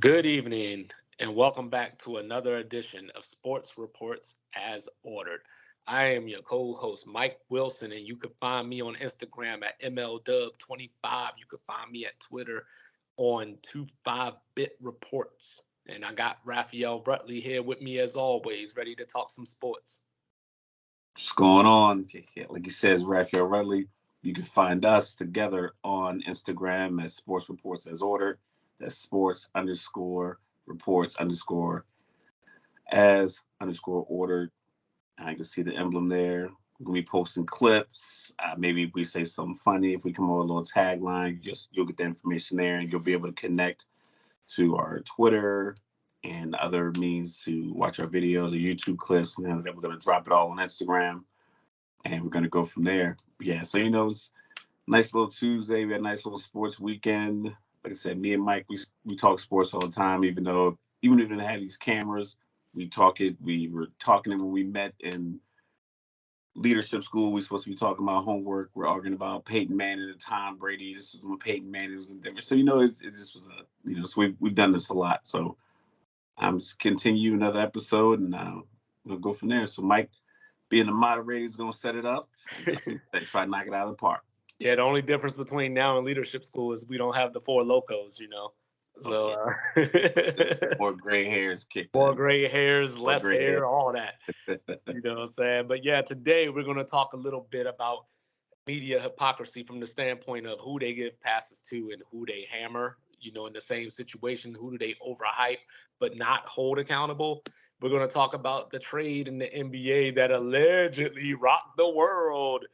Good evening, and welcome back to another edition of Sports Reports as Ordered. I am your co host, Mike Wilson, and you can find me on Instagram at MLDub25. You can find me at Twitter on 25Bit Reports. And I got Raphael Rutley here with me as always, ready to talk some sports. What's going on? Yeah, like he says, Raphael Rudley. You can find us together on Instagram as Sports Reports as Ordered. That's sports underscore reports underscore as underscore ordered. I can see the emblem there. We're gonna be posting clips. Maybe we say something funny. If we come up with a little tagline, you'll get the information there, and you'll be able to connect to our Twitter and other means to watch our videos or YouTube clips. And then we're gonna drop it all on Instagram, and we're gonna go from there. Yeah, so it's nice little Tuesday. We had a nice little sports weekend. Like I said, me and Mike, we talk sports all the time. Even if we didn't have these cameras, we talk it. We were talking when we met in leadership school. We are supposed to be talking about homework. We're arguing about Peyton Manning and Tom Brady. This was when Peyton Manning was in Denver. So it just was so we've done this a lot. So I'm just continue another episode, and we'll go from there. So Mike, being the moderator, is going to set it up and try to knock it out of the park. Yeah, the only difference between now and leadership school is we don't have the four locos, So more gray hairs kicked more in. gray hairs, less hair, all that. You know what I'm saying? But yeah, today we're going to talk a little bit about media hypocrisy from the standpoint of who they give passes to and who they hammer, in the same situation. Who do they overhype but not hold accountable? We're going to talk about the trade in the NBA that allegedly rocked the world.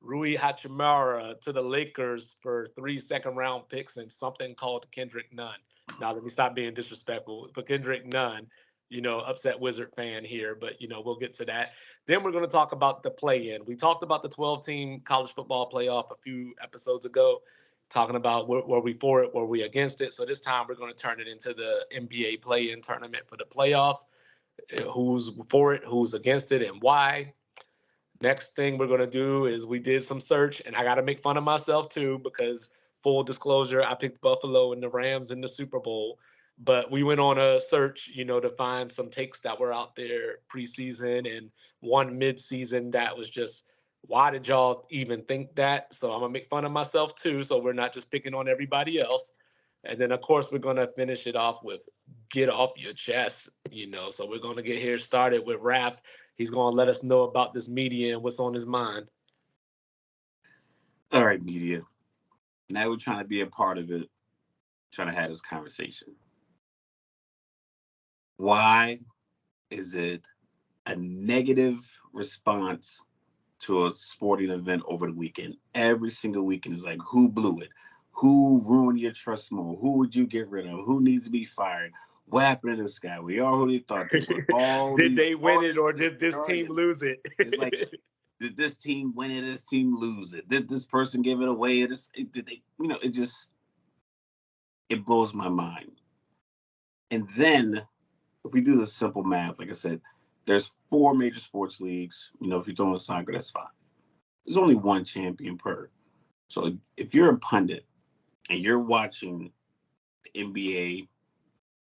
Rui Hachimura to the Lakers for 3 second-round picks and something called Kendrick Nunn. Now, let me stop being disrespectful. But Kendrick Nunn, upset Wizard fan here, but, we'll get to that. Then we're going to talk about the play-in. We talked about the 12-team college football playoff a few episodes ago, talking about were we for it, were we against it. So this time we're going to turn it into the NBA play-in tournament for the playoffs. Who's for it, who's against it, and why. Next thing we're going to do is we did some search, and I got to make fun of myself too because full disclosure, I picked Buffalo and the Rams in the Super Bowl. But we went on a search, to find some takes that were out there preseason and one midseason that was just, why did y'all even think that? So I'm going to make fun of myself too. So we're not just picking on everybody else. And then, of course, we're going to finish it off with get off your chest, So we're going to get here started with Raph. He's going to let us know about this media and what's on his mind. All right, media. Now we're trying to be a part of it, trying to have this conversation. Why is it a negative response to a sporting event over the weekend? Every single weekend is like, who blew it? Who ruined your trust more? Who would you get rid of? Who needs to be fired? What happened to this guy? We all who they thought they were. Did they win it or did this team lose it? It's like, did this team win it? This team lose it? Did this person give it away? Did they? It blows my mind. And then if we do the simple math, like I said, there's 4 major sports leagues. If you're throwing soccer, that's 5. There's only 1 champion per. So if you're a pundit and you're watching the NBA,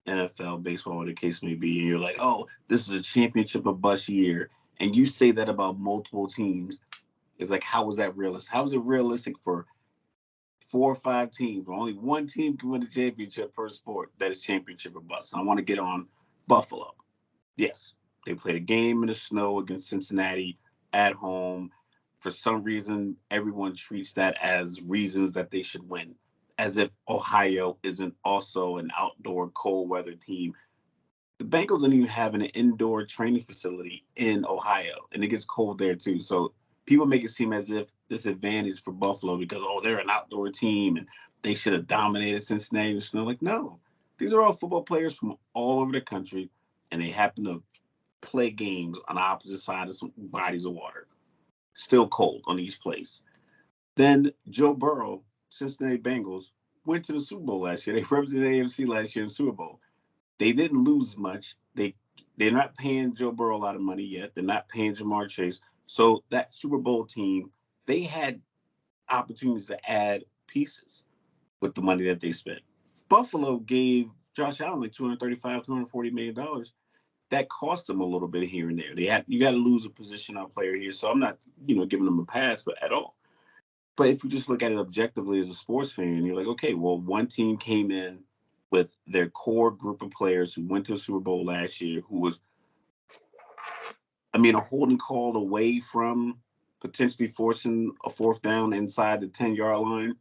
NFL, baseball, whatever the case may be, and you're like, oh, this is a championship of bust year, and you say that about multiple teams, it's like, how is that realistic? How is it realistic for 4 or 5 teams where only 1 team can win the championship per sport that is championship or bust? I want to get on Buffalo. Yes, they played a game in the snow against Cincinnati at home. For some reason, everyone treats that as reasons that they should win, as if Ohio isn't also an outdoor cold weather team. The Bengals don't even have an indoor training facility in Ohio, and it gets cold there too. So people make it seem as if this advantage for Buffalo because, they're an outdoor team and they should have dominated Cincinnati in the snow. Like, no, these are all football players from all over the country, and they happen to play games on the opposite side of some bodies of water. Still cold on each place. Then Joe Burrow, Cincinnati Bengals, went to the Super Bowl last year. They represented AFC last year in the Super Bowl. They didn't lose much. They're not paying Joe Burrow a lot of money yet. They're not paying Jamar Chase. So that Super Bowl team, they had opportunities to add pieces with the money that they spent. Buffalo gave Josh Allen like $240 million. That cost them a little bit here and there. You got to lose a position on player here. So I'm not, giving them a pass, but at all. But if you just look at it objectively as a sports fan, you're like, okay, well, one team came in with their core group of players who went to the Super Bowl last year, who was, a holding call away from potentially forcing a fourth down inside the 10-yard line.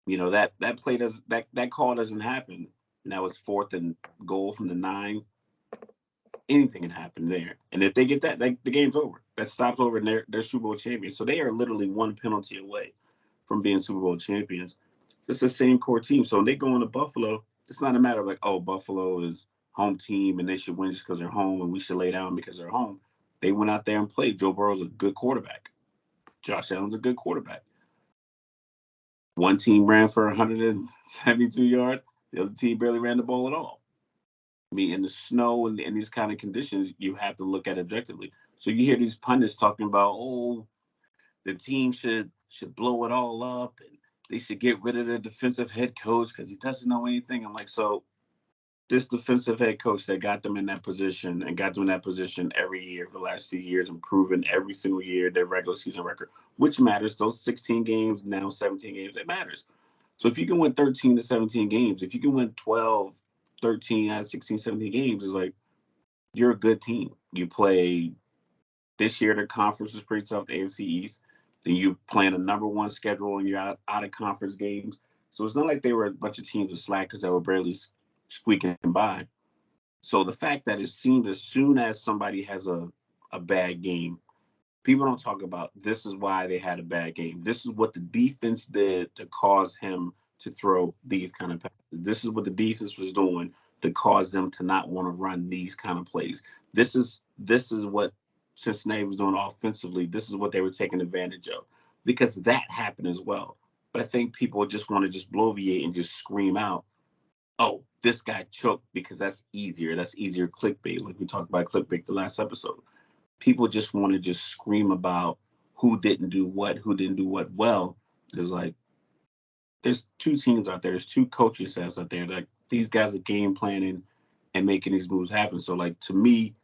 That play that call doesn't happen. Now it's 4th and goal from the 9. Anything can happen there. And if they get that, the game's over. That stops over and they're Super Bowl champions. So they are literally one penalty away from being Super Bowl champions. It's the same core team. So when they go into Buffalo, it's not a matter of like, oh, Buffalo is home team and they should win just because they're home and we should lay down because they're home. They went out there and played. Joe Burrow's a good quarterback. Josh Allen's a good quarterback. One team ran for 172 yards. The other team barely ran the ball at all. In the snow and in these kind of conditions, you have to look at it objectively. So you hear these pundits talking about, oh, the team should blow it all up and they should get rid of the defensive head coach because he doesn't know anything. I'm like, so this defensive head coach that got them in that position and got them in that position every year for the last few years and proven every single year their regular season record, which matters. Those 16 games, now 17 games, it matters. So if you can win 13 to 17 games, if you can win 12, 13 out of 16, 17 games, is like, you're a good team. You play this year, the conference is pretty tough, the AFC East. Then you play a number one schedule and you're out of conference games. So it's not like they were a bunch of teams of slackers that were barely squeaking by. So the fact that it seemed as soon as somebody has a bad game, people don't talk about this is why they had a bad game. This is what the defense did to cause him to throw these kind of passes. This is what the defense was doing to cause them to not want to run these kind of plays. This is what Cincinnati was doing offensively. This is what they were taking advantage of, because that happened as well. But I think people just want to just bloviate and just scream out, oh, this guy choked because that's easier. That's easier clickbait. Like we talked about clickbait the last episode. People just want to just scream about who didn't do what well. There's two teams out there. There's two coaching staffs out there. Like, these guys are game planning and making these moves happen. So, like, to me,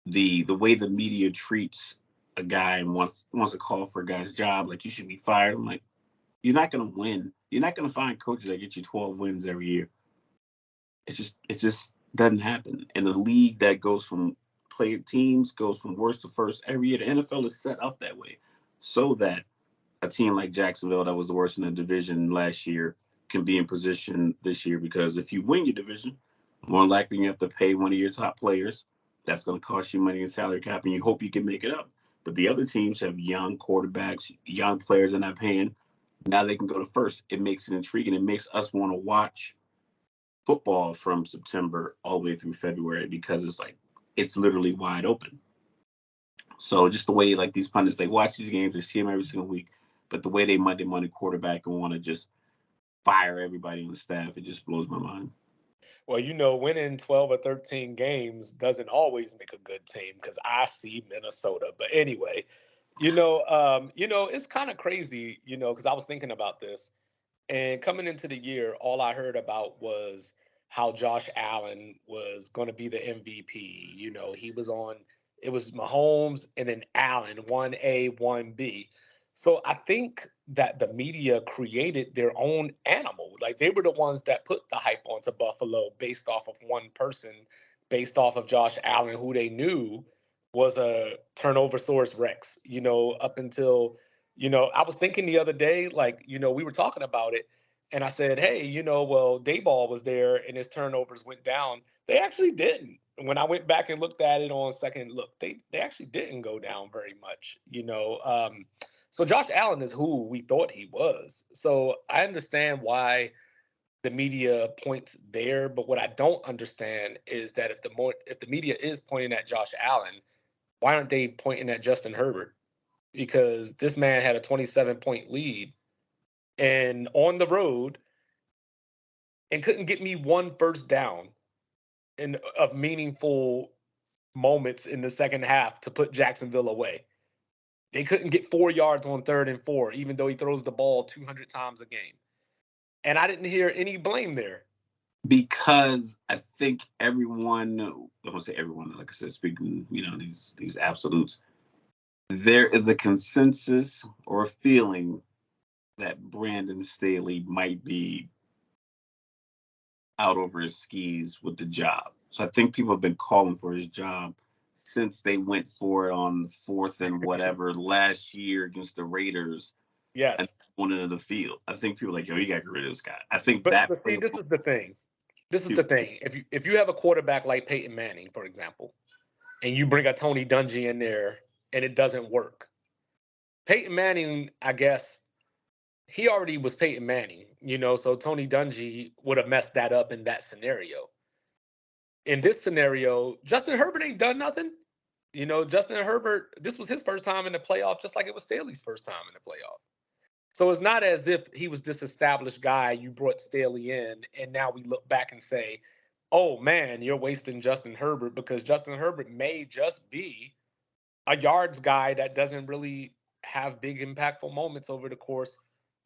the way the media treats a guy and wants to call for a guy's job, like, you should be fired. I'm like, you're not going to win. You're not going to find coaches that get you 12 wins every year. It just doesn't happen. In a league that goes from teams goes from worst to first every year, the NFL is set up that way so that a team like Jacksonville, that was the worst in the division last year, can be in position this year, because if you win your division, more likely you have to pay one of your top players. That's going to cost you money in salary cap, and you hope you can make it up. But the other teams have young quarterbacks, young players they're not paying. Now they can go to first. It makes it intriguing. It makes us want to watch football from September all the way through February, because it's literally wide open. So just the way, like, these pundits, they watch these games, they see them every single week, but the way they Monday quarterback and want to just fire everybody on the staff, it just blows my mind. Well, winning 12 or 13 games doesn't always make a good team, because I see Minnesota. But anyway, it's kind of crazy, because I was thinking about this. And coming into the year, all I heard about was how Josh Allen was going to be the MVP. He was on, it was Mahomes and then Allen, 1A, 1B. So I think that the media created their own animal. Like, they were the ones that put the hype onto Buffalo based off of one person, based off of Josh Allen, who they knew was a turnover source Rex, up until, I was thinking the other day, like, we were talking about it, and I said, hey, Dayball was there and his turnovers went down. They actually didn't. When I went back and looked at it on second look, they actually didn't go down very much, So Josh Allen is who we thought he was. So I understand why the media points there, but what I don't understand is that if the media is pointing at Josh Allen, why aren't they pointing at Justin Herbert? Because this man had a 27-point lead and on the road and couldn't get me one first down of meaningful moments in the second half to put Jacksonville away. They couldn't get 4 yards on 3rd and 4, even though he throws the ball 200 times a game. And I didn't hear any blame there. Because I think everyone, I won't say everyone, like I said, speaking, these absolutes, there is a consensus or a feeling that Brandon Staley might be out over his skis with the job. So I think people have been calling for his job since they went for it on 4th and whatever last year against the Raiders. Yes. And went into the field. I think people are like, yo, you got to get rid of this guy. I think but see, this is the thing. This is the thing. If you have a quarterback like Peyton Manning, for example, and you bring a Tony Dungy in there and it doesn't work, Peyton Manning, I guess, he already was Peyton Manning, so Tony Dungy would have messed that up in that scenario. In this scenario, Justin Herbert ain't done nothing. Justin Herbert, this was his first time in the playoff, just like it was Staley's first time in the playoff. So it's not as if he was this established guy, you brought Staley in, and now we look back and say, oh, man, you're wasting Justin Herbert, because Justin Herbert may just be a yards guy that doesn't really have big impactful moments over the course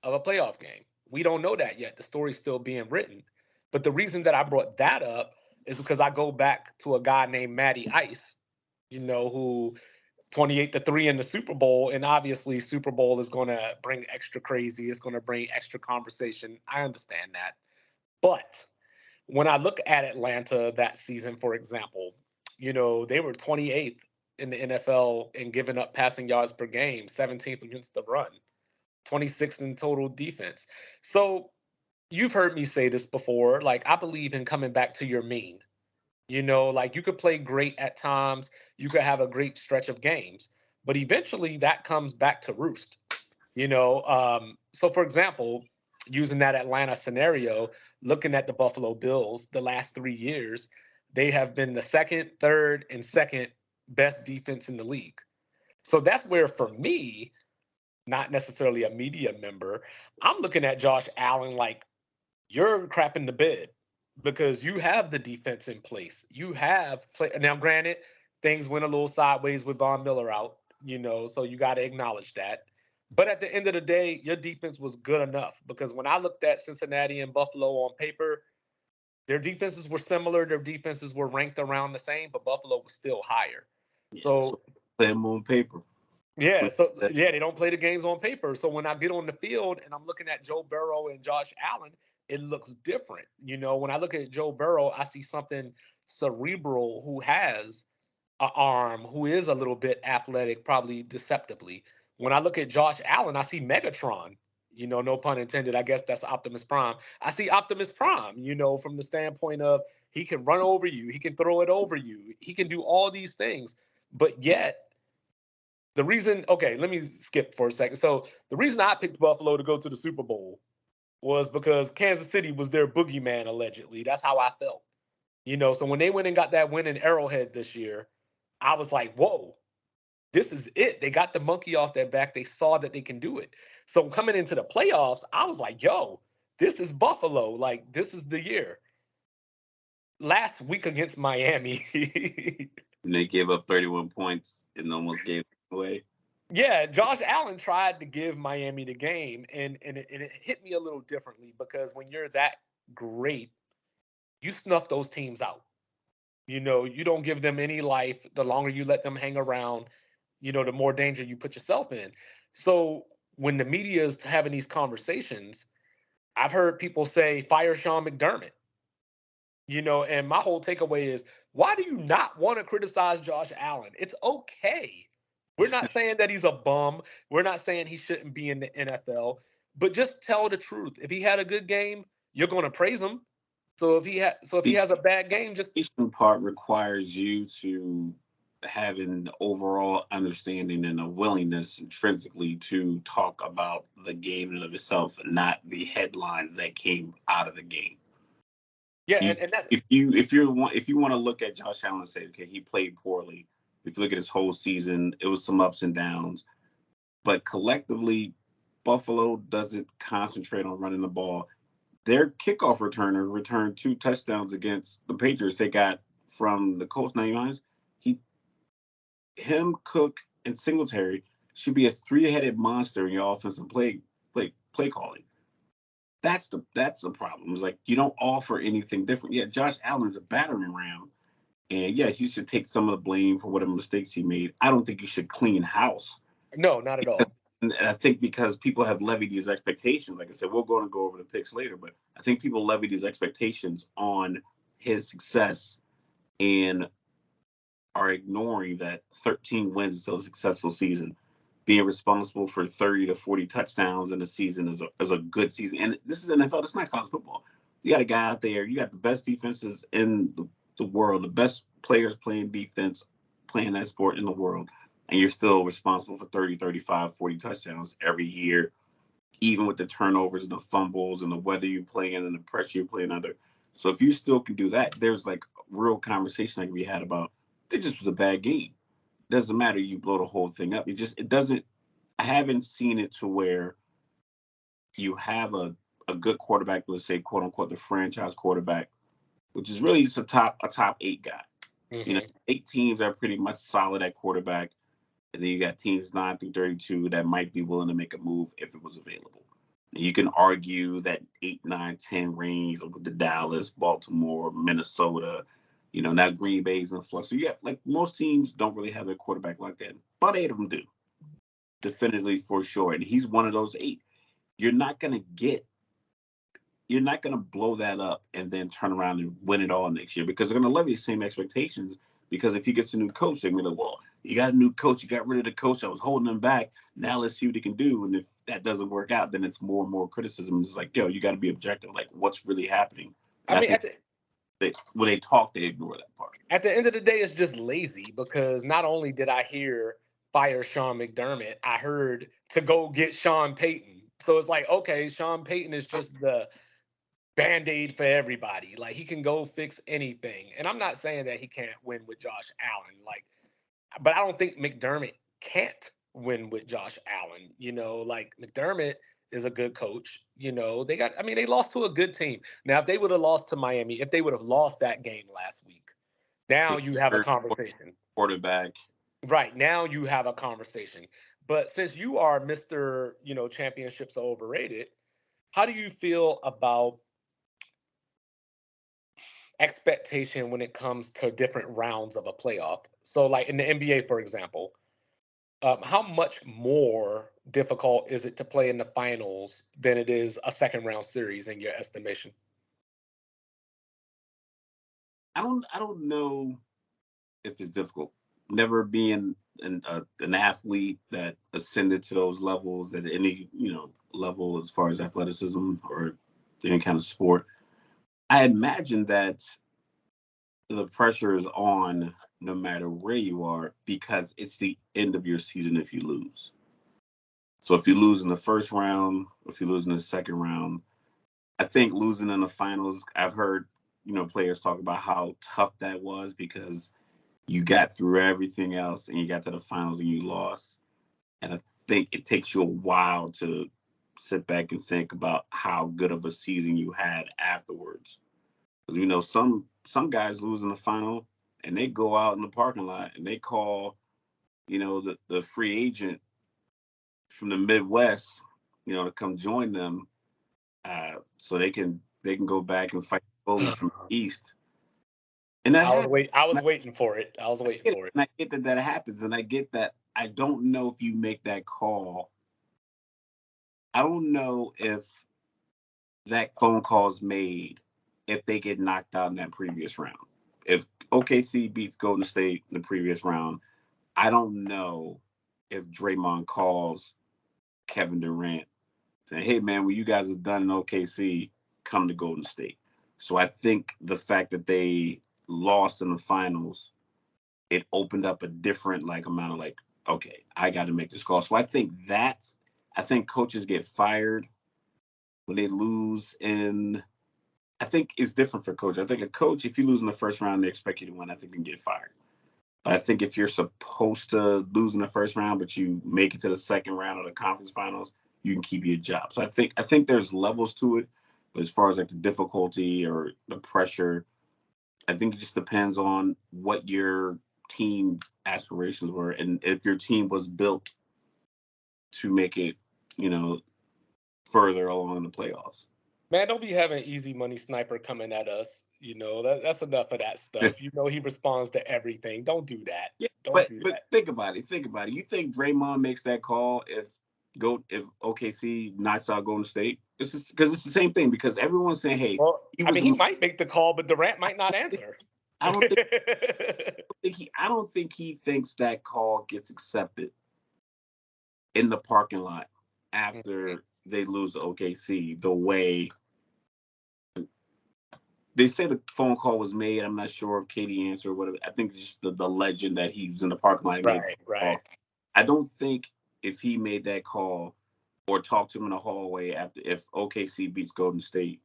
of a playoff game. We don't know that yet. The story's still being written. But the reason that I brought that up is because I go back to a guy named Matty Ice, who 28-3 in the Super Bowl, and obviously Super Bowl is going to bring extra crazy. It's going to bring extra conversation. I understand that. But when I look at Atlanta that season, for example, they were 28th in the NFL in giving up passing yards per game, 17th against the run, 26th in total defense. So you've heard me say this before. Like, I believe in coming back to your mean. Like, you could play great at times. You could have a great stretch of games. But eventually that comes back to roost. So, for example, using that Atlanta scenario, looking at the Buffalo Bills the last 3 years, they have been the second, third, and second best defense in the league. So that's where, for me, not necessarily a media member, I'm looking at Josh Allen like, you're crapping the bed because you have the defense in place. You have now, granted, things went a little sideways with Von Miller out, so you got to acknowledge that. But at the end of the day, your defense was good enough, because when I looked at Cincinnati and Buffalo on paper, their defenses were similar. Their defenses were ranked around the same, but Buffalo was still higher. Yeah, so play them on paper. Yeah, they don't play the games on paper. So when I get on the field and I'm looking at Joe Burrow and Josh Allen, it looks different. When I look at Joe Burrow, I see something cerebral, who has an arm, who is a little bit athletic, probably deceptively. When I look at Josh Allen, I see Megatron. No pun intended. I guess that's Optimus Prime. I see Optimus Prime, from the standpoint of he can run over you, he can throw it over you, he can do all these things, but yet the reason, okay, let me skip for a second. So the reason I picked Buffalo to go to the Super Bowl was because Kansas City was their boogeyman, allegedly. That's how I felt. So when they went and got that win in Arrowhead this year, I was like, whoa, this is it. They got the monkey off their back. They saw that they can do it. So coming into the playoffs, I was like, yo, this is Buffalo. Like, this is the year. Last week against Miami. And they gave up 31 points and almost gave it away. Yeah, Josh Allen tried to give Miami the game, and it hit me a little differently, because when you're that great, you snuff those teams out. You don't give them any life. The longer you let them hang around, the more danger you put yourself in. So when the media is having these conversations, I've heard people say, fire Sean McDermott. And my whole takeaway is, why do you not want to criticize Josh Allen? It's okay. We're not saying that he's a bum. We're not saying he shouldn't be in the NFL, but just tell the truth. If he had a good game, you're going to praise him. So if he has a bad game, just part requires you to have an overall understanding and a willingness intrinsically to talk about the game in and of itself, and not the headlines that came out of the game. Yeah, and that, if you want to look at Josh Allen and say, okay, he played poorly. If you look at his whole season, it was some ups and downs, but collectively, Buffalo doesn't concentrate on running the ball. Their kickoff returner returned 2 touchdowns against the Patriots. They got from the Colts 99. Him, Cook, and Singletary should be a 3-headed monster in your offensive play calling. That's the problem. It's like you don't offer anything different. Yeah, Josh Allen's a battering ram, and yeah, he should take some of the blame for whatever mistakes he made. I don't think you should clean house. No, not at all. And I think because people have levied these expectations, like I said, we're going to go over the picks later, but I think people levy these expectations on his success and are ignoring that 13 wins is a successful season. Being responsible for 30 to 40 touchdowns in a season is a good season. And this is NFL. It's not college football. You got a guy out there. You got the best defenses in the world, the best players playing defense, playing that sport in the world. And you're still responsible for 30, 35, 40 touchdowns every year, even with the turnovers and the fumbles and the weather you're playing in and the pressure you're playing under. So if you still can do that, there's like real conversation that can be had about it just was a bad game. Doesn't matter. You blow the whole thing up. It doesn't. I haven't seen it to where you have a good quarterback, let's say, quote unquote, the franchise quarterback, which is really just a top 8 guy. Mm-hmm. You know, 8 teams are pretty much solid at quarterback. And then you got teams 9 through 32 that might be willing to make a move if it was available. And you can argue that 8, 9, 10 range with the Dallas, Baltimore, Minnesota. You know, now Green Bay's in flux. So yeah, like most teams don't really have a quarterback like that. But 8 of them do. Definitively for sure. And he's one of those 8. You're not going to blow that up and then turn around and win it all next year because they're going to levy the same expectations. Because if he gets a new coach, they're going to be like, well, you got a new coach. You got rid of the coach. I was holding him back. Now let's see what he can do. And if that doesn't work out, then it's more and more criticism. It's like, yo, you got to be objective. Like, what's really happening? I mean, when they talk, they ignore that part. At the end of the day, it's just lazy because not only did I hear fire Sean McDermott, I heard to go get Sean Payton. So it's like, okay, Sean Payton is just the Band-Aid for everybody. Like, he can go fix anything. And I'm not saying that he can't win with Josh Allen. Like, but I don't think McDermott can't win with Josh Allen. You know, like McDermott is a good coach. You know, they lost to a good team. Now, if they would have lost to Miami, if they would have lost that game last week, now you have a conversation. Quarterback. Right. Now you have a conversation. But since you are Mr., championships are overrated, how do you feel about expectation when it comes to different rounds of a playoff? So like in the NBA, for example, how much more difficult is it to play in the finals than it is a second round series in your estimation? I don't know if it's difficult. Never being an athlete that ascended to those levels at any level as far as athleticism or any kind of sport, I imagine that the pressure is on no matter where you are because it's the end of your season if you lose. So if you lose in the first round, if you lose in the second round, I think losing in the finals, I've heard, players talk about how tough that was because you got through everything else and you got to the finals and you lost. And I think it takes you a while to sit back and think about how good of a season you had afterwards. Because some guys lose in the final and they go out in the parking lot and they call, the free agent from the Midwest, to come join them, so they can go back and fight bullies from the East. And I was waiting for it. And I get that happens, and I get that. I don't know if you make that call. I don't know if that phone call is made if they get knocked out in that previous round. If OKC beats Golden State in the previous round, I don't know if Draymond calls Kevin Durant saying, hey, man, what you guys have done in OKC, come to Golden State. So I think the fact that they lost in the finals, it opened up a different amount of okay, I got to make this call. So I think coaches get fired when they lose I think it's different for coach. I think a coach, if you lose in the first round, they expect you to win. I think you can get fired. But I think if you're supposed to lose in the first round, but you make it to the second round of the conference finals, you can keep your job. So I think there's levels to it. But as far as the difficulty or the pressure, I think it just depends on what your team aspirations were and if your team was built to make it, further along in the playoffs. Man, don't be having easy money sniper coming at us. That's enough of that stuff. He responds to everything. Don't do that. Yeah, Don't but do but that. think about it. Think about it. You think Draymond makes that call if OKC knocks out Golden State? It's just because it's the same thing. Because everyone's saying, "Hey, Well, he was." he might make the call, but Durant might not answer. I don't think. I don't think he thinks that call gets accepted in the parking lot after they lose to OKC. The way they say the phone call was made, I'm not sure if Katie answered or whatever. I think it's just the legend that he was in the parking lot and made the Right. call. I don't think if he made that call or talked to him in the hallway if OKC beats Golden State,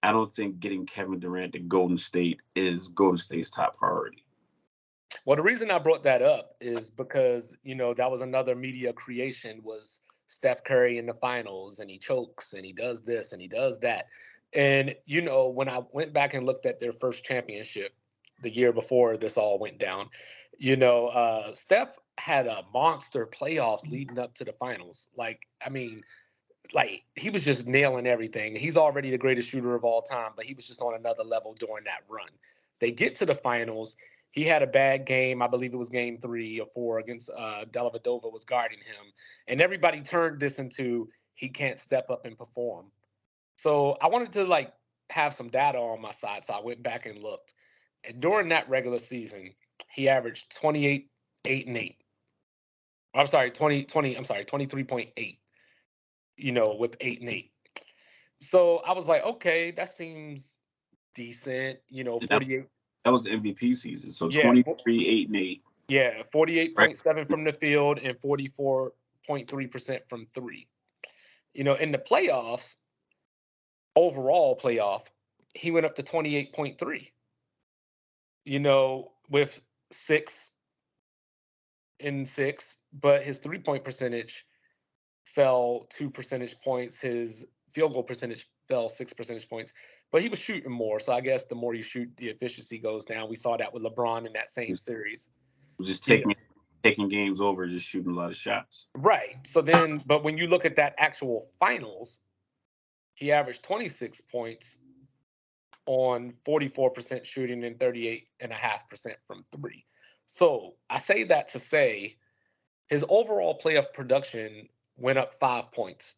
I don't think getting Kevin Durant to Golden State is Golden State's top priority. Well, the reason I brought that up is because, that was another media creation was Steph Curry in the finals and he chokes and he does this and he does that. And, when I went back and looked at their first championship the year before this all went down, Steph had a monster playoffs leading up to the finals. He was just nailing everything. He's already the greatest shooter of all time, but he was just on another level during that run. They get to the finals. He had a bad game. I believe it was game 3 or 4 against Dellavedova was guarding him. And everybody turned this into he can't step up and perform. So I wanted to have some data on my side. So I went back and looked. And during that regular season, he averaged 28, 8, and 8. I'm sorry, 23.8, with 8 and 8. So I was like, okay, that seems decent. 48. That was the MVP season. So Yeah, 23, 8, and 8. Yeah, 48.7 from the field and 44.3% from 3. In the playoffs, overall playoff, he went up to 28.3. With 6 and 6, but his 3-point percentage fell 2 percentage points. His field goal percentage fell 6 percentage points, but he was shooting more. So I guess the more you shoot, the efficiency goes down. We saw that with LeBron in that same series. Just taking games over, just shooting a lot of shots. Right. So but when you look at that actual finals, he averaged 26 points on 44% shooting and 38.5% from 3. So I say that to say his overall playoff production went up 5 points.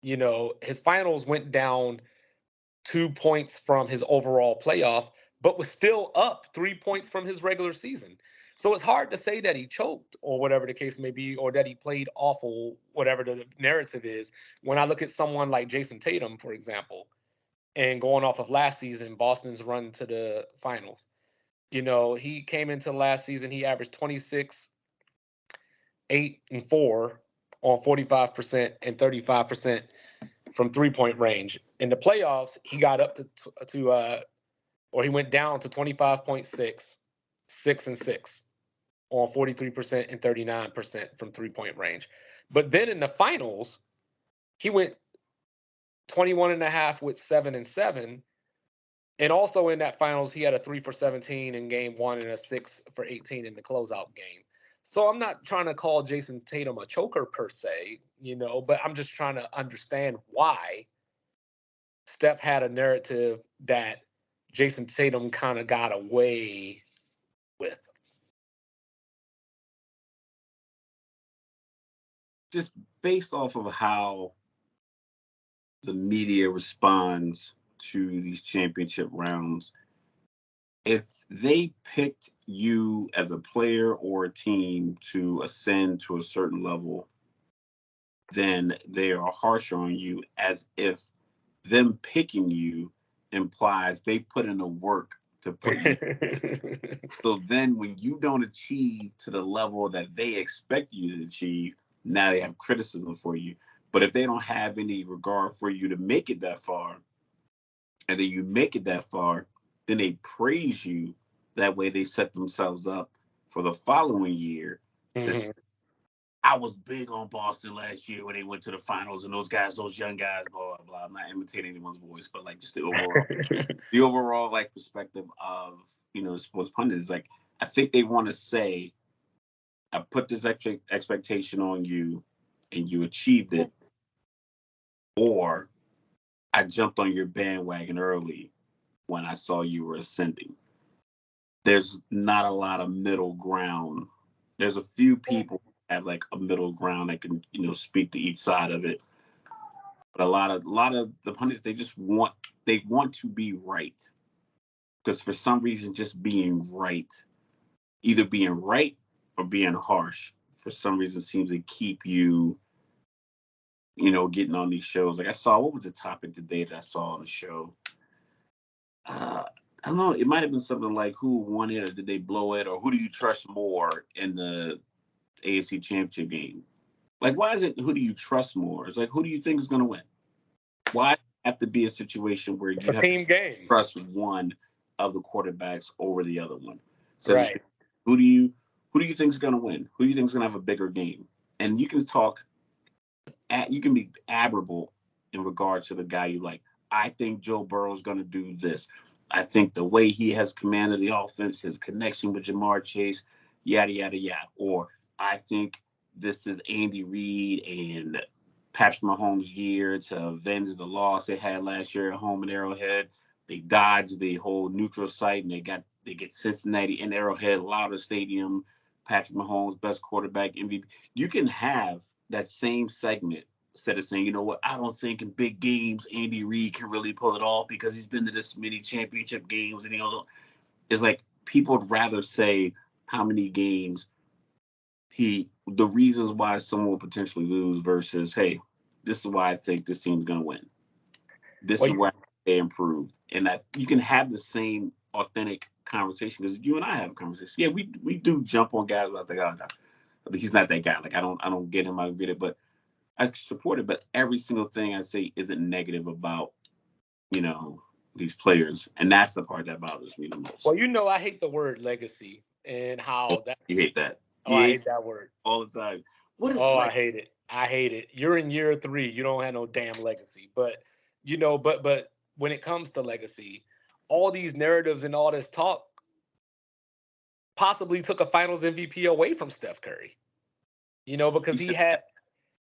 His finals went down 2 points from his overall playoff, but was still up 3 points from his regular season. So it's hard to say that he choked or whatever the case may be, or that he played awful, whatever the narrative is. When I look at someone like Jason Tatum, for example, and going off of last season, Boston's run to the finals, he came into last season, he averaged 26, 8, and 4 on 45% and 35% from 3-point range. In the playoffs, he got up or he went down to 25.6, 6 and 6 on 43% and 39% from 3-point range. But then in the finals, he went 21.5 with 7 and 7. And also in that finals, he had a 3 for 17 in game 1 and a 6 for 18 in the closeout game. So I'm not trying to call Jason Tatum a choker per se, but I'm just trying to understand why Steph had a narrative that Jason Tatum kind of got away with. Just based off of how the media responds to these championship rounds, if they picked you as a player or a team to ascend to a certain level, then they are harsher on you, as if them picking you implies they put in the work to put you. So then when you don't achieve to the level that they expect you to achieve, now they have criticism for you. But if they don't have any regard for you to make it that far, and then you make it that far, then they praise you. That way they set themselves up for the following year to say, I was big on Boston last year when they went to the finals, and those young guys, blah, blah, blah. I'm not imitating anyone's voice, but just the overall, perspective of, the sports pundits. I think they want to say, I put this expectation on you and you achieved it, or I jumped on your bandwagon early when I saw you were ascending. There's not a lot of middle ground. There's a few people that have like a middle ground that can, speak to each side of it. But a lot of the pundits, they want to be right. Because for some reason, just being right, either being right or being harsh, for some reason seems to keep you, getting on these shows. Like what was the topic today that I saw on the show? I don't know. It might have been something like who won it or did they blow it or who do you trust more in the AFC Championship game? Like, why is it who do you trust more? It's like, who do you think is going to win? Why have to be a situation where you have to trust one of the quarterbacks over the other one? So right. Who do you think is going to win? Who do you think is going to have a bigger game? And you can you can be admirable in regards to the guy you like. I think Joe Burrow is going to do this. I think the way he has commanded the offense, his connection with Jamar Chase, yada, yada, yada. Or I think this is Andy Reid and Patrick Mahomes' year to avenge the loss they had last year at home in Arrowhead. They dodged the whole neutral site and they get Cincinnati in Arrowhead, louder stadium. Patrick Mahomes, best quarterback, MVP. You can have that same segment instead of saying, you know what, I don't think in big games Andy Reid can really pull it off because he's been to this many championship games and it's like people would rather say how many games the reasons why someone will potentially lose versus, hey, this is why I think this team's going to win. This is why they improved. And that you can have the same authentic conversation because you and I have a conversation. Yeah, we do jump on guys about the guy. He's not that guy. Like I don't get him. I get it, but I support it. But every single thing I say isn't negative about, these players, and that's the part that bothers me the most. Well, I hate the word legacy and how that you hate that. I hate that word all the time. I hate it. I hate it. You're in year 3. You don't have no damn legacy. But but when it comes to legacy, all these narratives and all this talk possibly took a Finals MVP away from Steph Curry. Because he had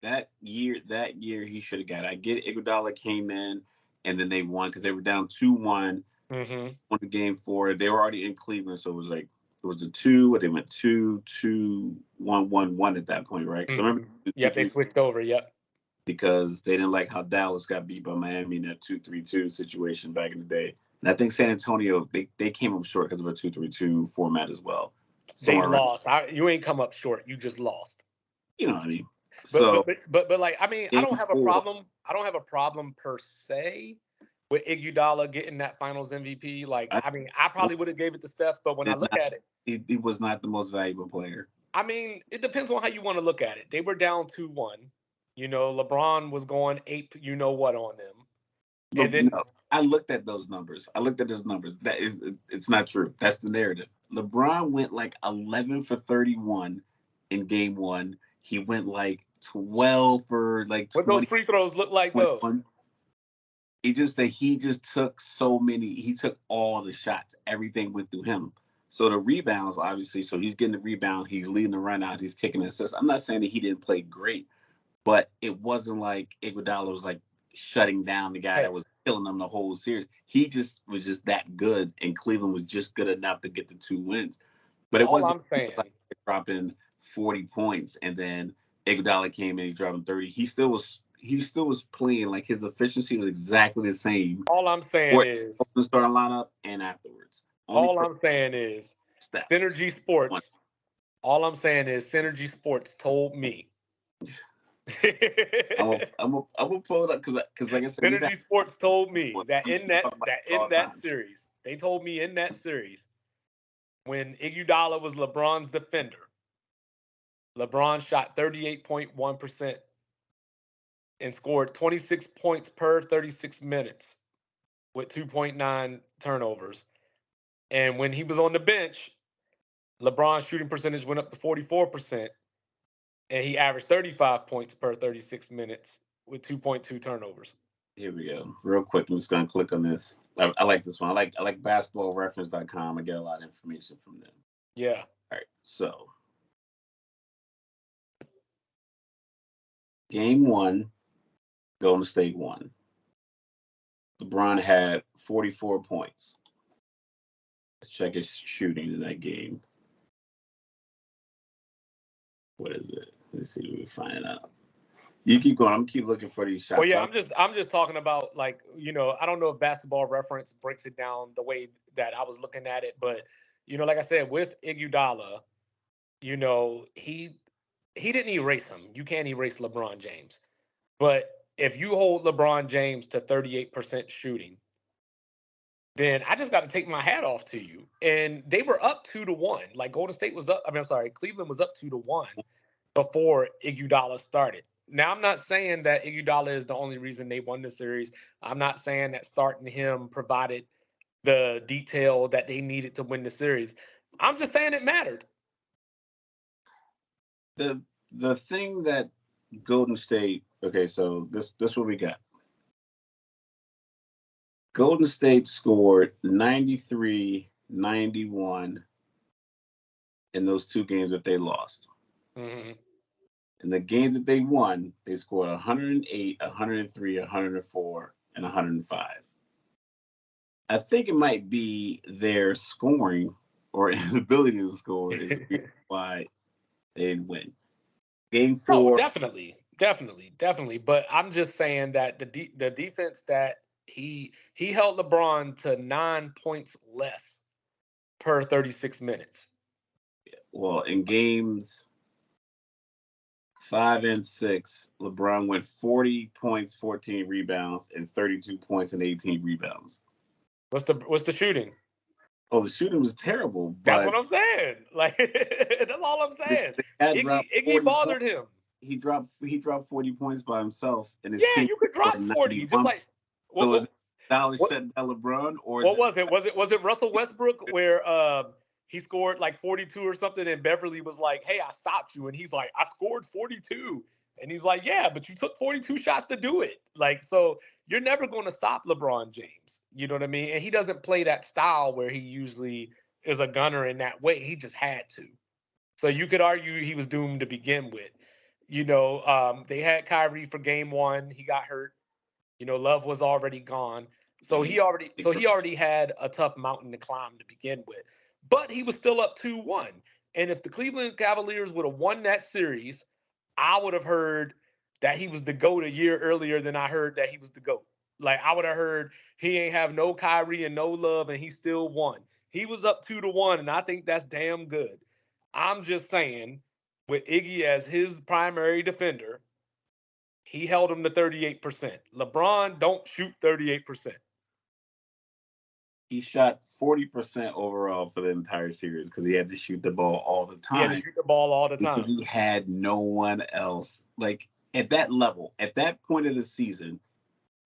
that year he should have got it. I get it. Iguodala came in and then they won because they were down 2-1. Mm-hmm. Won the game 4. They were already in Cleveland, so it was like it was a 2. They went 2-2-1-1-1 at that point, right? Because I remember. Yep, they switched over. Yep. Because they didn't like how Dallas got beat by Miami in that 2-3-2 situation back in the day. And I think San Antonio, they came up short because of a 2-3-2 format as well. They lost. You ain't come up short. You just lost. You know what I mean? But like, I mean, I don't have a problem. I don't have a problem per se with Iguodala getting that Finals MVP. Like, I mean, I probably would have gave it to Steph, but when I look at it, he was not the most valuable player. I mean, it depends on how you want to look at it. They were down 2-1. LeBron was going 8, on them. And then I looked at those numbers. It's not true. That's the narrative. LeBron went like 11 for 31 in game 1. He went like 12 for like 20. What those free throws look like, though? He just took so many. He took all the shots. Everything went through him. So the rebounds, obviously, so he's getting the rebound. He's leading the run out. He's kicking assists. I'm not saying that he didn't play great, but it wasn't like Iguodala was like shutting down the guy that was killing them the whole series. He just was just that good, and Cleveland was just good enough to get the 2 wins. But it wasn't like dropping 40 points, and then Iguodala came in, he's dropping 30. He still was playing like his efficiency was exactly the same. All I'm saying is the starting lineup and afterwards. All I'm saying is Synergy Sports. All I'm saying is Synergy Sports told me. I'm gonna pull it up because like I said, Synergy Sports told me that in that series, they told me in that series when Iguodala was LeBron's defender, LeBron shot 38.1% and scored 26 points per 36 minutes with 2.9 turnovers. And when he was on the bench, LeBron's shooting percentage went up to 44%, and he averaged 35 points per 36 minutes with 2.2 turnovers. Here we go. Real quick, I'm just going to click on this. I like this one. I like basketballreference.com. I get a lot of information from them. Yeah. All right. So, game 1, Golden State won. LeBron had 44 points. Let's check his shooting in that game. What is it? Let's see if we can find out. You keep going. I'm keep looking for these shots. Well, yeah, I'm just talking about, like, I don't know if Basketball Reference breaks it down the way that I was looking at it, but like I said, with Iguodala, he didn't erase him. You can't erase LeBron James. But if you hold LeBron James to 38% shooting, then I just got to take my hat off to you. And they were up 2-1. Like, Golden State was up. I mean, I'm sorry, Cleveland was up 2-1 before Iguodala started. Now, I'm not saying that Iguodala is the only reason they won the series. I'm not saying that starting him provided the detail that they needed to win the series. I'm just saying it mattered. The thing that Golden State, okay, so this what we got. Golden State scored 93, 91 in those two games that they lost. Mm-hmm. In the games that they won, they scored 108, 103, 104, and 105. I think it might be their scoring or inability to score is why they didn't win. Game 4. Oh, definitely. But I'm just saying that the defense that he held LeBron to 9 points less per 36 minutes. Well, in games 5 and 6, LeBron went 40 points, 14 rebounds, and 32 points and 18 rebounds. What's the shooting? Oh, the shooting was terrible. That's what I'm saying. Like, that's all I'm saying. Iggy bothered him. He dropped 40 points by himself, and his team. Yeah, you could drop 40. Just like, so was Dallas shutting down LeBron, or what was it? Was it Russell Westbrook where he scored like 42 or something, and Beverly was like, "Hey, I stopped you," and he's like, "I scored 42," and he's like, "Yeah, but you took 42 shots to do it." Like, so you're never going to stop LeBron James. You know what I mean? And he doesn't play that style where he usually is a gunner in that way. He just had to. So you could argue he was doomed to begin with. They had Kyrie for game 1. He got hurt. Love was already gone. So he already had a tough mountain to climb to begin with. But he was still up 2-1. And if the Cleveland Cavaliers would have won that series, I would have heard that he was the GOAT a year earlier than I heard that he was the GOAT. Like, I would have heard he ain't have no Kyrie and no Love, and he still won. He was up 2-1, and I think that's damn good. I'm just saying, with Iggy as his primary defender, he held him to 38%. LeBron don't shoot 38%. He shot 40% overall for the entire series because he had to shoot the ball all the time. He had to shoot the ball all the time. Because he had no one else. Like, at that level, at that point of the season,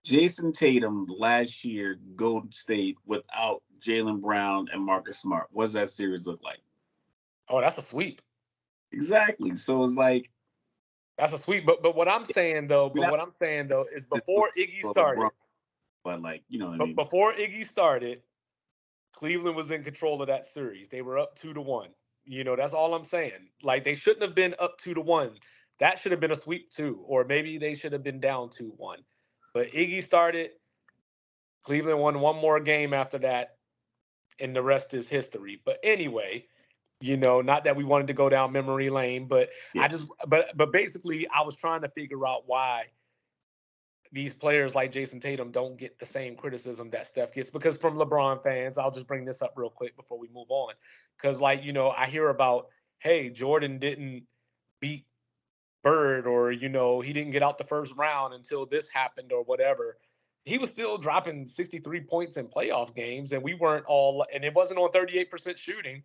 Jason Tatum last year, Golden State, without Jaylen Brown and Marcus Smart, what does that series look like? Oh, that's a sweep. Exactly. So it's like, that's a sweep. But what I'm saying though, is before Iggy started. But like, you know what I mean? Before Iggy started, Cleveland was in control of that series. They were up 2-1. That's all I'm saying. Like, they shouldn't have been up 2-1. That should have been a sweep too, or maybe they should have been down 2-1. But Iggy started. Cleveland won one more game after that, and the rest is history. But anyway, not that we wanted to go down memory lane, but yeah. But basically, I was trying to figure out why these players like Jason Tatum don't get the same criticism that Steph gets. Because from LeBron fans, I'll just bring this up real quick before we move on. Because, like, I hear about, hey, Jordan didn't beat Bird, or, he didn't get out the first round until this happened or whatever. He was still dropping 63 points in playoff games, and we weren't all, and it wasn't on 38% shooting.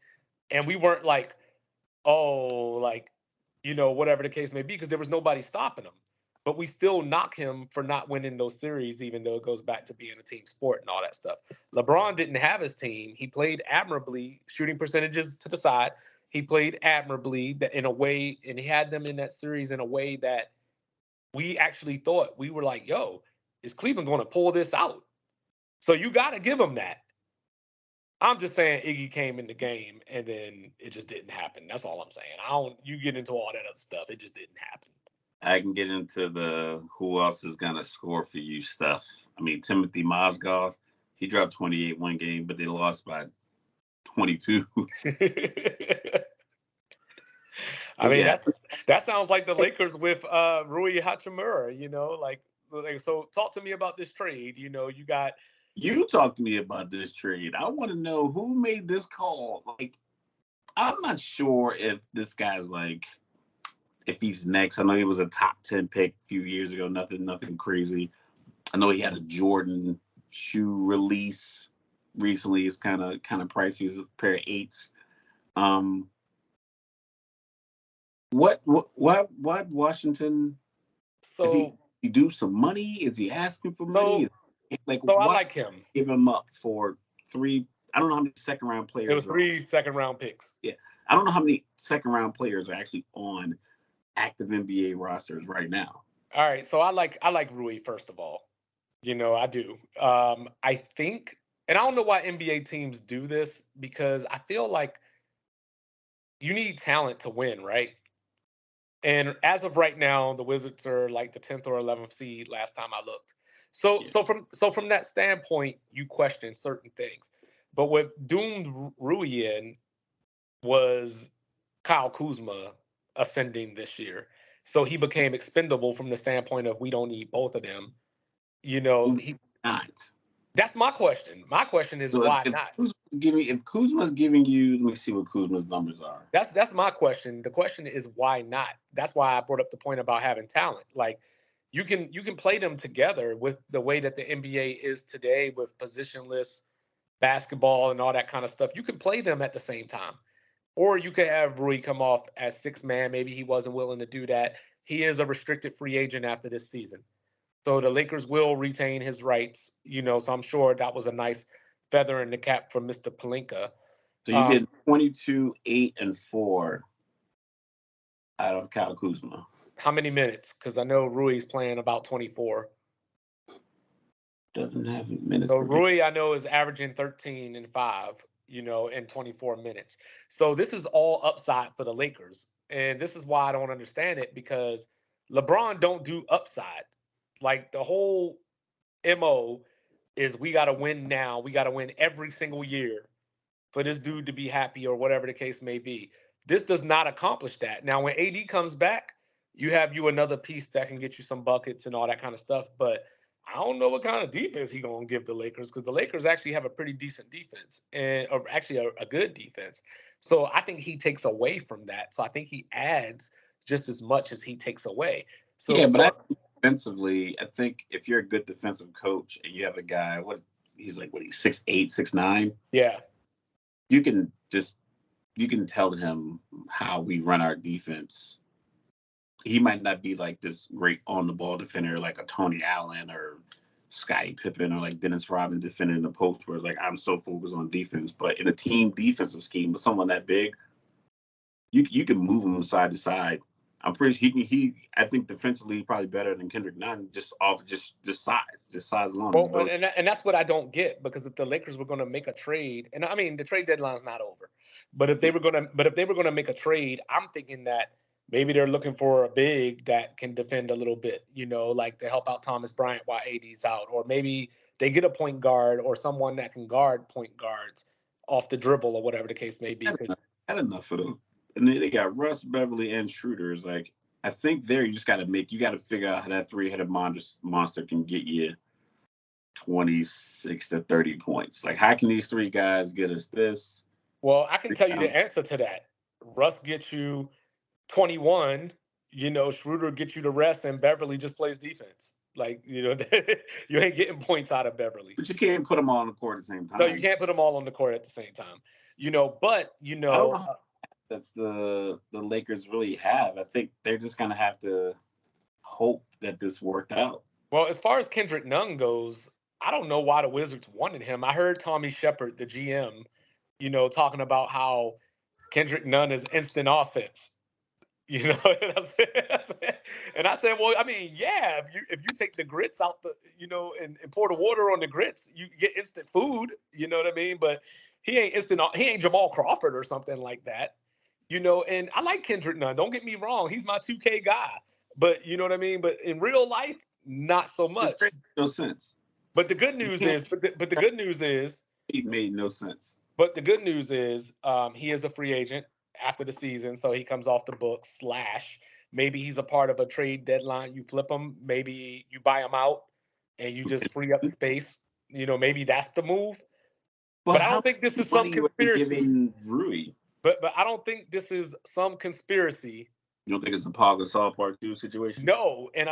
And we weren't like, oh, like, whatever the case may be, because there was nobody stopping him. But we still knock him for not winning those series, even though it goes back to being a team sport and all that stuff. LeBron didn't have his team. He played admirably, shooting percentages to the side. He played admirably in a way, and he had them in that series in a way that we actually thought, we were like, yo, is Cleveland going to pull this out? So you got to give him that. I'm just saying Iggy came in the game and then it just didn't happen. That's all I'm saying. You get into all that other stuff. It just didn't happen. I can get into the who else is gonna score for you stuff. I mean, Timothy Mozgov, he dropped 28 one game, but they lost by 22. I mean, that sounds like the Lakers with Rui Hachimura, so talk to me about this trade. You talk to me about this trade. I want to know who made this call. Like, I'm not sure if this guy's like, if he's next. I know he was a top 10 pick a few years ago. Nothing crazy. I know he had a Jordan shoe release recently. It's kind of pricey. It's a pair of 8s. What Washington? So is he due some money? Is he asking for money? I like him. Give him up for 3. I don't know how many second round players. It was 3 second round picks. Yeah, I don't know how many second round players are actually on active NBA rosters right now. All right, so I like Rui first of all. I do. I think, and I don't know why NBA teams do this because I feel like you need talent to win, right? And as of right now, the Wizards are like the 10th or 11th seed last time I looked. So from that standpoint, you question certain things. But what doomed Rui in was Kyle Kuzma ascending this year. So he became expendable from the standpoint of we don't need both of them. Not. That's my question. My question is why not? If Kuzma's giving you, let me see what Kuzma's numbers are. That's my question. The question is why not? That's why I brought up the point about having talent. Like you can play them together with the way that the NBA is today with positionless basketball and all that kind of stuff. You can play them at the same time. Or you could have Rui come off as 6-man. Maybe he wasn't willing to do that. He is a restricted free agent after this season. So the Lakers will retain his rights, so I'm sure that was a nice feather in the cap for Mr. Pelinka. So you get 22, 8, and 4 out of Kyle Kuzma. How many minutes? Because I know Rui's playing about 24. Doesn't have minutes. So Rui, I know, is averaging 13 and 5, in 24 minutes. So this is all upside for the Lakers. And this is why I don't understand it, because LeBron don't do upside. Like the whole MO is we got to win now. We got to win every single year for this dude to be happy or whatever the case may be. This does not accomplish that. Now, when AD comes back, you have another piece that can get you some buckets and all that kind of stuff. But I don't know what kind of defense he's going to give the Lakers, because the Lakers actually have a pretty decent defense or actually a good defense. So I think he takes away from that. So I think he adds just as much as he takes away. Defensively, I think if you're a good defensive coach and you have a guy, he's 6'8", 6'9". Yeah. You can tell him how we run our defense. He might not be like this great on the ball defender like a Tony Allen or Scottie Pippen or like Dennis Rodman defending the post, where it's like I'm so focused on defense. But in a team defensive scheme with someone that big, you can move him side to side. I'm pretty sure I think defensively probably better than Kendrick Nunn, just size alone. Well, and that's what I don't get, because if the Lakers were going to make a trade, and I mean the trade deadline's not over, but if they were going to make a trade, I'm thinking that maybe they're looking for a big that can defend a little bit, like to help out Thomas Bryant while AD's out, or maybe they get a point guard or someone that can guard point guards off the dribble or whatever the case may be. Had enough of them. And they got Russ, Beverly, and Schroeder. Like, I think you got to figure out how that 3-headed monster can get you 26 to 30 points. Like, how can these 3 guys get us this? Well, I can tell you the answer to that. Russ gets you 21, Schroeder gets you the rest, and Beverly just plays defense. Like, you ain't getting points out of Beverly. But you can't put them all on the court at the same time. No, you can't put them all on the court at the same time. But I don't know that's the Lakers really have. I think they're just going to have to hope that this worked out. Well, as far as Kendrick Nunn goes, I don't know why the Wizards wanted him. I heard Tommy Shepard, the GM, talking about how Kendrick Nunn is instant offense. And I said, well, I mean, yeah, if you take the grits out and pour the water on the grits, you get instant food. You know what I mean? But he ain't Jamal Crawford or something like that. And I like Kendrick Nunn. Don't get me wrong. He's my 2K guy. But you know what I mean? But in real life, not so much. It made no sense. But the good news is, it made no sense. But the good news is, he is a free agent after the season, so he comes off the books. / maybe he's a part of a trade deadline. You flip him, maybe you buy him out, and you just free up space. You know, maybe that's the move. But I don't think this is some conspiracy. Giving Rui? But I don't think this is some conspiracy. You don't think it's a Paul Gasol Part 2 situation? No, and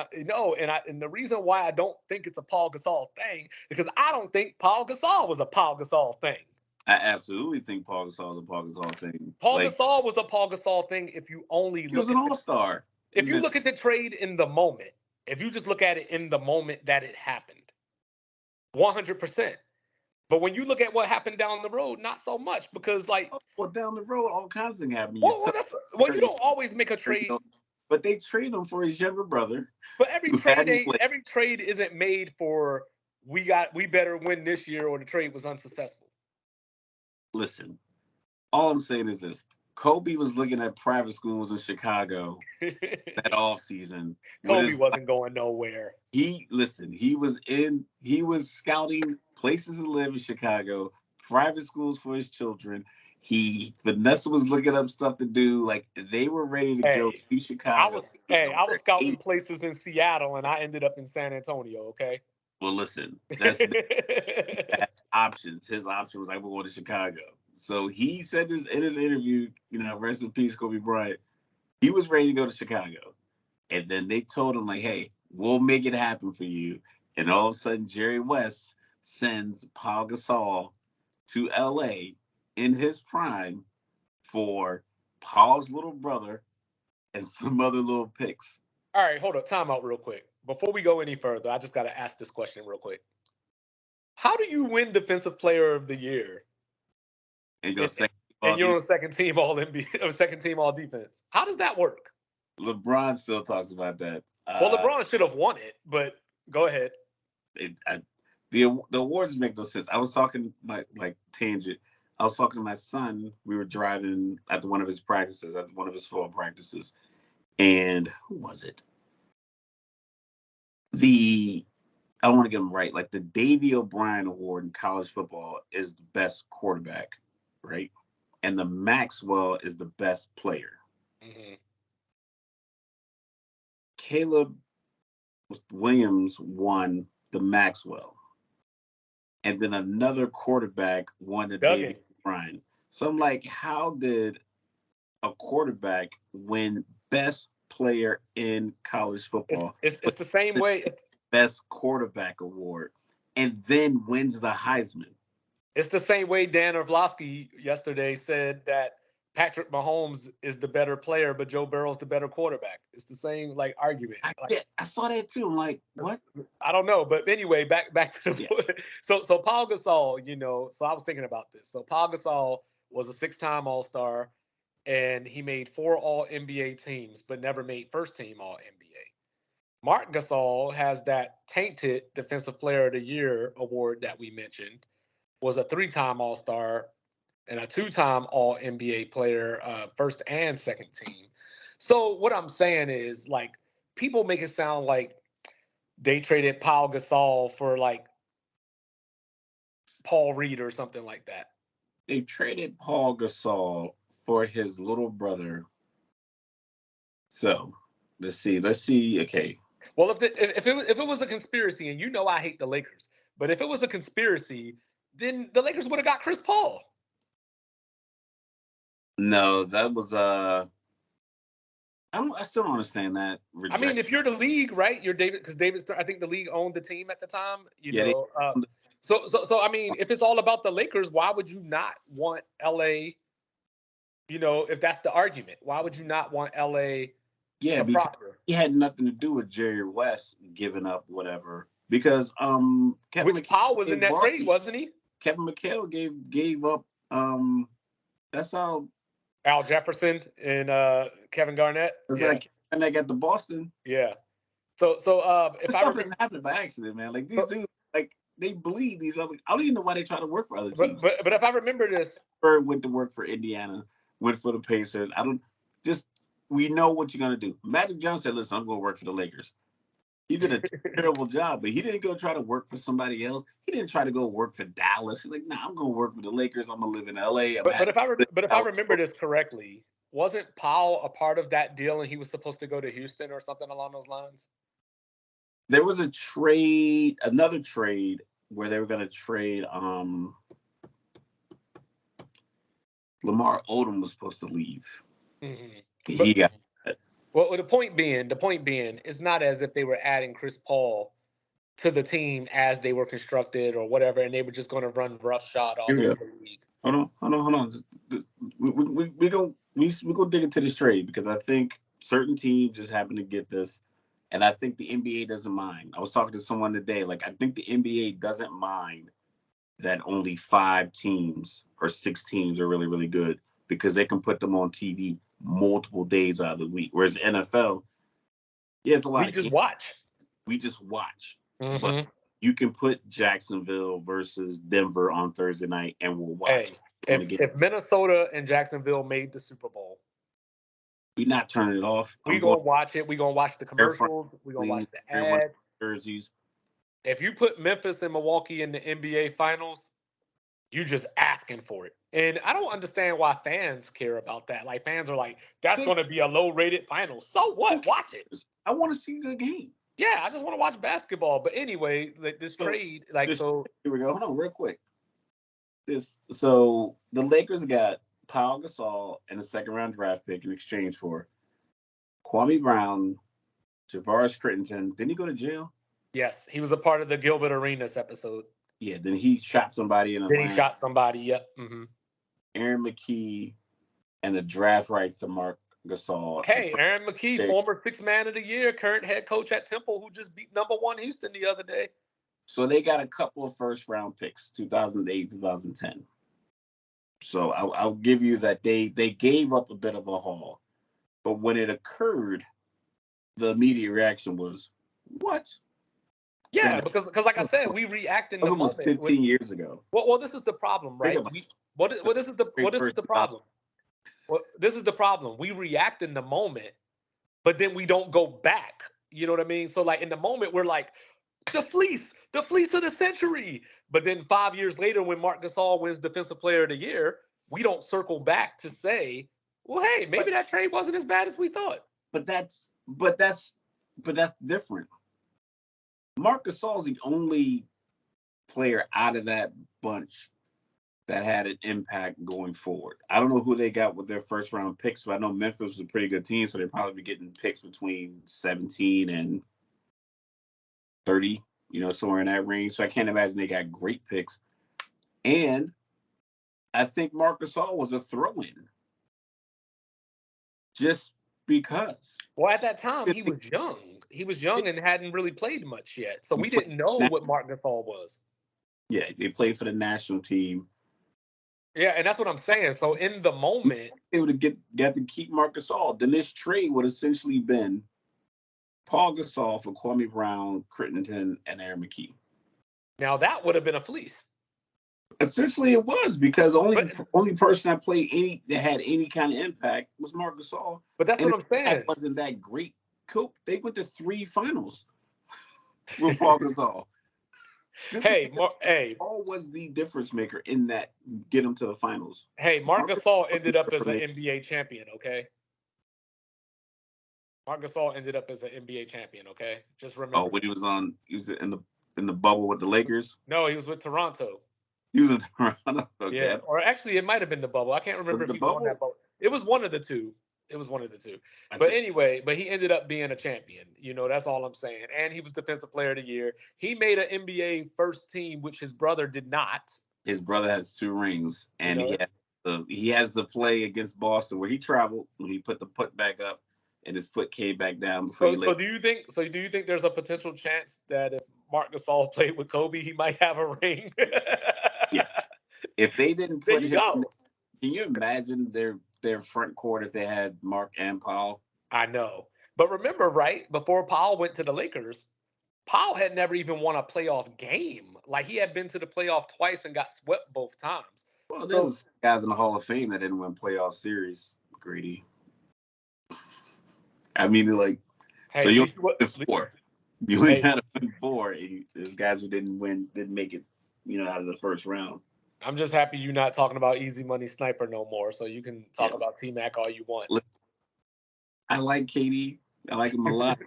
the reason why I don't think it's a Paul Gasol thing because I don't think Paul Gasol was a Paul Gasol thing. I absolutely think Paul Gasol is a Paul Gasol thing. Paul Gasol was a Paul Gasol thing if you only look. He was an all-star. If you look at the trade in the moment, if you just look at it in the moment that it happened, 100%. But when you look at what happened down the road, not so much because down the road, all kinds of things happen. You don't always make a trade. But they trade him for his younger brother. But every trade isn't made for we better win this year or the trade was unsuccessful. Listen, all I'm saying is this. Kobe was looking at private schools in Chicago that offseason. Kobe wasn't going nowhere. He was scouting places to live in Chicago, private schools for his children. Vanessa was looking up stuff to do. Like they were ready to go to Chicago. I was scouting places in Seattle and I ended up in San Antonio, okay? Well, listen, that's options. His option was we're going to Chicago. So he said this in his interview, rest in peace, Kobe Bryant. He was ready to go to Chicago. And then they told him, hey, we'll make it happen for you. And all of a sudden, Jerry West sends Paul Gasol to L.A. in his prime for Paul's little brother and some other little picks. All right, hold up. Time out real quick. Before we go any further, I just got to ask this question real quick. How do you win Defensive Player of the Year? And you're on second team all NBA or second team all defense. How does that work? LeBron still talks about that. Well, LeBron should have won it, but go ahead. The awards make no sense. I was talking tangent. I was talking to my son. We were driving at one of his practices, at one of his fall practices, and who was it? I want to get him right. The Davey O'Brien Award in college football is the best quarterback. Right, and the Maxwell is the best player. Mm-hmm. Caleb Williams won the Maxwell, and then another quarterback won the David O'Brien. So I'm like, how did a quarterback win best player in college football? It's the same way. Best quarterback award, and then wins the Heisman. It's the same way Dan Orlovsky yesterday said that Patrick Mahomes is the better player, but Joe Burrow's the better quarterback. It's the same argument. I saw that too. I'm like, what? I don't know, but anyway, back to the so Paul Gasol. So I was thinking about this. So Paul Gasol was a 6-time All-Star, and he made 4 All-NBA teams, but never made first team All-NBA. Marc Gasol has that tainted Defensive Player of the Year award that we mentioned. Was a 3-time All-Star and a 2-time All-NBA player, first and second team. So what I'm saying is, people make it sound like they traded Paul Gasol for, Paul Reed or something like that. They traded Paul Gasol for his little brother. So let's see. Okay. Well, if it was a conspiracy, and I hate the Lakers, but if it was a conspiracy, then the Lakers would have got Chris Paul. No, that was I still don't understand that. Rejection. I mean, if you're the league, right? You're David, because I think the league owned the team at the time. So I mean, if it's all about the Lakers, why would you not want LA? If that's the argument, why would you not want LA? Yeah, because he had nothing to do with Jerry West giving up whatever. Because Kevin Powell was in that trade, wasn't he? Kevin McHale gave up. That's how Al Jefferson and Kevin Garnett. It's like and they got the Boston. Yeah. So if this stuff doesn't happen by accident, man. These dudes, they bleed these other. I don't even know why they try to work for other teams. But if I remember this, Bird went to work for Indiana, went for the Pacers. I don't just we know what you're gonna do. Magic Johnson said, "Listen, I'm gonna work for the Lakers." He did a terrible job, but he didn't go try to work for somebody else. He didn't try to go work for Dallas. He's like, "Nah, I'm gonna work for the Lakers. I'm gonna live in LA." But if I remember this correctly, wasn't Powell a part of that deal and he was supposed to go to Houston or something along those lines? There was another trade where they were gonna trade. Lamar Odom was supposed to leave. Mm-hmm. He got. Well, the point being, it's not as if they were adding Chris Paul to the team as they were constructed or whatever, and they were just going to run roughshod all over the league. Hold on. We go dig into this trade because I think certain teams just happen to get this, and I think the NBA doesn't mind. I was talking to someone today, like I think the NBA doesn't mind that only 5 teams or 6 teams are really, really good because they can put them on TV multiple days out of the week. Whereas the NFL, it's a lot. We just watch. Mm-hmm. But you can put Jacksonville versus Denver on Thursday night, and we'll watch. If Minnesota and Jacksonville made the Super Bowl, we're not turning it off. We're going to watch it. We're going to watch the commercials. We're going to watch the ads. Jerseys. If you put Memphis and Milwaukee in the NBA Finals, you're just asking for it. And I don't understand why fans care about that. Like, fans are like, that's going to be a low-rated final. So what? Watch it. I want to see a good game. Yeah, I just want to watch basketball. But anyway, like this trade, here we go. Hold on, real quick. So the Lakers got Pau Gasol and a second-round draft pick in exchange for Kwame Brown, Javaris Crittenton. Didn't he go to jail? Yes, he was a part of the Gilbert Arenas episode. Yeah, then he shot somebody in Atlanta. Then he shot somebody, yep. Mm-hmm. Aaron McKee and the draft rights to Mark Gasol. Hey, Aaron McKee, former 6th man of the year, current head coach at Temple, who just beat #1 Houston the other day. So they got a couple of first-round picks, 2008, 2010. So I'll give you that they gave up a bit of a haul. But when it occurred, the immediate reaction was, what? Yeah, because like I said, we react in the almost moment. 15 years ago. Well, this is the problem, right? This is the problem. Well, this is the problem. We react in the moment, but then we don't go back. You know what I mean? So, like, in the moment, we're like, the fleece of the century. But then 5 years later, when Marc Gasol wins Defensive Player of the Year, we don't circle back to say, well, hey, maybe that trade wasn't as bad as we thought. But that's different. Marc Gasol is the only player out of that bunch that had an impact going forward. I don't know who they got with their first round picks, but I know Memphis was a pretty good team, so they'd probably be getting picks between 17 and 30, somewhere in that range. So I can't imagine they got great picks. And I think Marc Gasol was a throw-in. Just because. Well, at that time, he was young. He was young and hadn't really played much yet. So we didn't know what Marc Gasol was. Yeah, they played for the national team. Yeah, and that's what I'm saying. So in the moment, they would have got to keep Marc Gasol. Then this trade would essentially been Paul Gasol for Kwame Brown, Crittenton, and Aaron McKee. Now that would have been a fleece. Essentially, it was because only person that had any kind of impact was Marc Gasol. But that's what I'm saying. Wasn't that great? Cool. They went to 3 finals with Paul Gasol. Paul was the difference maker in that get them to the finals. Hey, Marc Gasol ended up as an NBA champion. Okay. Marc Gasol ended up as an NBA champion. Okay, just remember. Oh, when he was in the bubble with the Lakers. No, he was with Toronto. He was in Toronto. Okay. Yeah, or actually, it might have been the bubble. I can't remember if he was on that bubble. It was one of the two. But anyway, he ended up being a champion. That's all I'm saying. And he was Defensive Player of the Year. He made an NBA first team, which his brother did not. His brother has 2 rings, and he has the play against Boston where he traveled when he put the foot back up, and his foot came back down before he left. So do you think there's a potential chance that if Marc Gasol played with Kobe, he might have a ring? Yeah. If they didn't put him, can you imagine their front court if they had Mark and Paul? I know. But remember, right, before Paul went to the Lakers, Paul had never even won a playoff game. Like, he had been to the playoff twice and got swept both times. Well, there's guys in the Hall of Fame that didn't win playoff series, Grady. I mean, like, Hey, so you're the four. You only hey, had to win four. And there's guys who didn't make it, out of the first round. I'm just happy you're not talking about Easy Money Sniper no more, so you can talk about T-Mac all you want. I like KD. I like him a lot.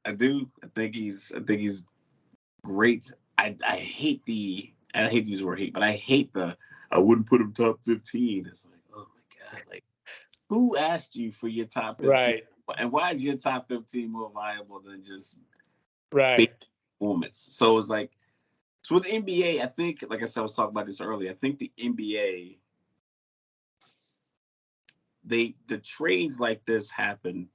I do. I think he's great. I hate the. I hate to use the word hate, but I hate I wouldn't put him top 15. It's like, oh my God, like, who asked you for your top 15? Right. And why is your top 15 more valuable than just big performance? So it's like, so with the NBA, I think, like I said, I was talking about this earlier. I think the NBA, the trades like this happen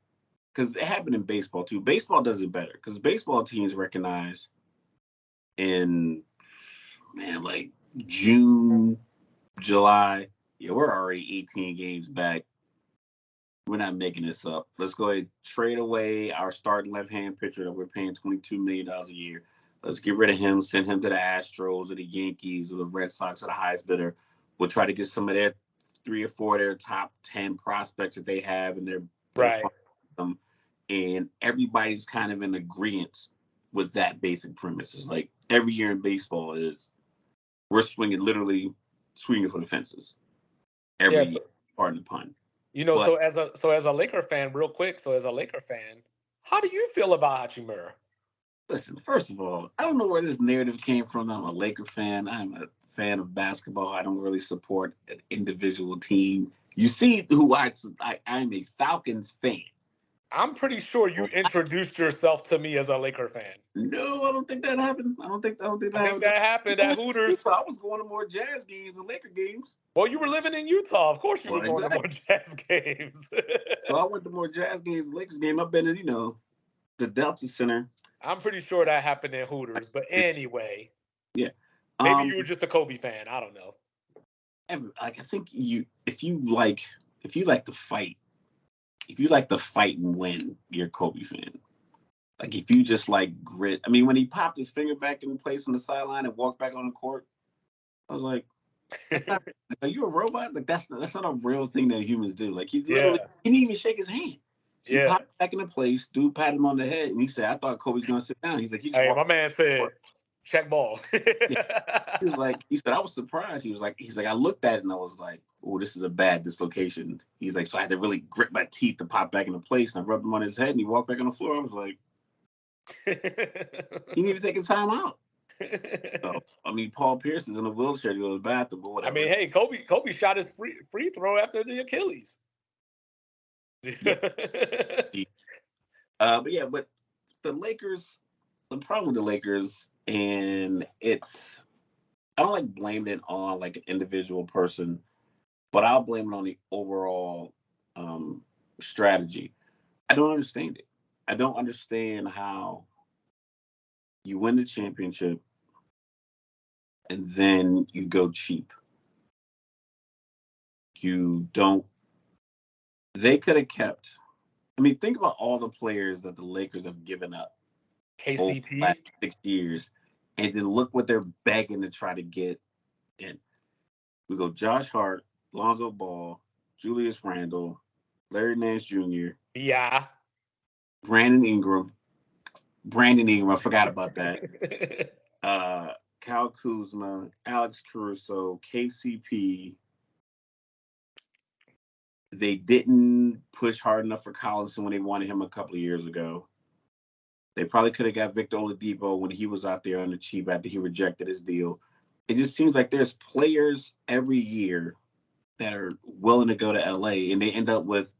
because it happened in baseball too. Baseball does it better because baseball teams recognize in like June, July. Yeah, we're already 18 games back. We're not making this up. Let's go ahead and trade away our starting left-hand pitcher that we're paying $22 million a year. Let's get rid of him, send him to the Astros or the Yankees or the Red Sox or the highest bidder. We'll try to get some of their 3 or 4 of their top 10 prospects that they have in their farm. And everybody's kind of in agreement with that basic premise. It's like every year in baseball we're literally swinging for the fences. Every year, pardon the pun. So as a Laker fan, real quick, how do you feel about Hachimura? Listen, first of all, I don't know where this narrative came from. I'm a Laker fan. I'm a fan of basketball. I don't really support an individual team. You see who I'm a Falcons fan. I'm pretty sure you introduced yourself to me as a Laker fan. No, I don't think that happened. I don't think that happened at Hooters. I was going to more Jazz games and Laker games. Well, you were living in Utah. Of course you were going to more Jazz games. So I went to more Jazz games and Lakers games. I've been in, the Delta Center. I'm pretty sure that happened in Hooters. But anyway. Yeah. Maybe you were just a Kobe fan. I don't know. I think if you like to fight, if you like to fight and win, you're a Kobe fan. Like, if you just like grit. I mean, when he popped his finger back in place on the sideline and walked back on the court, I was like, are you a robot? Like, that's not a real thing that humans do. Like, he literally didn't even shake his hand. He popped back into place, dude patted him on the head, and he said, I thought Kobe's going to sit down. He's like, hey, my man said, check ball. He said, I was surprised. He's like, I looked at it and I was like, oh, this is a bad dislocation. He's like, so I had to really grit my teeth to pop back into place. And I rubbed him on his head and he walked back on the floor. I was like, he needed to take a time out. So, I mean, Paul Pierce is in a wheelchair to go to the bathroom or whatever. I mean, hey, Kobe shot his free throw after the Achilles. But the Lakers, the problem with the Lakers, and I don't like blaming it on like an individual person, but I'll blame it on the overall strategy. I don't understand it. I don't understand how you win the championship and then you go cheap. They could have kept. I mean, think about all the players that the Lakers have given up over the last 6 years, and then look what they're begging to try to get in. We go Josh Hart, Lonzo Ball, Julius Randle, Larry Nance Jr. Yeah. Brandon Ingram, I forgot about that. Kyle Kuzma, Alex Caruso, KCP. They didn't push hard enough for Collison when they wanted him a couple of years ago. They probably could have got Victor Oladipo when he was out there on the cheap after he rejected his deal. It just seems like there's players every year that are willing to go to LA, and they end up with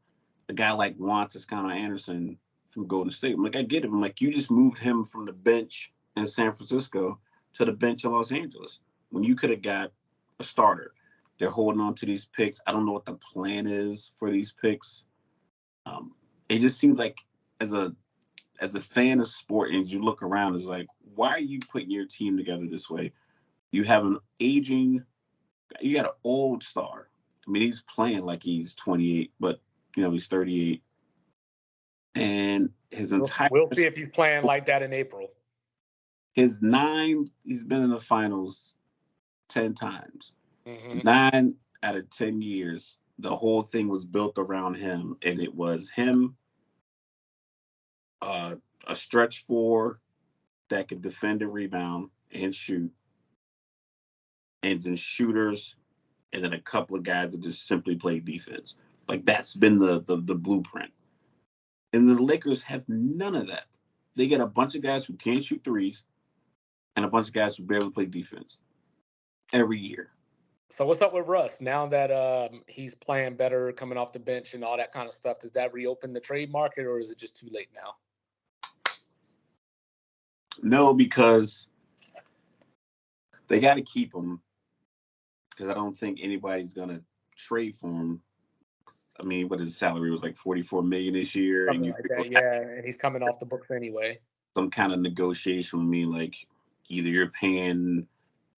a guy like Juan Toscano-Anderson from Golden State. I'm like, I get it. I'm like, you just moved him from the bench in San Francisco to the bench in Los Angeles when you could have got a starter. They're holding on to these picks. I don't know what the plan is for these picks. It just seems like as a fan of sport, and you look around, it's like, why are you putting your team together this way? You have you got an old star. I mean, he's playing like he's 28, but he's 38. And his entire we'll see if he's playing like that in April. He's been in the finals 10 times. Mm-hmm. 9 out of 10 years, the whole thing was built around him, and it was him a stretch four that could defend and rebound and shoot, and then shooters, and then a couple of guys that just simply play defense. Like that's been the blueprint. And the Lakers have none of that. They get a bunch of guys who can't shoot threes and a bunch of guys who barely play defense every year. So what's up with Russ now that he's playing better, coming off the bench and all that kind of stuff? Does that reopen the trade market, or is it just too late now? No, because they got to keep him, because I don't think anybody's going to trade for him. I mean, what his salary was like $44 million this year, Something and like that, yeah. And he's coming off the books anyway. Some kind of negotiation with me, like either you're paying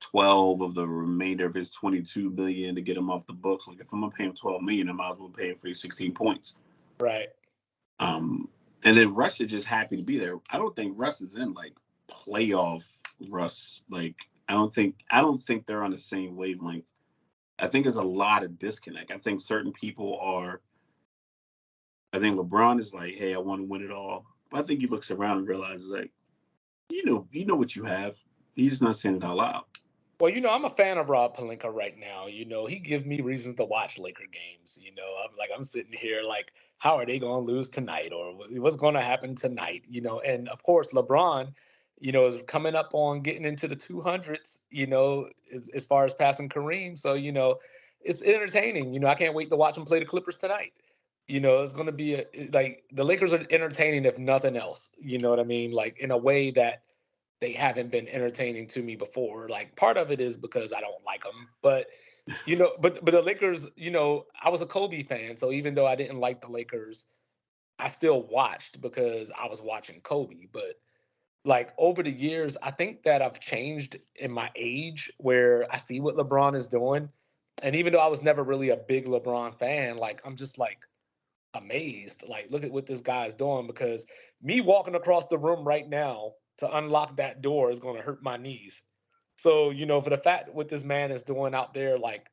12 of the remainder of his 22 million to get him off the books. Like if I'm gonna pay him 12 million, I might as well pay him for 16 points. Right. And then Russ is just happy to be there. I don't think Russ is in like playoff Russ. Like I don't think they're on the same wavelength. I think there's a lot of disconnect. I think certain people are. I think LeBron is like, hey, I want to win it all. But I think he looks around and realizes like, you know what you have. He's just not saying it out loud. Well, I'm a fan of Rob Pelinka right now. He gives me reasons to watch Laker games. I'm sitting here like, how are they going to lose tonight, or what's going to happen tonight? And of course, LeBron, is coming up on getting into the 200s. As far as passing Kareem. So it's entertaining. I can't wait to watch him play the Clippers tonight. It's going to be like the Lakers are entertaining if nothing else. You know what I mean? Like in a way that they haven't been entertaining to me before. Like part of it is because I don't like them, but but the Lakers, I was a Kobe fan, so even though I didn't like the Lakers, I still watched because I was watching Kobe. But like over the years, I think that I've changed in my age where I see what LeBron is doing, and even though I was never really a big LeBron fan, like I'm just like amazed. Like look at what this guy is doing, because me walking across the room right now to unlock that door is going to hurt my knees. So, for the fact what this man is doing out there, like,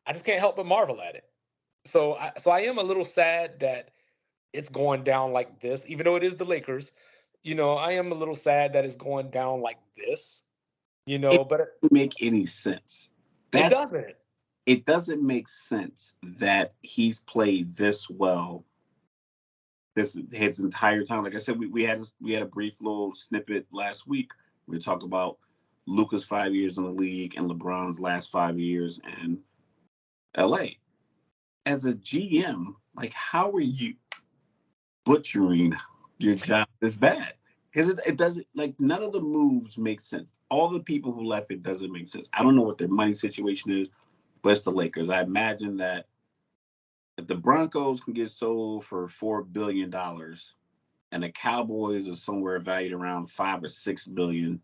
I just can't help but marvel at it. So I am a little sad that it's going down like this, even though it is the Lakers. I am a little sad that it's going down like this, It but doesn't make any sense. It doesn't. It doesn't make sense that he's played this well his entire time. Like I said, we had a brief little snippet last week. We were talking about Luka's 5 years in the league and LeBron's last 5 years in LA. As a GM, like how are you butchering your job this bad? Because it doesn't, like none of the moves make sense. All the people who left, it doesn't make sense. I don't know what their money situation is, but it's the Lakers. I imagine that if the Broncos can get sold for $4 billion and the Cowboys are somewhere valued around $5 or $6 billion,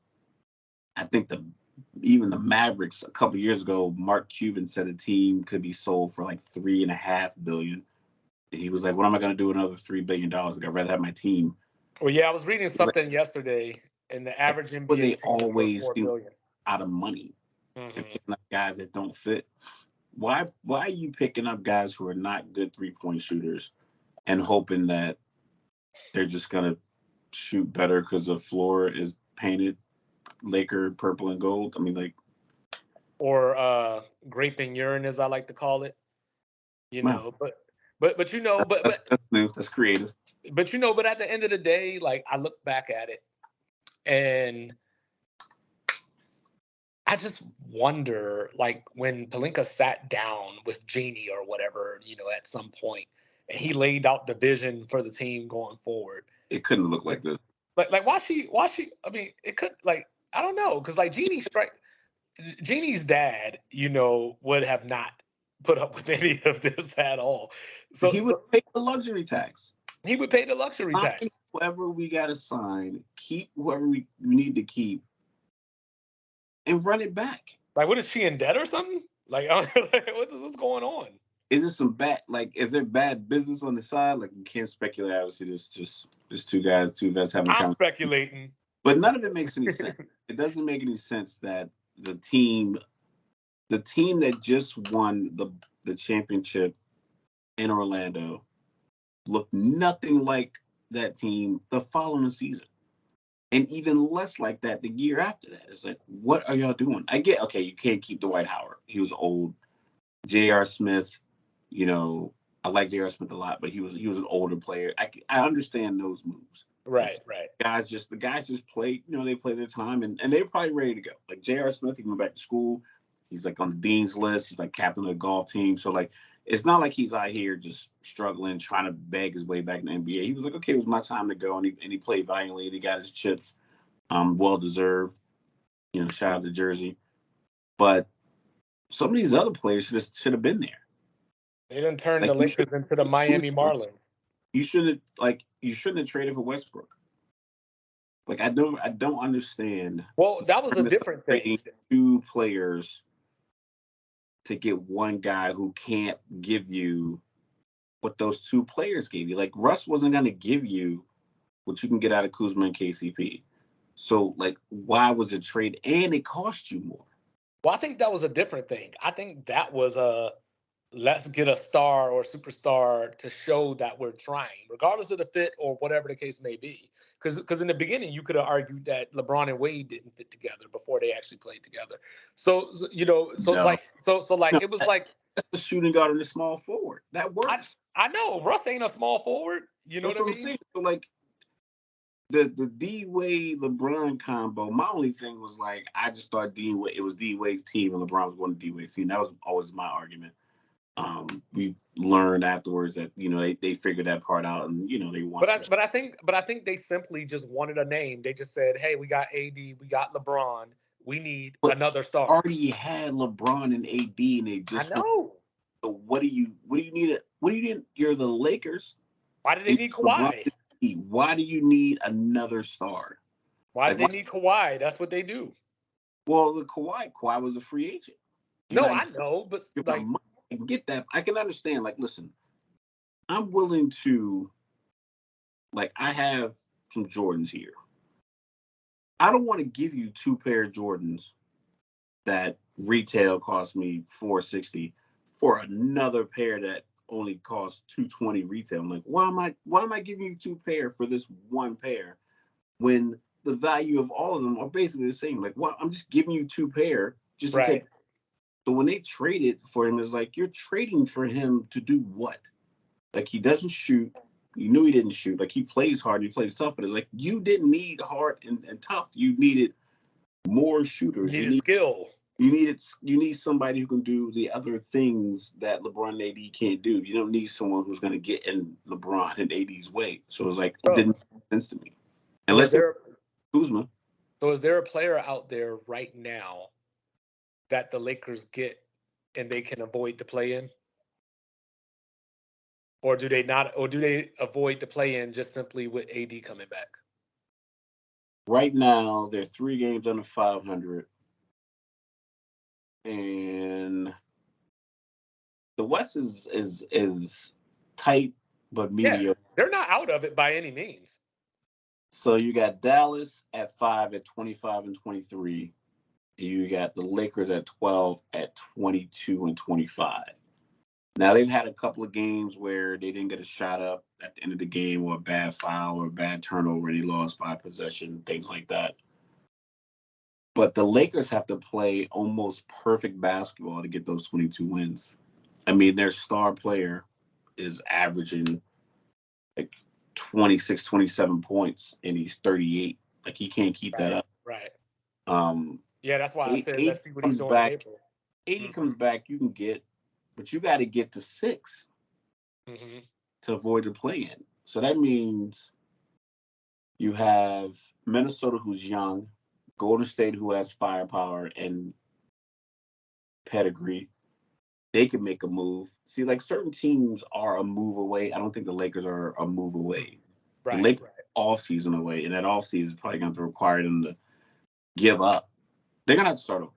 I think even the Mavericks a couple years ago, Mark Cuban said a team could be sold for like $3.5 billion. And he was like, what am I going to do with another $3 billion? Like, I'd rather have my team. Well, yeah, I was reading something yesterday, and the average NBA but they team always $4 billion. Out of money. Mm-hmm. And picking up guys that don't fit. Why are you picking up guys who are not good 3-point shooters and hoping that they're just going to shoot better because the floor is painted Laker purple and gold? I mean, like. Or grape and urine, as I like to call it. Wow. But that's new. That's creative. But but at the end of the day, like I look back at it and I just wonder, like when Pelinka sat down with Jeannie or whatever, at some point, and he laid out the vision for the team going forward. It couldn't look like this. Like why she? I mean, it could like I don't know, because like Jeannie's dad, would have not put up with any of this at all. So he would pay the luxury tax. He would pay the luxury tax. Whoever we got to sign, keep whoever we need to keep, and run it back. Like, what is she in debt or something? Like what's going on? Is there some is there bad business on the side? Like, you can't speculate. Obviously, there's two vets having. I'm speculating, but none of it makes any sense. It doesn't make any sense that the team that just won the championship in Orlando looked nothing like that team the following season. And even less like that the year after that. It's like, what are y'all doing? I get, okay, you can't keep Dwight Howard. He was old. J.R. Smith, I like J.R. Smith a lot, but he was an older player. I understand those moves. Right. The guys just play, they play their time and they're probably ready to go. Like J.R. Smith, he went back to school. He's like on the dean's list. He's like captain of the golf team. So like, it's not like he's out here just struggling, trying to beg his way back in the NBA. He was like, okay, it was my time to go. And he played valiantly and he got his chips. Well deserved. Shout out to Jersey. But some of these other players should have been there. They didn't turn the Lakers into the Miami Marlins. You shouldn't have traded for Westbrook. Like I don't understand. Well, that was a different thing. 2 players to get one guy who can't give you what those 2 players gave you. Like Russ wasn't going to give you what you can get out of Kuzma and KCP. So like, why was it trade? And it cost you more. Well, I think that was a different thing. I think that was let's get a star or superstar to show that we're trying, regardless of the fit or whatever the case may be. Because in the beginning, you could have argued that LeBron and Wade didn't fit together before they actually played together. So it was like that's the shooting guard and the small forward. That works. I know Russ ain't a small forward. You know what I mean? Saying. So like the D Wade LeBron combo. My only thing was like I just thought D Wade's team and LeBron was going to D Wade's team. That was always my argument. We learned afterwards that they figured that part out and they won. But I think they simply just wanted a name. They just said, "Hey, we got AD, we got LeBron, we need another star." Already had LeBron and AD, and they just. I know. So what do you need? What do you need? You're the Lakers. Why do they need Kawhi? Why do you need another star? Why do they need Kawhi? That's what they do. Well, the Kawhi was a free agent. I know, but like. I can get that. I can understand. Like, listen, I'm willing to. Like, I have some Jordans here. I don't want to give you 2 pair of Jordans that retail cost me $460 for another pair that only costs $220 retail. I'm like, why am I giving you 2 pair for this one pair when the value of all of them are basically the same? Like, I'm just giving you 2 pair just to take. So when they traded for him, it's like, you're trading for him to do what? Like, he doesn't shoot. You knew he didn't shoot. Like, he plays hard, he plays tough, but it's like, you didn't need hard and tough. You needed more shooters. You need skill. You need somebody who can do the other things that LeBron and AD can't do. You don't need someone who's going to get in LeBron and AD's way. So it's like, it didn't make sense to me. Unless Kuzma. So is there a player out there right now that the Lakers get and they can avoid the play-in? Or do they not? Or do they avoid the play-in just simply with AD coming back? Right now, they're 3 games under 500. And the West is tight but mediocre. Yeah, they're not out of it by any means. So you got Dallas at 5 at 25 and 23. You got the Lakers at 12 at 22 and 25. Now, they've had a couple of games where they didn't get a shot up at the end of the game or a bad foul or a bad turnover and they lost by possession, things like that. But the Lakers have to play almost perfect basketball to get those 22 wins. I mean, their star player is averaging like 26, 27 points, and he's 38. Like, he can't keep that up. Right. Yeah, that's why I said let's see what he's doing in April. 80 comes back, you can get, but you got to get to 6 to avoid the play-in. So that means you have Minnesota, who's young, Golden State, who has firepower and pedigree. They can make a move. See, like, certain teams are a move away. I don't think the Lakers are a move away. Right, the Lakers off-season away, and that off-season is probably going to require them to give up. They're going to have to start over.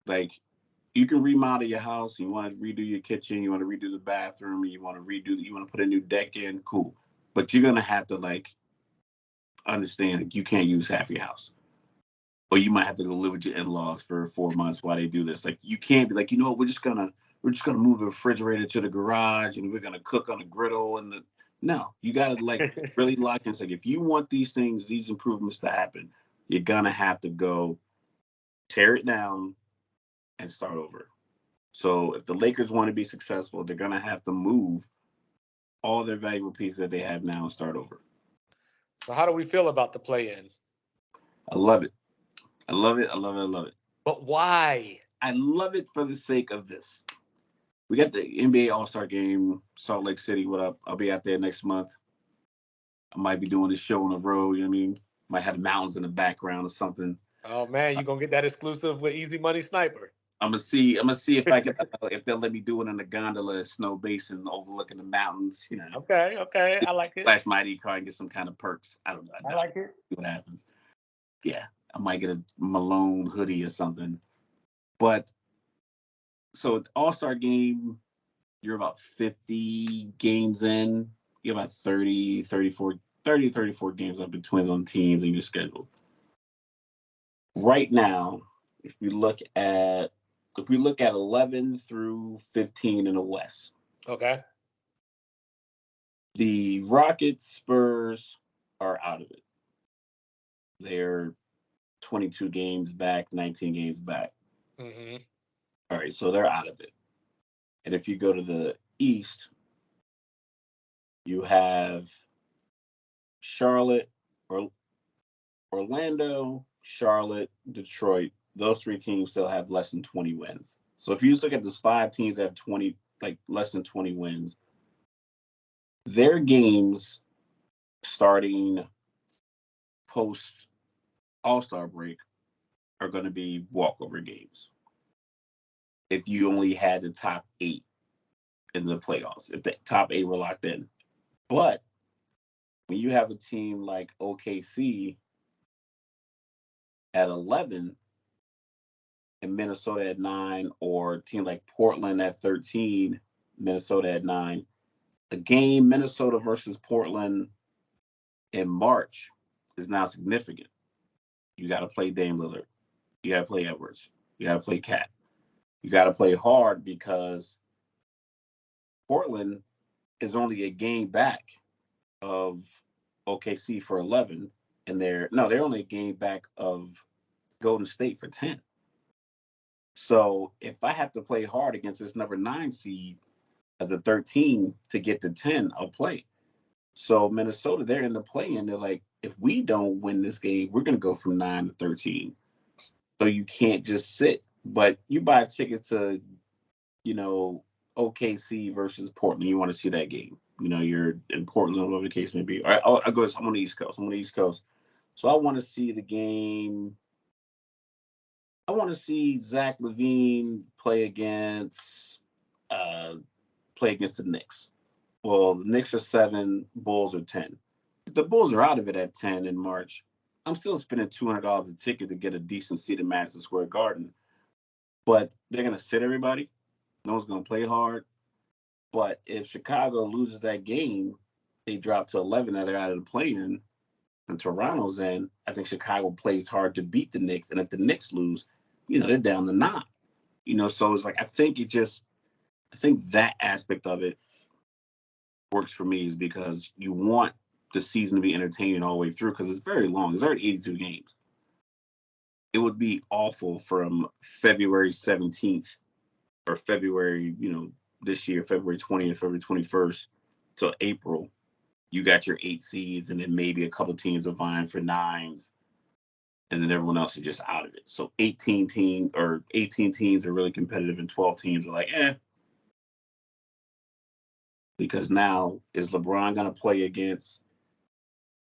Like, you can remodel your house. You want to redo your kitchen. You want to redo the bathroom. You want to put a new deck in. Cool. But you're going to have to, like, understand that you can't use half your house. Or you might have to live with your in-laws for 4 months while they do this. Like, you can't be like, what, we're just gonna move the refrigerator to the garage and we're gonna cook on the griddle and No, you got to like really lock in. It's like if you want these things, these improvements to happen, you're gonna have to go tear it down and start over. So if the Lakers want to be successful, they're gonna have to move all their valuable pieces that they have now and start over. So how do we feel about the play-in? I love it. I love it. I love it. I love it. But why? I love it for the sake of this. We got the NBA All-Star Game, Salt Lake City. What up? I'll be out there next month. I might be doing this show on the road. You know what I mean? Might have the mountains in the background or something. Oh man, you gonna get that exclusive with Easy Money Sniper. I'm gonna see if I can if they'll let me do it in the gondola at Snow Basin overlooking the mountains. You know. Okay, I like it. Flash my ID card and get some kind of perks. I don't know. I like it. See what happens. Yeah, I might get a Malone hoodie or something. But so All-Star Game, you're about 50 games in. You're about 34 games up between on teams in your schedule. Right now, if we look at 11 through 15 in the West. Okay. The Rockets, Spurs are out of it. They're 22 games back, 19 games back. Mm-hmm. All right, so they're out of it. And if you go to the East, you have Charlotte, or Orlando, Charlotte, Detroit. Those three teams still have less than 20 wins. So if you just look at those 5 teams that have 20, like less than 20 wins, their games starting post All-Star break are going to be walkover games. If you only had the top 8 in the playoffs, if the top 8 were locked in. But when you have a team like OKC at 11 and Minnesota at 9, or a team like Portland at 13, Minnesota at 9, the game Minnesota versus Portland in March is now significant. You got to play Dame Lillard. You got to play Edwards. You got to play Cat. You got to play hard because Portland is only a game back of OKC for 11, and they're only a game back of Golden State for 10. So if I have to play hard against this number 9 seed as a 13 to get to 10, I'll play. So Minnesota, they're in the play-in. They're like, if we don't win this game, we're going to go from 9 to 13. So you can't just sit. But you buy a ticket to, OKC versus Portland. You want to see that game. You're in Portland, whatever the case may be. All right, I'm on the East Coast. So I want to see the game. I want to see Zach LaVine play against the Knicks. Well, the Knicks are 7, Bulls are 10. If the Bulls are out of it at 10 in March, I'm still spending $200 a ticket to get a decent seat in Madison Square Garden. But they're going to sit everybody. No one's going to play hard. But if Chicago loses that game, they drop to 11 that they're out of the play-in, and Toronto's in. I think Chicago plays hard to beat the Knicks. And if the Knicks lose, they're down to 9. So it's like, I think that aspect of it works for me, is because you want the season to be entertaining all the way through, because it's very long. It's already 82 games. It would be awful from February 17th or February, this year, February 20th, February 21st till April. You got your 8 seeds, and then maybe a couple teams are vying for 9s, and then everyone else is just out of it. So 18 teams are really competitive, and 12 teams are like, because now is LeBron going to play against,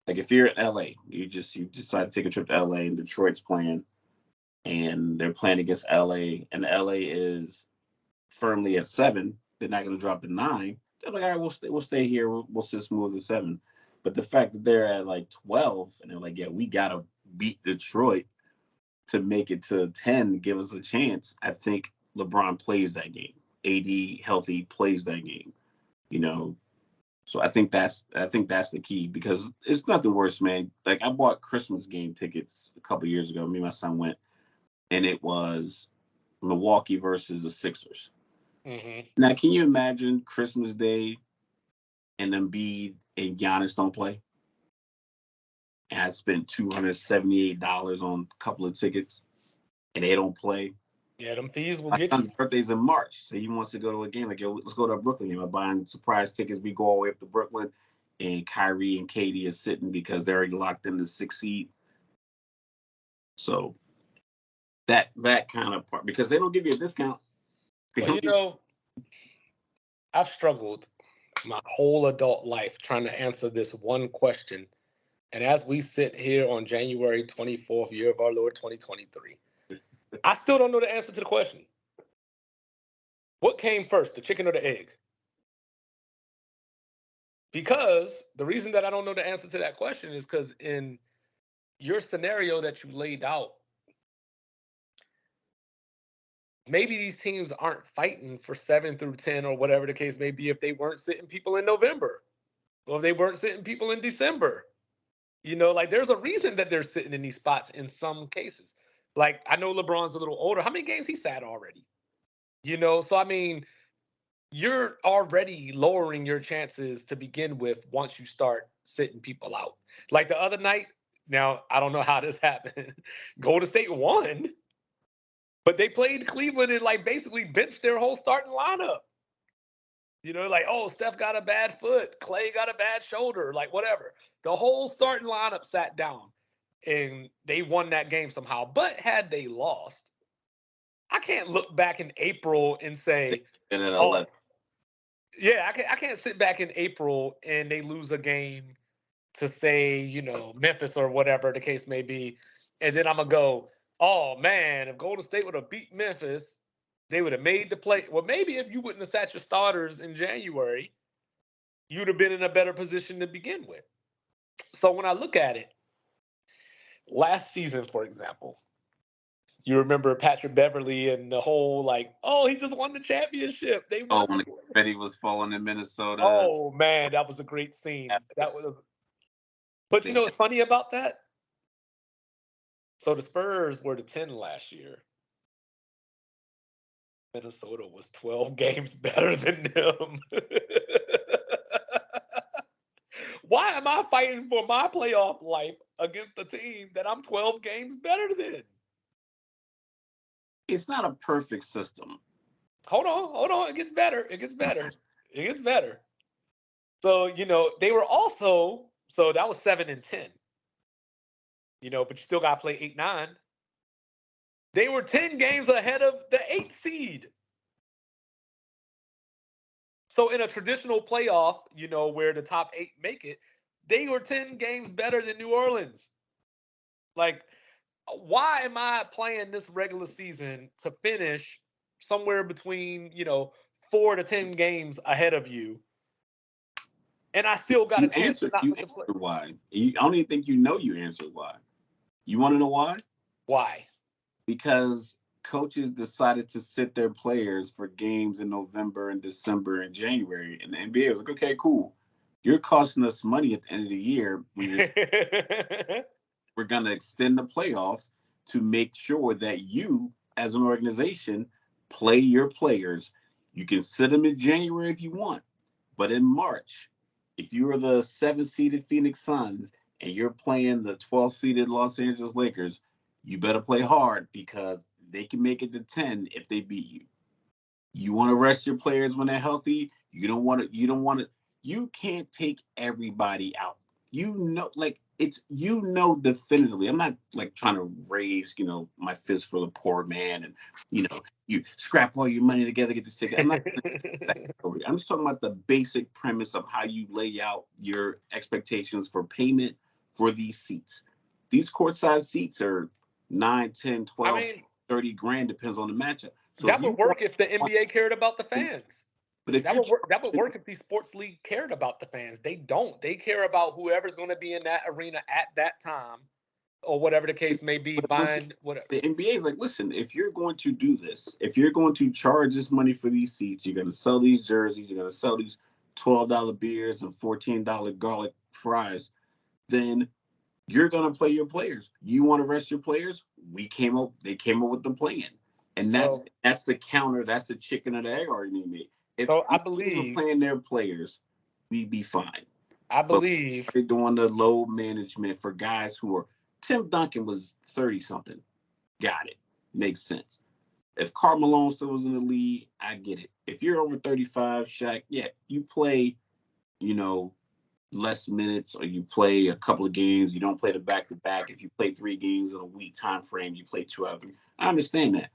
like, if you're in LA, you decide to take a trip to LA, and Detroit's playing, and they're playing against LA, and LA is firmly at 7. They're not going to drop to 9. They're like, all right, we'll stay here. We'll sit smooth at 7. But the fact that they're at like 12, and they're like, yeah, we got to beat Detroit to make it to 10, give us a chance. I think LeBron plays that game. AD healthy plays that game. So I think that's the key, because it's nothing worse, man. Like, I bought Christmas game tickets a couple years ago. Me and my son went, and it was Milwaukee versus the Sixers. Mm-hmm. Now, can you imagine Christmas Day and Embiid and Giannis don't play, and I spent $278 on a couple of tickets, and they don't play. Yeah, them fees will My get son's you. birthday's in March, so he wants to go to a game. Like, yo, let's go to a Brooklyn game. I'm buying surprise tickets. We go all the way up to Brooklyn, and Kyrie and Katie are sitting because they're already locked in the 6th seed. So that kind of part, because they don't give you a discount. Well, I've struggled my whole adult life trying to answer this one question. And as we sit here on January 24th, year of our Lord 2023, I still don't know the answer to the question. What came first, the chicken or the egg? Because the reason that I don't know the answer to that question is because in your scenario that you laid out, maybe these teams aren't fighting for 7 through 10 or whatever the case may be if they weren't sitting people in November or if they weren't sitting people in December. Like there's a reason that they're sitting in these spots in some cases. Like I know LeBron's a little older. How many games he sat already? So I mean, you're already lowering your chances to begin with once you start sitting people out. Like the other night, now I don't know how this happened. Golden State won, but they played Cleveland and like basically benched their whole starting lineup. Like, oh, Steph got a bad foot, Clay got a bad shoulder, like whatever. The whole starting lineup sat down and they won that game somehow. But had they lost, I can't look back in April and say, oh, yeah, I can't sit back in April and they lose a game to say, Memphis or whatever the case may be. And then I'm going to go, oh, man, if Golden State would have beat Memphis, they would have made the play. Well, maybe if you wouldn't have sat your starters in January, you'd have been in a better position to begin with. So when I look at it, last season, for example, you remember Patrick Beverly and the whole he just won the championship. They won. when Betty was falling in Minnesota. Oh man, that was a great scene. That was. But you know what's funny about that? So the Spurs were the 10 last year. Minnesota was 12 games better than them. Why am I fighting for my playoff life against a team that I'm 12 games better than? It's not a perfect system. Hold on. It gets better. So, they were also, so that was 7 and 10. But you still got to play 8-9. They were 10 games ahead of the 8th seed. So in a traditional playoff, where the top 8 make it, they were 10 games better than New Orleans. Like, why am I playing this regular season to finish somewhere between, 4 to 10 games ahead of you? And I still got a chance to not play. Why? I don't even think you answered why. You want to know why? Why? Because coaches decided to sit their players for games in November and December and January. And the NBA was like, okay, cool. You're costing us money at the end of the year. We're going to extend the playoffs to make sure that you, as an organization, play your players. You can sit them in January if you want. But in March, if you are the 7th-seeded Phoenix Suns and you're playing the 12th-seeded Los Angeles Lakers, you better play hard because they can make it to 10 if they beat you. You want to rest your players when they're healthy. You can't take everybody out. Definitively. I'm not trying to raise, my fist for the poor man and, you scrap all your money together, get this ticket. I'm just talking about the basic premise of how you lay out your expectations for payment for these seats. These courtside seats are 9, 10, 12, 30 grand, depends on the matchup. So that would work if the NBA cared about the fans. But if that would work if the sports league cared about the fans. They don't. They care about whoever's going to be in that arena at that time, or whatever the case may be. Buying whatever. The NBA is like, listen, if you're going to do this, if you're going to charge this money for these seats, you're going to sell these jerseys, you're going to sell these $12 beers and $14 garlic fries, then you're going to play your players. You want to rest your players? They came up with the plan. And that's the counter. That's the chicken and egg argument you made. If I believe playing their players, we'd be fine. I believe they're doing the load management for guys who are. Tim Duncan was 30-something. Got it. Makes sense. If Karl Malone still was in the league, I get it. If you're over 35, Shaq, yeah, you play, less minutes, or you play a couple of games. You don't play the back-to-back. If you play 3 games in a week time frame, you play 2 out of 3. I understand that.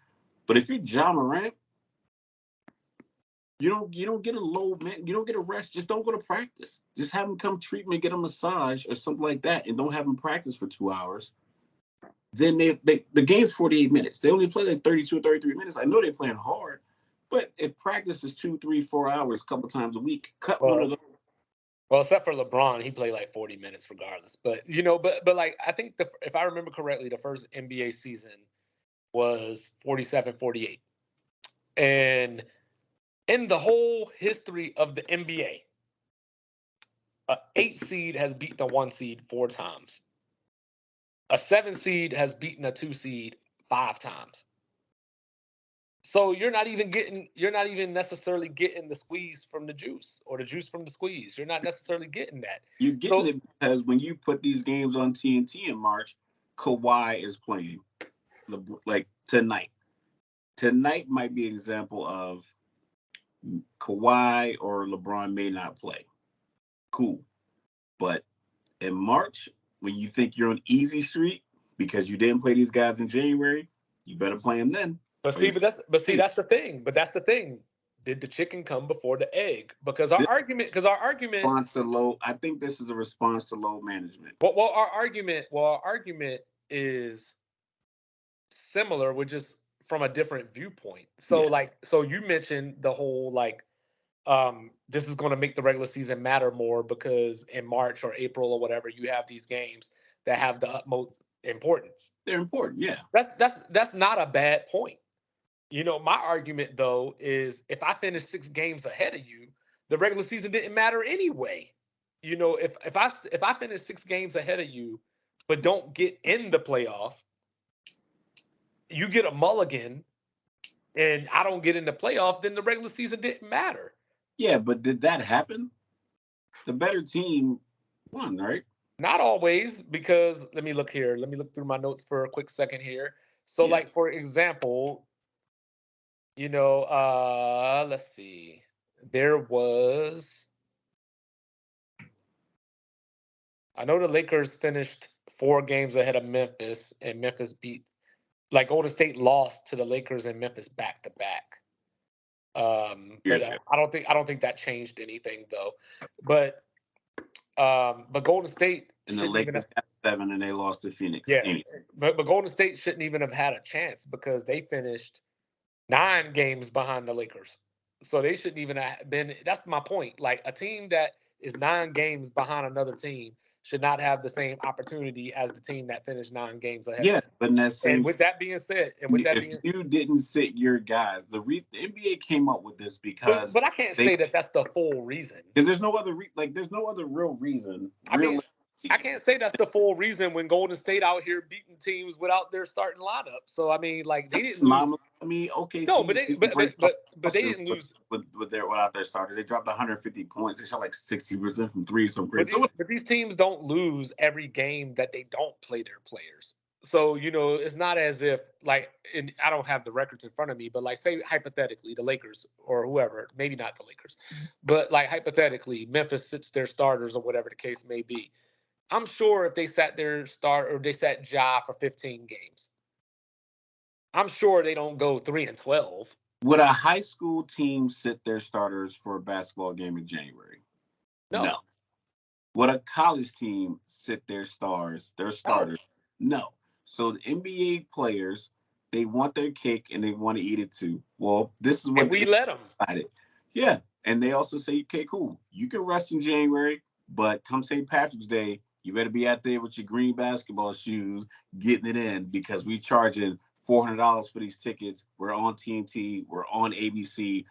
But if you're Ja Morant, you don't get a load, man. You don't get a rest. Just don't go to practice. Just have him come treatment, get a massage or something like that, and don't have him practice for 2 hours. Then the game's 48 minutes. They only play like 32 or 33 minutes. I know they're playing hard, but if practice is 2, 3, 4 hours a couple times a week, cut one of those. Well, except for LeBron, he played like 40 minutes regardless. But but like I think if I remember correctly, the first NBA season was 47-48. And in the whole history of the NBA, a 8 seed has beaten a 1 seed 4 times. A 7 seed has beaten a 2 seed 5 times. So you're not even necessarily getting the squeeze from the juice or the juice from the squeeze. You're not necessarily getting that. You're getting it because when you put these games on TNT in March, Kawhi is playing like tonight. Tonight might be an example of Kawhi or LeBron may not play. Cool. But in March, when you think you're on easy street because you didn't play these guys in January, you better play them then. That's the thing. But that's the thing. Did the chicken come before the egg? Because our argument. Response to low. I think this is a response to load management. Well, our argument is similar, which is from a different viewpoint. So so you mentioned the whole this is going to make the regular season matter more because in March or April or whatever, you have these games that have the utmost importance. They're important, yeah. That's not a bad point. My argument though is if I finish 6 games ahead of you, the regular season didn't matter anyway. If I finish 6 games ahead of you, but don't get in the playoff, you get a mulligan, and I don't get in the playoff, then the regular season didn't matter. Yeah, but did that happen? The better team won, right? Not always, because let me look here. Let me look through my notes for a quick second here. So, like, for example, let's see. There was, I know the Lakers finished 4 games ahead of Memphis, and Memphis Golden State lost to the Lakers and Memphis back to back. But I don't think that changed anything though. But Golden State and the Lakers got 7 and they lost to Phoenix. Yeah, but Golden State shouldn't even have had a chance because they finished 9 games behind the Lakers. So they shouldn't even have been. That's my point. Like a team that is 9 games behind another team should not have the same opportunity as the team that finished 9 games ahead. Yeah, but with that being said, you didn't sit your guys, the NBA came up with this because. But I can't say that that's the full reason. Because there's no other there's no other real reason. I can't say that's the full reason when Golden State out here beating teams without their starting lineup. So I mean, like they didn't lose. Okay. No, but they didn't lose without their starters. They dropped 150 points. They shot like 60% from 3. So great. But these teams don't lose every game that they don't play their players. So it's not as if and I don't have the records in front of me, but say hypothetically the Lakers or whoever, maybe not the Lakers, but hypothetically Memphis sits their starters or whatever the case may be. I'm sure if they sat they sat Ja for 15 games, I'm sure they don't go 3-12. Would a high school team sit their starters for a basketball game in January? No. Would a college team sit their starters? No. So the NBA players, they want their cake and they want to eat it too. Well, this is what we let them. Yeah, and they also say, okay, cool, you can rest in January, but come St. Patrick's Day, you better be out there with your green basketball shoes, getting it in because we charging $400 for these tickets. We're on TNT. We're on ABC.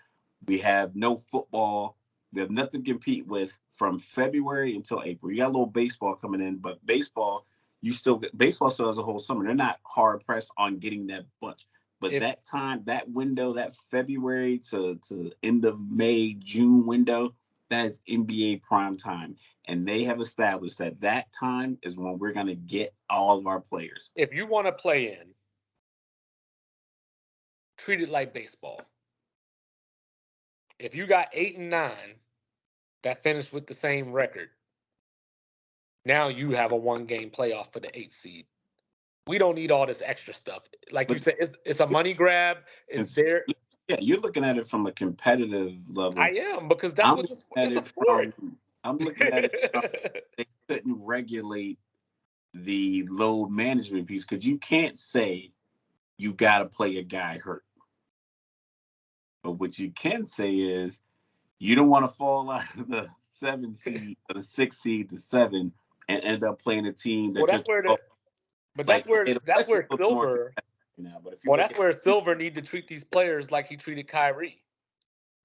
We have no football. We have nothing to compete with from February until April. You got a little baseball coming in, but baseball still has a whole summer. They're not hard pressed on getting that bunch. But that time, that window, that February to end of May, June window, That's NBA prime time. And they have established that that time is when we're going to get all of our players. If you want to play in, treat it like baseball. If you got 8 and 9 that finished with the same record, now you have a 1-game playoff for the 8th seed. We don't need all this extra stuff. Like you said, it's a money grab. It's there. Yeah, you're looking at it from a competitive level. I am, because that's what it's a sport. I'm looking at it from, they couldn't regulate the load management piece, because you can't say you got to play a guy hurt. But what you can say is you don't want to fall out of the 7 seed or the 6 seed to 7 and end up playing a team that that's where Silver. Now, but that's where Silver need to treat these players like he treated Kyrie.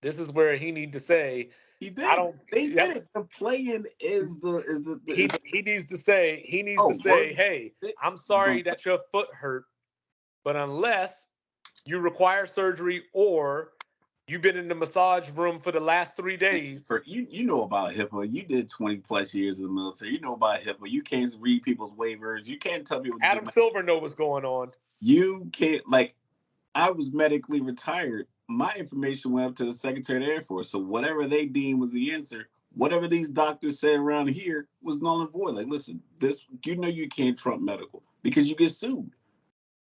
This is where he need to say he did. They did. The playing is the he needs to say hey, I'm sorry that your foot hurt, but unless you require surgery or you've been in the massage room for the last 3 days. You know about HIPAA. You did 20 plus years in the military. You know about HIPAA. You can't read people's waivers. You can't tell people. Adam Silver know what's going on. You can't, like, I was medically retired. My information went up to the Secretary of the Air Force. So whatever they deemed was the answer, whatever these doctors said around here was null and void. Like, listen, you can't trump medical because you get sued.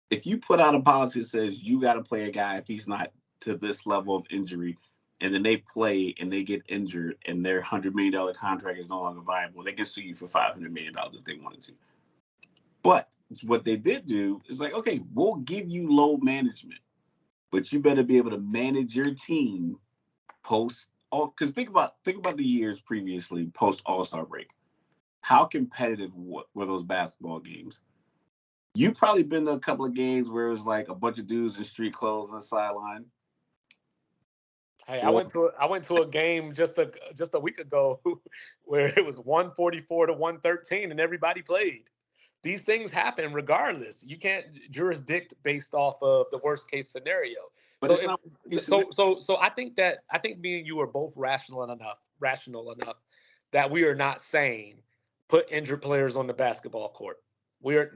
If you put out a policy that says you got to play a guy if he's not to this level of injury, and then they play and they get injured and their $100 million contract is no longer viable, they can sue you for $500 million if they wanted to. But what they did do is like, okay, we'll give you load management, but you better be able to manage your team post all. Because think about the years previously post All-Star break. How competitive were those basketball games? You probably been to a couple of games where it was like a bunch of dudes in street clothes on the sideline. Hey, I went to a game just a week ago where it was 144 to 113 and everybody played. These things happen regardless. You can't jurisdict based off of the worst case scenario. But so I think me and you are both rational enough that we are not saying put injured players on the basketball court.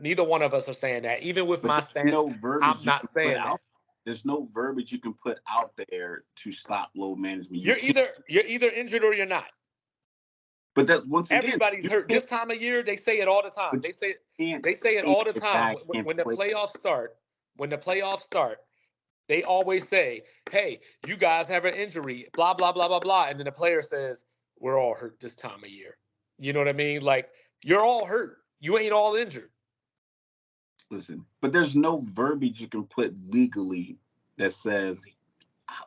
Neither one of us are saying that. Even with my stance, I'm not saying that. There's no verbiage you can put out there to stop load management. You're either injured or you're not. But that's once again, everybody's hurt. This time of year, they say it all the time. They say it all the time. When the playoffs start, they always say, "Hey, you guys have an injury, blah blah blah blah blah," and then the player says, "We're all hurt this time of year." You know what I mean? Like, you're all hurt. You ain't all injured. Listen, but there's no verbiage you can put legally that says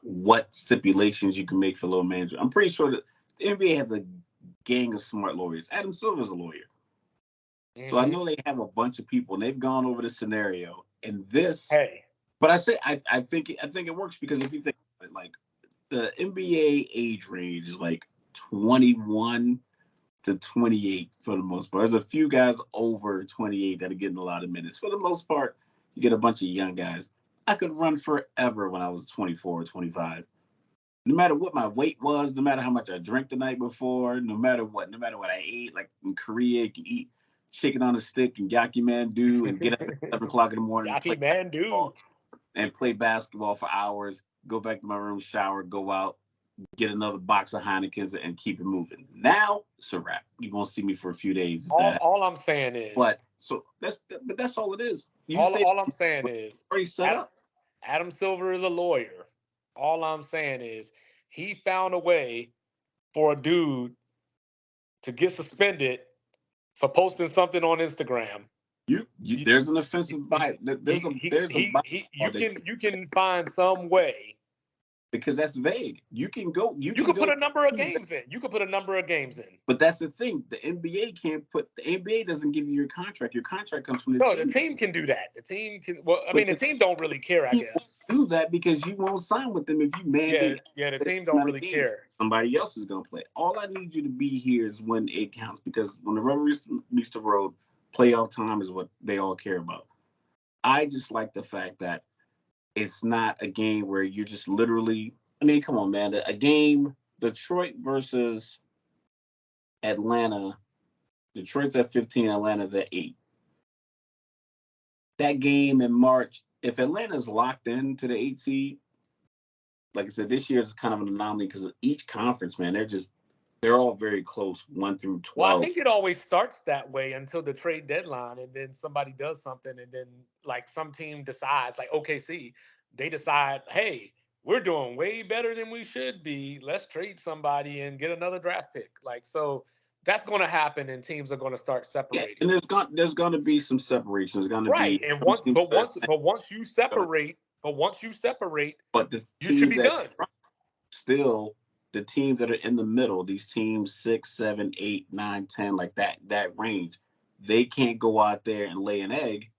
what stipulations you can make for load management. I'm pretty sure that the NBA has a gang of smart lawyers. Adam Silver's a lawyer. Mm-hmm. So I know they have a bunch of people and they've gone over the scenario and this. Hey. But I think it works because if you think like the NBA age range is like 21 to 28 for the most part. There's a few guys over 28 that are getting a lot of minutes. For the most part, you get a bunch of young guys. I could run forever when I was 24 or 25. No matter what my weight was, no matter how much I drank the night before, no matter what I ate, like in Korea, you can eat chicken on a stick and yaki mandu and get up at 7 o'clock in the morning and play basketball for hours, go back to my room, shower, go out, get another box of Heineken's and keep it moving. Now it's a wrap. You won't see me for a few days. All I'm saying is, that's all it is. All I'm saying is, already set up. Adam Silver is a lawyer. All I'm saying is he found a way for a dude to get suspended for posting something on Instagram. There's an offensive bias. You can find some way. Because that's vague. You can put a number of games in. You can put a number of games in. But that's the thing. The NBA doesn't give you your contract. Your contract comes from the team. No, the team can do that. The team can. Well, the team don't really care. I guess do that because you won't sign with them if you mandate. Yeah, the team don't really care. Somebody else is gonna play. All I need you to be here is when it counts. Because when the rubber meets the road, playoff time is what they all care about. I just like the fact that it's not a game where you're just literally. I mean, come on, man. A game Detroit versus Atlanta. Detroit's at 15, Atlanta's at 8. That game in March, if Atlanta's locked into the 8 seed, like I said, this year is kind of an anomaly because each conference, man, they're all very close, 1 through 12. Well, I think it always starts that way until the trade deadline, and then somebody does something, and then like some team decides, like OKC, they decide, hey, we're doing way better than we should be. Let's trade somebody and get another draft pick. Like, so that's going to happen, and teams are going to start separating. Yeah, and there's going to be some separation. There's going to right. be And once you separate, you should be done. Still, the teams that are in the middle, these teams 6, 7, 8, 9, 10, like that range, they can't go out there and lay an egg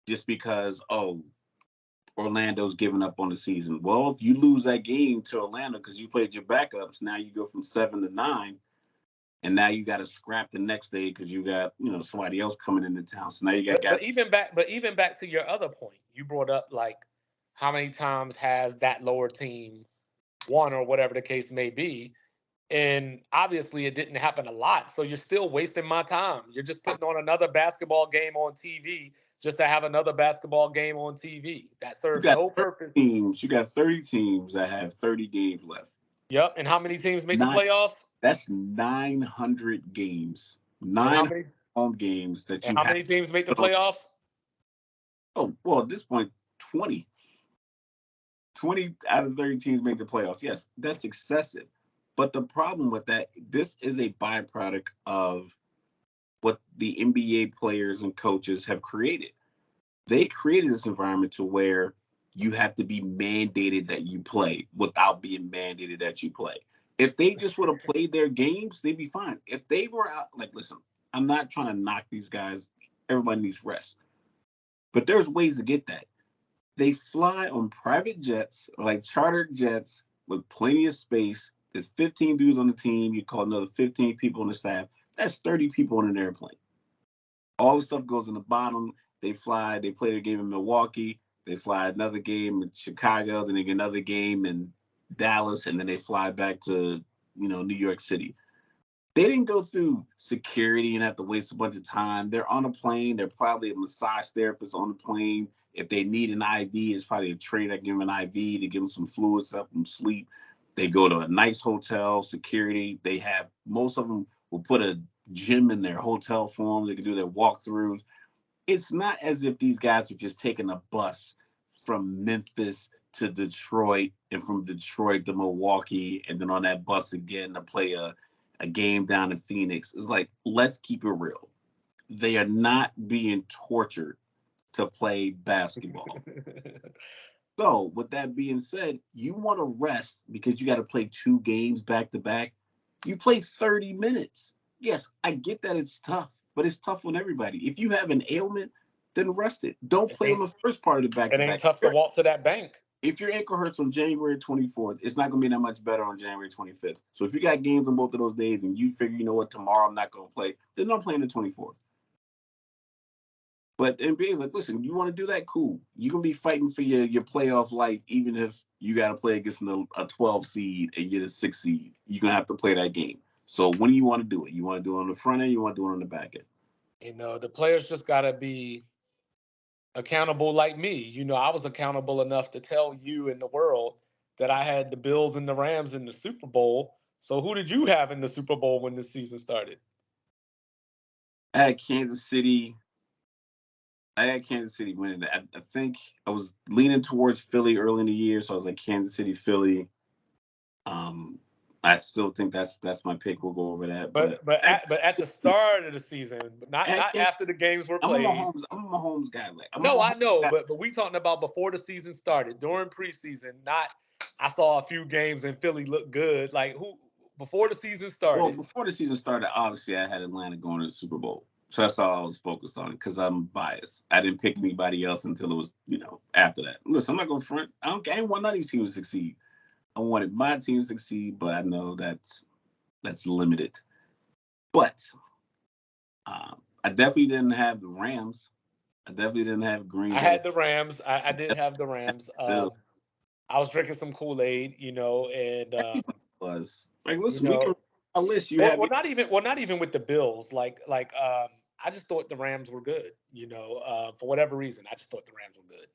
just because Orlando's giving up on the season. Well, if you lose that game to Orlando because you played your backups, now you go from 7 to 9, and now you got to scrap the next day because you got somebody else coming into town. So now you got. But even back to your other point, you brought up like how many times has that lower team won or whatever the case may be, and obviously it didn't happen a lot. So you're still wasting my time. You're just putting on another basketball game on TV just to have another basketball game on TV. That serves no purpose. You got 30 teams that have 30 games left. Yep. And how many teams make the playoffs? That's 900 games. 9 home games that you have. How many teams make the playoffs? Oh, well, at this point, 20. 20 out of 30 teams make the playoffs. Yes, that's excessive. But the problem with that, this is a byproduct of what the NBA players and coaches have created. They created this environment to where you have to be mandated that you play without being mandated that you play. If they just would have played their games, they'd be fine. If they were out, like, listen, I'm not trying to knock these guys. Everybody needs rest. But there's ways to get that. They fly on private jets, like chartered jets, with plenty of space. There's 15 dudes on the team. You call another 15 people on the staff. That's 30 people on an airplane. All the stuff goes in the bottom. They fly. They play their game in Milwaukee. They fly another game in Chicago. Then they get another game in Dallas, and then they fly back to New York City. They didn't go through security and have to waste a bunch of time. They're on a plane. They're probably a massage therapist on the plane. If they need an IV, it's probably a trainer that give them an IV to give them some fluids to help them sleep. They go to a nice hotel, security. They have, most of them will put a gym in their hotel for them. They can do their walkthroughs. It's not as if these guys are just taking a bus from Memphis to Detroit and from Detroit to Milwaukee and then on that bus again to play a game down in Phoenix. It's like, let's keep it real. They are not being tortured to play basketball. So with that being said, you want to rest because you got to play 2 games back to back. You play 30 minutes. Yes, I get that it's tough, but it's tough on everybody. If you have an ailment, then rest it. Don't play on the first part of the back to back. It ain't tough to walk to that bank. If your ankle hurts on January 24th, it's not going to be that much better on January 25th. So if you got games on both of those days and you figure, you know what, tomorrow I'm not going to play, then don't play on the 24th. But the NBA is like, listen, you want to do that? Cool. You're going to be fighting for your playoff life, even if you got to play against a 12 seed and you're the 6 seed. You're going to have to play that game. So when do you want to do it? You want to do it on the front end? You want to do it on the back end? The players just got to be accountable like me. I was accountable enough to tell you and the world that I had the Bills and the Rams in the Super Bowl. So who did you have in the Super Bowl when the season started? I had Kansas City winning. I think I was leaning towards Philly early in the year, so I was like Kansas City, Philly. I still think that's my pick. We'll go over that. But at the start of the season, not after the games were played. I'm a Mahomes guy. I know, but we talking about before the season started, during preseason. Not, I saw a few games and Philly looked good. Like who before the season started? Well, before the season started, obviously I had Atlanta going to the Super Bowl. So that's all I was focused on because I'm biased. I didn't pick anybody else until it was, after that. Listen, I'm not going to front. I ain't want none of these teams to succeed. I wanted my team to succeed, but I know that's limited. But I definitely didn't have the Rams. I definitely didn't have Green Bay. I had the Rams. I did have the Rams. I was drinking some Kool-Aid, and was. Like, listen, we can a list. Well, not even with the Bills. I just thought the Rams were good. For whatever reason, I just thought the Rams were good.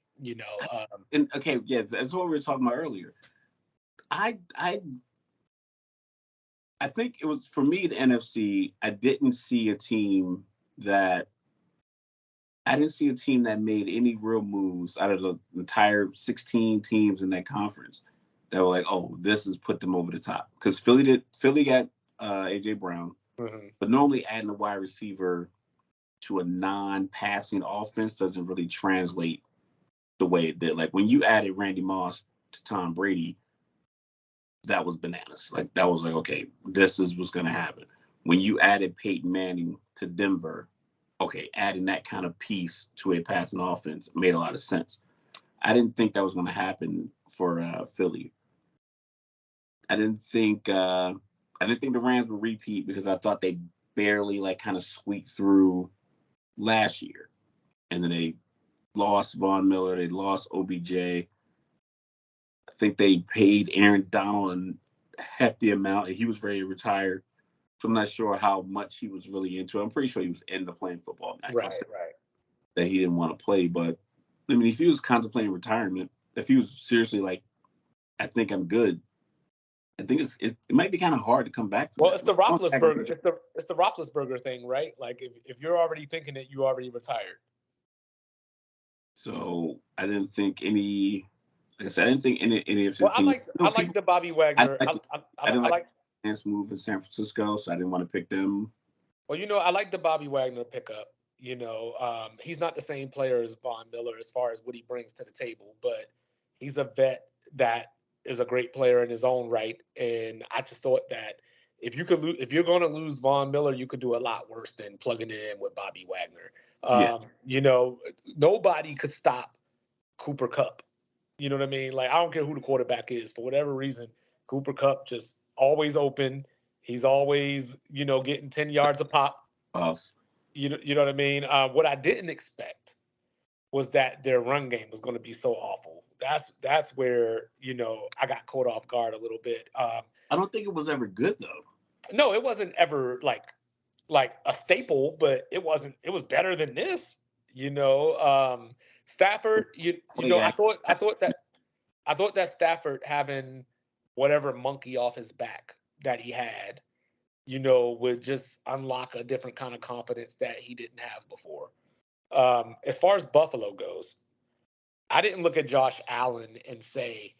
And okay, yeah, that's what we were talking about earlier. I think it was for me the NFC. I didn't see a team that made any real moves out of the entire 16 teams in that conference that were like, oh, this has put them over the top. Because Philly got AJ Brown, but normally adding a wide receiver to a non-passing offense doesn't really translate the way it did. Like when you added Randy Moss to Tom Brady, that was bananas. Like that was like, okay, this is what's going to happen. When you added Peyton Manning to Denver, okay, adding that kind of piece to a passing offense made a lot of sense. I didn't think that was going to happen for Philly. I didn't think the Rams would repeat because I thought they barely like kind of squeaked through last year, and then they lost Von Miller, they lost OBJ. I think they paid Aaron Donald a hefty amount, and he was ready to retire. So I'm not sure how much he was really into it. I'm pretty sure he was into playing football. Right. That he didn't want to play, but I mean, if he was contemplating retirement, if he was seriously like, I think I'm good, I think it might be kind of hard to come back from. Well, it's the Roethlisberger. It's the Roethlisberger thing, right? Like if you're already thinking it, you already retired. So I didn't think any. Like I said, I didn't think any of the team. I like the Bobby Wagner. I didn't like Lance move in San Francisco, so I didn't want to pick them. Well, I like the Bobby Wagner pickup. He's not the same player as Von Miller as far as what he brings to the table, but he's a vet that is a great player in his own right. And I just thought that if you're going to lose Von Miller, you could do a lot worse than plugging it in with Bobby Wagner. Nobody could stop Cooper Kupp. You know what I mean? Like, I don't care who the quarterback is. For whatever reason, Cooper Kupp just always open. He's always, getting 10 yards a pop. You know what I mean? What I didn't expect was that their run game was going to be so awful. That's where, I got caught off guard a little bit. I don't think it was ever good, though. No, it wasn't ever like a staple, but it was better than this. Stafford, I thought that Stafford having whatever monkey off his back that he had, would just unlock a different kind of confidence that he didn't have before. As far as Buffalo goes, I didn't look at Josh Allen and say,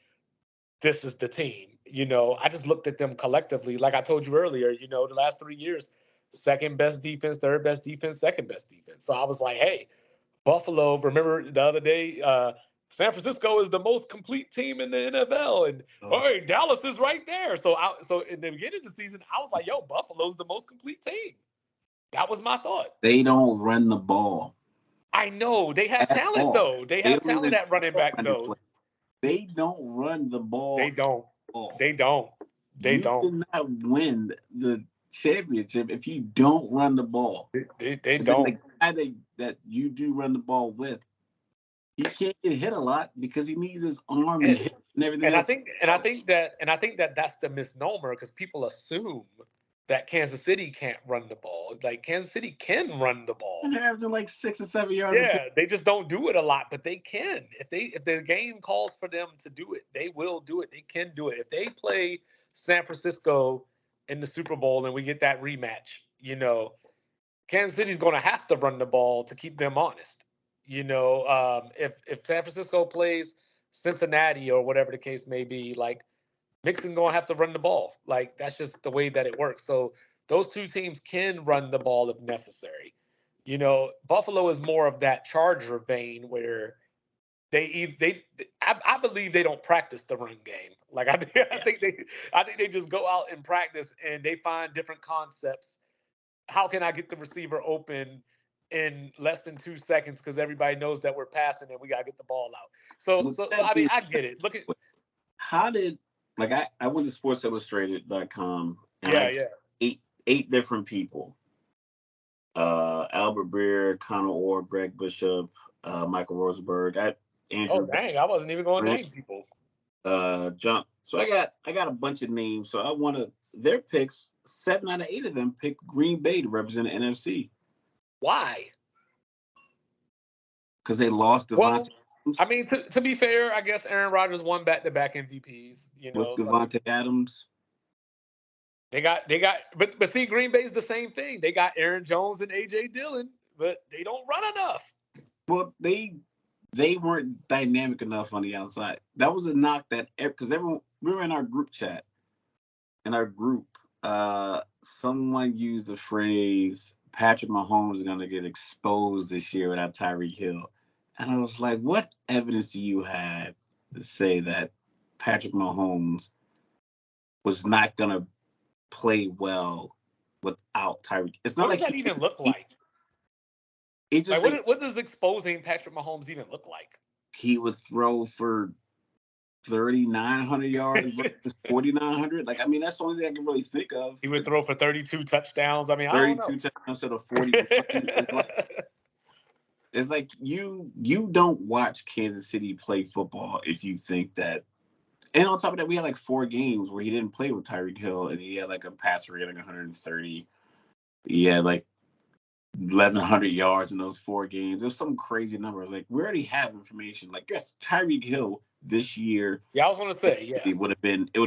this is the team. I just looked at them collectively. Like I told you earlier, the last 3 years, second best defense, third best defense, second best defense. So I was like, hey, Buffalo, remember the other day, San Francisco is the most complete team in the NFL, and hey, Dallas is right there. So in the beginning of the season, I was like, yo, Buffalo's the most complete team. That was my thought. They don't run the ball. I know they have talent though. They have talent at running back though. They don't run the ball. They don't. You cannot win the championship if you don't run the ball. They don't. The guy that you do run the ball with, he can't get hit a lot because he needs his arm and hip and everything. I think that that's the misnomer because people assume that Kansas City can't run the ball. Like Kansas City can run the ball. And they're averaging like 6 or 7 yards. Yeah, they just don't do it a lot, but they can. If the game calls for them to do it, they will do it. They can do it. If they play San Francisco in the Super Bowl and we get that rematch, Kansas City's going to have to run the ball to keep them honest. If San Francisco plays Cincinnati or whatever the case may be, like Mixon going to have to run the ball. Like that's just the way that it works. So those two teams can run the ball if necessary. Buffalo is more of that Charger vein where I believe they don't practice the run game. Like I think they just go out and practice and they find different concepts. How can I get the receiver open in less than 2 seconds? Because everybody knows that we're passing and we got to get the ball out. So I mean, I get it. Look at how did I went to SportsIllustrated.com. Yeah. Eight different people. Albert Breer, Connor Orr, Greg Bishop, Michael Rosenberg. Andrew. Oh dang! I wasn't even going to name people. John. So I got a bunch of names. So I want to their picks. 7 out of 8 of them picked Green Bay to represent the NFC. Why? Because they lost Devontae. Well, I mean, to be fair, I guess Aaron Rodgers won back-to-back MVPs. With Devontae Adams. They got, but see, Green Bay's the same thing. They got Aaron Jones and AJ Dillon, but they don't run enough. Well, they weren't dynamic enough on the outside. That was a knock that because everyone we were in our group chat. In our group, someone used the phrase Patrick Mahomes is going to get exposed this year without Tyreek Hill, and I was like, what evidence do you have to say that Patrick Mahomes was not going to play well without Tyreek? It's not what does that even look like? It just like, what does exposing Patrick Mahomes even look like? He would throw for 3,900 yards versus 4,900. Like, I mean, that's the only thing I can really think of. He would throw for 32 touchdowns. I mean, 32 touchdowns instead of 40. It's like you don't watch Kansas City play football if you think that. And on top of that, we had like 4 games where he didn't play with Tyreek Hill, and he had like a passer rating 130. He had like 1,100 yards in those 4 games. There's some crazy numbers. Like, we already have information. Like, yes, Tyreek Hill this year. Yeah, I was going to say, yeah, it would have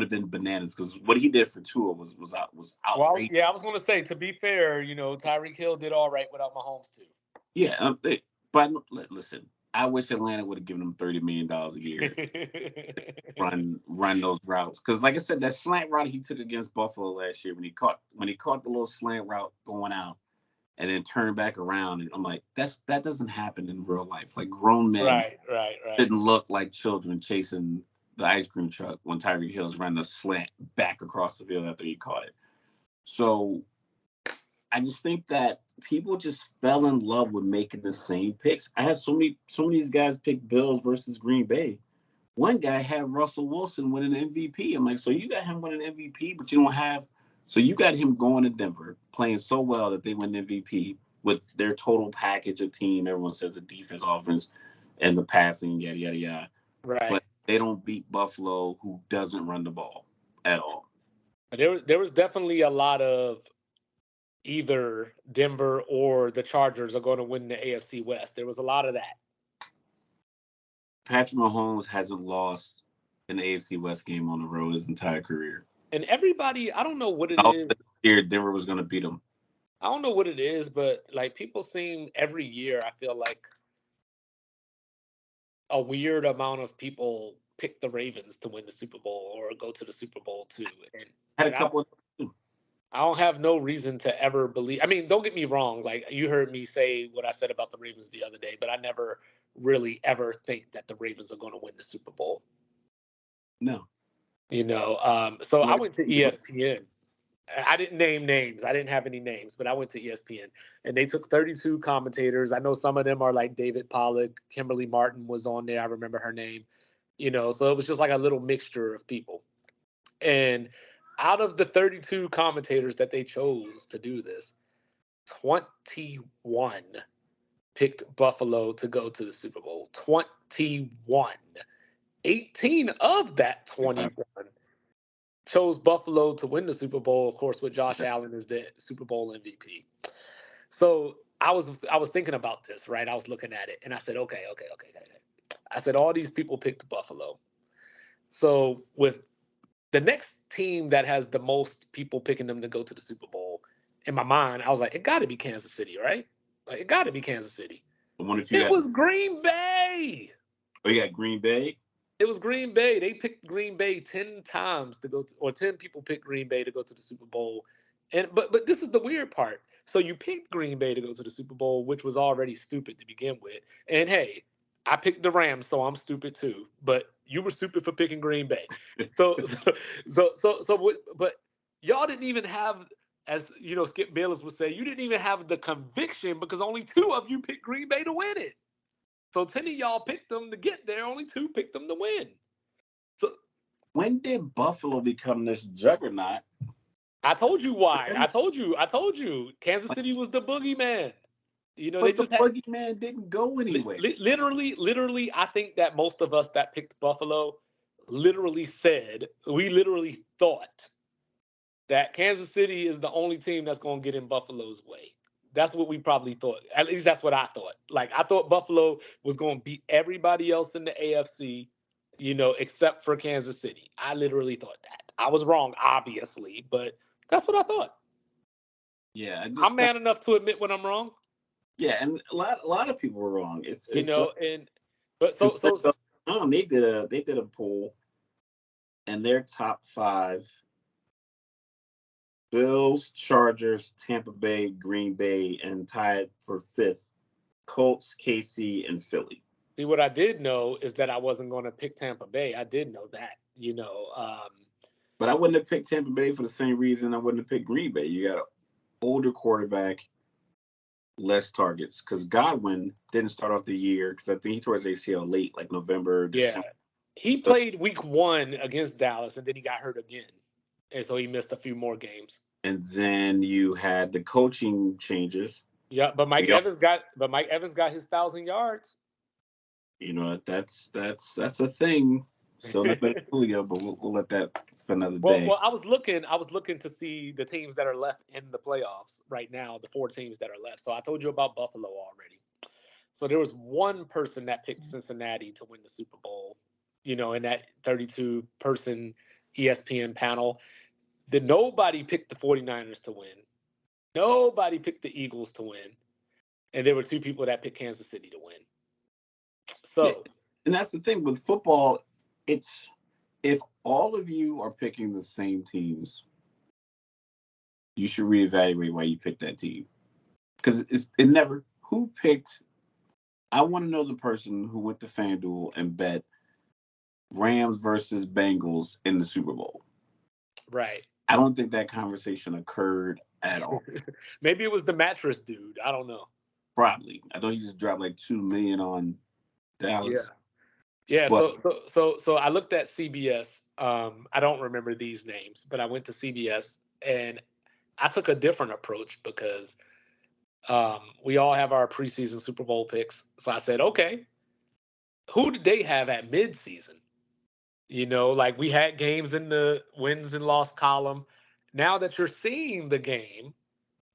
been bananas because what he did for Tua was outrageous. Well, yeah, I was going to say, to be fair, Tyreek Hill did all right without Mahomes too. Yeah, but listen, I wish Atlanta would have given him $30 million a year. run those routes because, like I said, that slant route he took against Buffalo last year when he caught the little slant route going out. And then turn back around, and I'm like, that doesn't happen in real life. Like, grown men right. didn't look like children chasing the ice cream truck when Tyreek Hill's running a slant back across the field after he caught it. So I just think that people just fell in love with making the same picks. I had so many of these guys pick Bills versus Green Bay. One guy had Russell Wilson winning MVP. I'm like, so you got him winning MVP, but you don't have. So you got him going to Denver, playing so well that they win MVP with their total package of team. Everyone says the defense, offense, and the passing, yada, yada, yada. Right. But they don't beat Buffalo, who doesn't run the ball at all. There was definitely a lot of either Denver or the Chargers are going to win the AFC West. There was a lot of that. Patrick Mahomes hasn't lost an AFC West game on the road his entire career. And everybody, I don't know what it is. Here, Denver was going to beat them. I don't know what it is, but like people seem every year, I feel like a weird amount of people pick the Ravens to win the Super Bowl or go to the Super Bowl too. And had a couple. I don't have no reason to ever believe. I mean, don't get me wrong. Like, you heard me say what I said about the Ravens the other day, but I never really ever think that the Ravens are going to win the Super Bowl. No. So I went to ESPN. I didn't name names. I didn't have any names, but I went to ESPN, and they took 32 commentators. I know some of them are like David Pollack. Kimberly Martin was on there. I remember her name. So it was just like a little mixture of people. And out of the 32 commentators that they chose to do this, 21 picked Buffalo to go to the Super Bowl. 21. 18 of that 21 chose Buffalo to win the Super Bowl, of course, with Josh Allen as the Super Bowl MVP. So I was thinking about this, right? I was looking at it, and I said, okay. I said, all these people picked Buffalo. So with the next team that has the most people picking them to go to the Super Bowl, in my mind, I was like, it got to be Kansas City, right? Like, it got to be Kansas City. It was Green Bay. Oh, you got Green Bay? It was Green Bay. They picked Green Bay 10 times to go to, or 10 people picked Green Bay to go to the Super Bowl. But this is the weird part. So you picked Green Bay to go to the Super Bowl, which was already stupid to begin with. And hey, I picked the Rams, so I'm stupid too. But you were stupid for picking Green Bay. But y'all didn't even have, as Skip Bayless would say, you didn't even have the conviction because only 2 of you picked Green Bay to win it. So 10 of y'all picked them to get there. Only 2 picked them to win. So when did Buffalo become this juggernaut? I told you why. I told you. Kansas City was the boogeyman. But the boogeyman didn't go anywhere. Literally, I think that most of us that picked Buffalo literally thought that Kansas City is the only team that's going to get in Buffalo's way. That's what we probably thought. At least that's what I thought. Like, I thought Buffalo was going to beat everybody else in the AFC, except for Kansas City. I literally thought that. I was wrong, obviously, but that's what I thought. Yeah, I'm man enough to admit when I'm wrong. Yeah, and a lot of people were wrong. They did a poll, and their top 5: Bills, Chargers, Tampa Bay, Green Bay, and tied for 5th, Colts, KC, and Philly. See, what I did know is that I wasn't going to pick Tampa Bay. I did know that, But I wouldn't have picked Tampa Bay for the same reason I wouldn't have picked Green Bay. You got an older quarterback, less targets, because Godwin didn't start off the year because I think he tore his ACL late, like November, December. Yeah, he played week 1 against Dallas, and then he got hurt again, and so he missed a few more games. And then you had the coaching changes. Yeah, but Mike Evans got his 1,000 yards. That's a thing. So not Julio, but we'll let that for another day. Well, I was looking to see the teams that are left in the playoffs right now, the 4 teams that are left. So I told you about Buffalo already. So there was one person that picked Cincinnati to win the Super Bowl, in that 32-person ESPN panel. Nobody picked the 49ers to win. Nobody picked the Eagles to win. And there were 2 people that picked Kansas City to win. So, yeah, and that's the thing with football. It's if all of you are picking the same teams, you should reevaluate why you picked that team. Because who picked. I want to know the person who went to FanDuel and bet Rams versus Bengals in the Super Bowl. Right. I don't think that conversation occurred at all. Maybe it was the mattress dude. I don't know. Probably. I know he just dropped like $2 million on Dallas. Yeah. So I looked at CBS. I don't remember these names, but I went to CBS and I took a different approach because we all have our preseason Super Bowl picks. So I said, okay, who did they have at midseason? Like we had games in the wins and loss column. Now that you're seeing the game,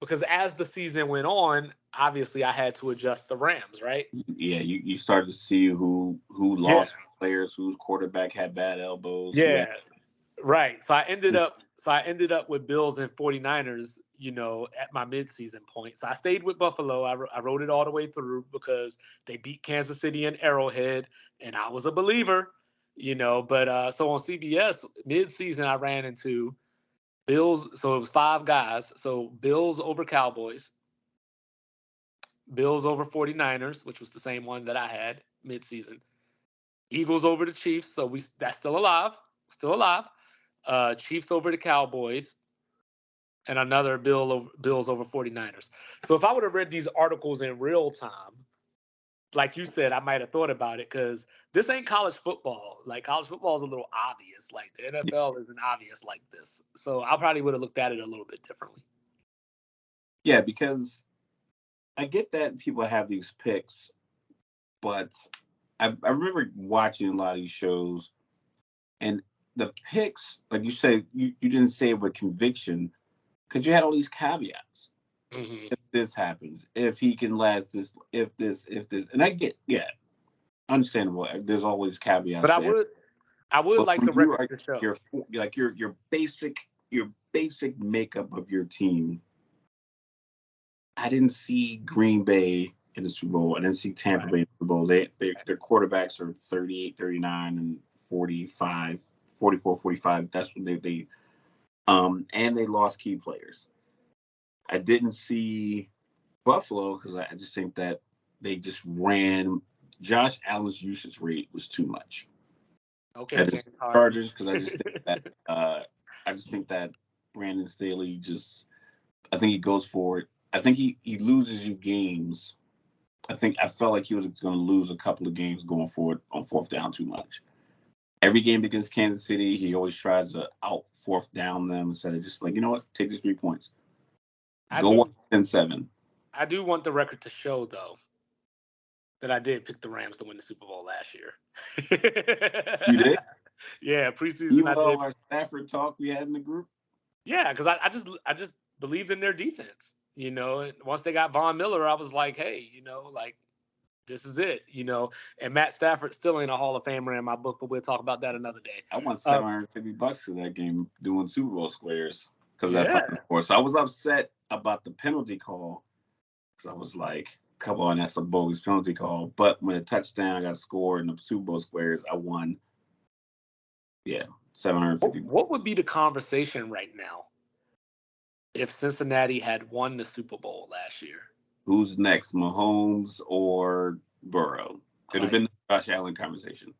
because as the season went on, obviously I had to adjust the Rams, right? Yeah, you started to see who lost players, whose quarterback had bad elbows. Yeah, right. So I ended up with Bills and 49ers, at my midseason point. So I stayed with Buffalo. I wrote it all the way through because they beat Kansas City and Arrowhead, and I was a believer, But so on CBS midseason, I ran into Bills. So it was 5 guys. So Bills over Cowboys, Bills over 49ers, which was the same one that I had midseason. Eagles over the Chiefs. So that's still alive. Chiefs over the Cowboys, and another Bills over 49ers. So if I would have read these articles in real time, like you said, I might have thought about it because this ain't college football. Like college football is a little obvious. Like the NFL isn't obvious like this. So I probably would have looked at it a little bit differently. Yeah, because I get that people have these picks, but I remember watching a lot of these shows, and the picks, like you say, you didn't say it with conviction because you had all these caveats. Mm-hmm. If this happens, if he can last this, if this, and I get, understandable. There's always caveats. But I would like the record to show. Your basic makeup of your team. I didn't see Green Bay in the Super Bowl. I didn't see Tampa Bay in the Super Bowl. Their quarterbacks are 38, 39, and 45, 44, 45. That's when they and they lost key players. I didn't see Buffalo because I just think that they just ran. Josh Allen's usage rate was too much. Okay. And the Chargers, because I just think that Brandon Staley I think he goes for it. I think he loses you games. I felt like he was going to lose a couple of games going forward on 4th down too much. Every game against Kansas City, he always tries to out 4th down them instead of just like, you know what, take these 3 points. Go 10-7. I do want the record to show, though, that I did pick the Rams to win the Super Bowl last year. You did? Yeah, preseason. Even all our Stafford talk we had in the group. Yeah, because I just believed in their defense. You know, once they got Von Miller, I was like, hey, you know, like this is it. You know, and Matt Stafford still ain't a Hall of Famer in my book, but we'll talk about that another day. I won $750 for that game doing Super Bowl squares because of that Yeah. final score. So I was upset about the penalty call because I was like, come on, that's a bogus penalty call. But when a touchdown got scored in the Super Bowl squares, I won. Yeah, $750. What would be the conversation right now if Cincinnati had won the Super Bowl last year? Who's next, Mahomes or Burrow? It'd have been the Josh Allen conversation.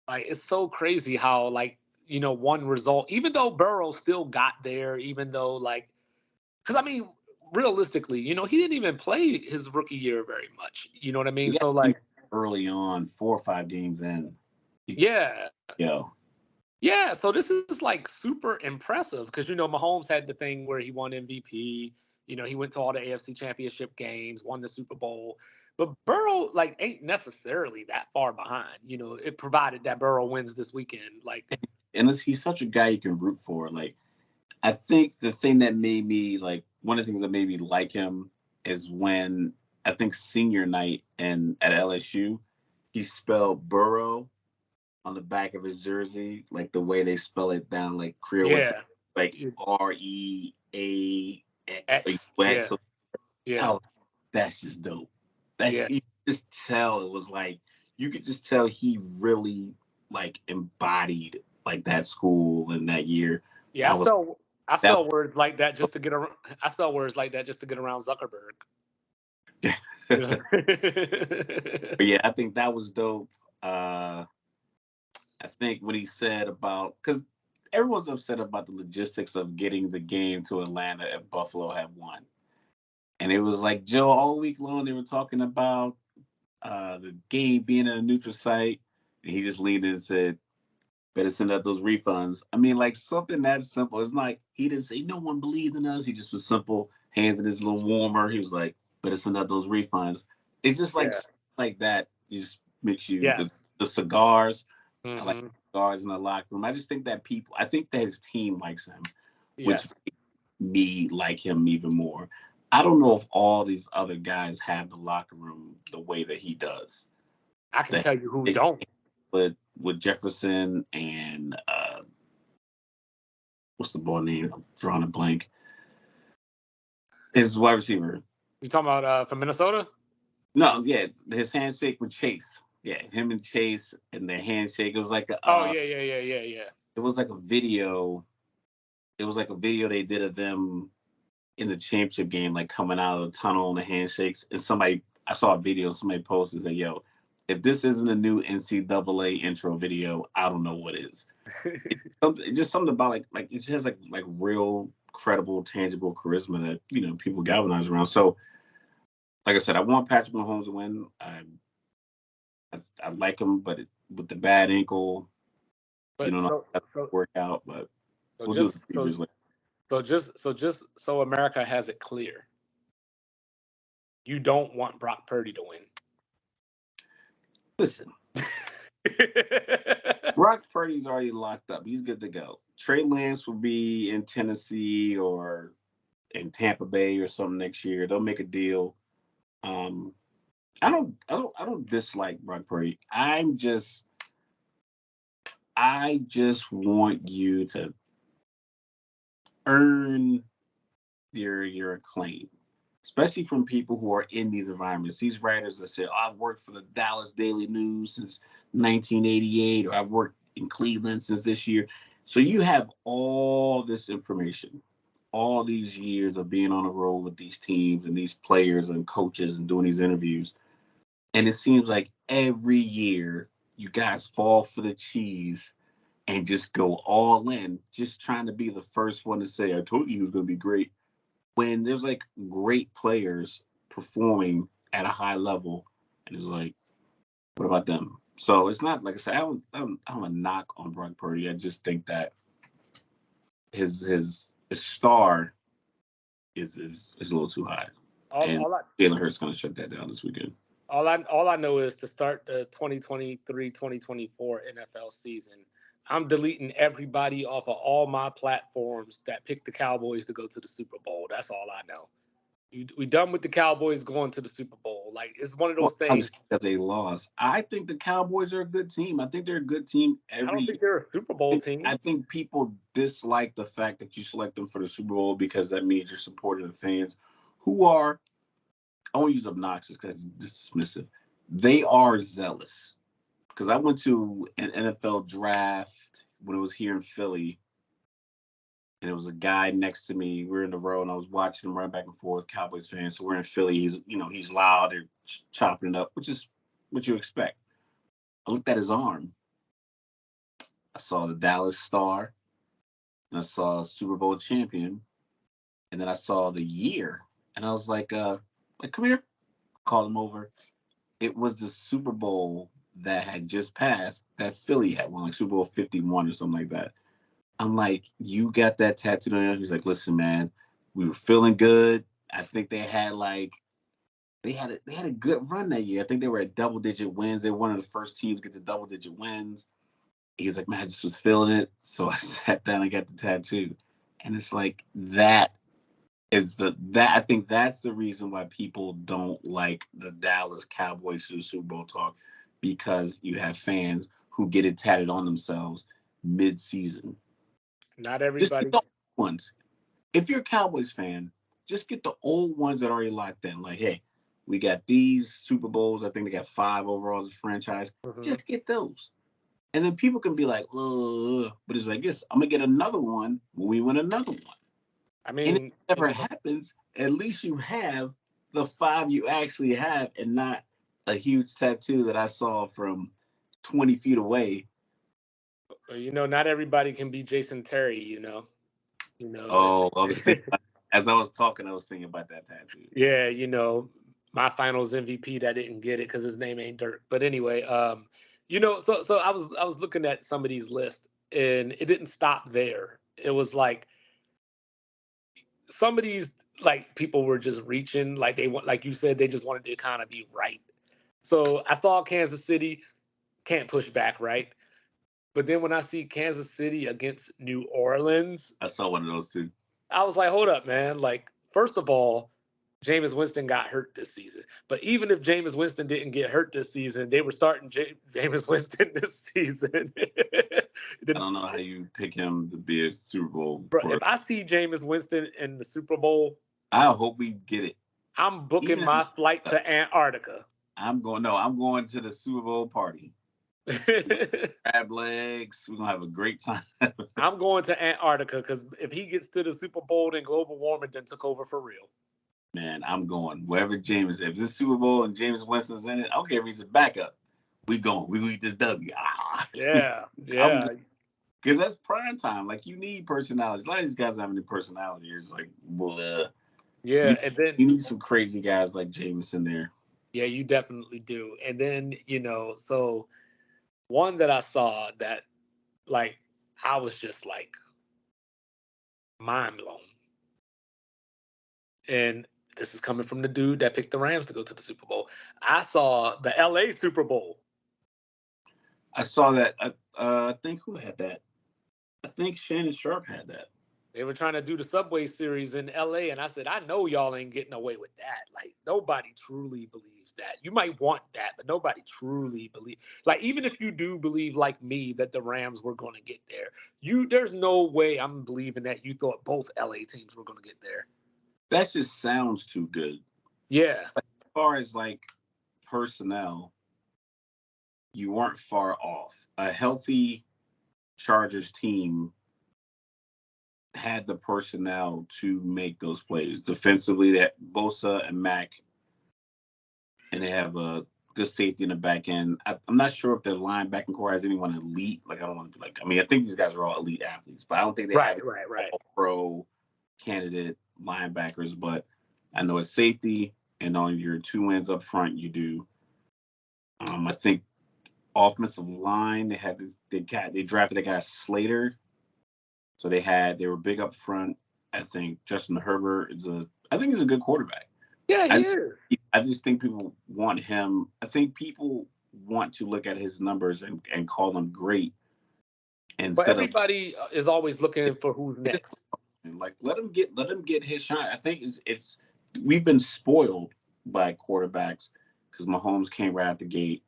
Like, it's so crazy how, like, you know, one result, even though Burrow still got there, even though, like, because I mean, realistically, you know, he didn't even play his rookie year very much. You know what I mean? So, like, early on, 4 or 5 games in. Yeah. Yeah. Yeah. So this is like super impressive because, you know, Mahomes had the thing where he won MVP. You know, he went to all the AFC Championship games, won the Super Bowl. But Burrow, like, ain't necessarily that far behind. You know, it provided that Burrow wins this weekend. Like, and he's such a guy you can root for. Like, I think the thing that made me like one of the things that made me like him is when I think senior night and at LSU, he spelled Burrow on the back of his jersey, like the way they spell it down, like Creole, like REAAX. Yeah. Oh, that's just dope. That's you just tell it was like you could just tell he really like embodied like that school and that year. Yeah, I spell words like that just to get around. I spell words like that just to get around Zuckerberg. But yeah, I think that was dope. I think what he said about because everyone's upset about the logistics of getting the game to Atlanta if Buffalo had won. And it was like, Joe, all week long they were talking about the game being at a neutral site. And he just leaned in and said, better send out those refunds. I mean, like something that simple. It's like he didn't say no one believed in us. He just was simple, hands in his little warmer. He was like, better send out those refunds. It's just like that. It just makes you the cigars. Mm-hmm. I like cigars in the locker room. I just think that I think that his team likes him, which makes me like him even more. I don't know if all these other guys have the locker room the way that he does. I can tell you who don't. But with Jefferson and what's the boy name? I'm drawing a blank. His wide receiver. You talking about from Minnesota? No, yeah, his handshake with Chase. Yeah, him and Chase and their handshake. It was like yeah. It was like a video. It was like a video they did of them in the championship game, like coming out of the tunnel and the handshakes. And I saw a video, somebody posted and said, yo, if this isn't a new NCAA intro video, I don't know what is. It's just something about like it just has like real credible, tangible charisma that, you know, people galvanize around. So like I said, I want Patrick Mahomes to win. I like him, but with the bad ankle, you know, work out, but we'll do it later. Just so America has it clear, you don't want Brock Purdy to win. Listen, Brock Purdy's already locked up. He's good to go. Trey Lance will be in Tennessee or in Tampa Bay or something next year. They'll make a deal. I don't dislike Brock Purdy. I just want you to earn your acclaim, especially from people who are in these environments. These writers that say, I've worked for the Dallas Daily News since 1988, or I've worked in Cleveland since this year. So you have all this information, all these years of being on the road with these teams and these players and coaches and doing these interviews. And it seems like every year you guys fall for the cheese and just go all in, just trying to be the first one to say, I told you he was going to be great. When there's like great players performing at a high level, and it's like, what about them? So it's not like I said, I don't have a knock on Brock Purdy. I just think that his star is a little too high. Jalen Hurts going to shut that down this weekend. All I know is to start the 2023-2024 NFL season, I'm deleting everybody off of all my platforms that picked the Cowboys to go to the Super Bowl. That's all I know. We done with the Cowboys going to the Super Bowl. Like, it's one of those Well, things. obviously because they lost. I think the Cowboys are a good team. I think they're a good team I don't every think they're a Super Bowl year. team. I think people dislike the fact that you select them for the Super Bowl because that means you're supporting the fans who are, I won't use obnoxious because it's dismissive. They are zealous. Because I went to an NFL draft when it was here in Philly, and it was a guy next to me. We were in the row, and I was watching him run back and forth, Cowboys fan. So we're in Philly. He's loud and chopping it up, which is what you expect. I looked at his arm. I saw the Dallas Star, and I saw a Super Bowl champion, and then I saw the year, and I was like, come here. Called him over. It was the Super Bowl that had just passed that Philly had won, like Super Bowl 51 or something like that. I'm like, you got that tattooed on you? He's like, listen, man, we were feeling good. I think they had a good run that year. I think they were at double-digit wins. They were one of the first teams to get the double-digit wins. He's like, man, I just was feeling it. So I sat down and got the tattoo. And it's like I think that's the reason why people don't like the Dallas Cowboys to the Super Bowl talk, because you have fans who get it tatted on themselves mid-season. Not Just everybody. get the old ones. If you're a Cowboys fan, just get the old ones that are already locked in. Like, hey, we got these Super Bowls. I think they got 5 overall as a franchise. Mm-hmm. Just get those. And then people can be like, ugh. But it's like, yes, I'm going to get another one when we win another one. I mean, and if it never happens, at least you have the 5 you actually have, and not a huge tattoo that I saw from 20 feet away. Not everybody can be Jason Terry, Oh, I was thinking as I was talking, I was thinking about that tattoo. Yeah, my finals MVP that didn't get it because his name ain't Dirk. But anyway, so I was looking at some of these lists, and it didn't stop there. It was like some of these, like, people were just reaching, like they want, like you said, they just wanted to kind of be right. So I saw Kansas City, can't push back, right? But then when I see Kansas City against New Orleans, I saw one of those too. I was like, hold up, man. Like, first of all, Jameis Winston got hurt this season. But even if Jameis Winston didn't get hurt this season, they were starting Jameis Winston this season. I don't know how you pick him to be a Super Bowl. Bro, if I see Jameis Winston in the Super Bowl, I hope we get it. I'm booking my flight to Antarctica. I'm going to the Super Bowl party. Crab legs. We're going to have a great time. I'm going to Antarctica because if he gets to the Super Bowl, then global warming then took over for real. Man, I'm going. Wherever Jameis, if this Super Bowl and Jameis Winston's in it, I don't care if he's a backup. We going. We eat this W. Yeah. Because that's prime time. Like, you need personalities. A lot of these guys have any personality. It's like, blah. Yeah, and then you need some crazy guys like Jameis in there. Yeah, you definitely do. And then, so one that I saw that, like, I was just like mind blown. And this is coming from the dude that picked the Rams to go to the Super Bowl. I saw the LA Super Bowl. I saw that. I think who had that? I think Shannon Sharp had that. They were trying to do the Subway Series in LA, and I said, I know y'all ain't getting away with that. Like, nobody truly believes that. You might want that, but nobody truly believes. Like, even if you do believe, like me, that the Rams were going to get there, there's no way I'm believing that you thought both LA teams were going to get there. That just sounds too good. Yeah. Like, as far as, like, personnel, you weren't far off. A healthy Chargers team had the personnel to make those plays. Defensively, that Bosa and Mack, and they have a good safety in the back end. I'm not sure if their linebacking core has anyone elite. Like, I don't want to be like, I mean, I think these guys are all elite athletes, but I don't think they have pro candidate linebackers. But I know at safety and on your 2 wins up front, you do. I think offensive line, they drafted a guy Slater. So they were big up front. I think Justin Herbert I think he's a good quarterback. Yeah, he is. I just think people want him. I think people want to look at his numbers and call them great But instead of everybody is always looking for who's next. like let him get his shot. I think it's we've been spoiled by quarterbacks because Mahomes came right out the gate.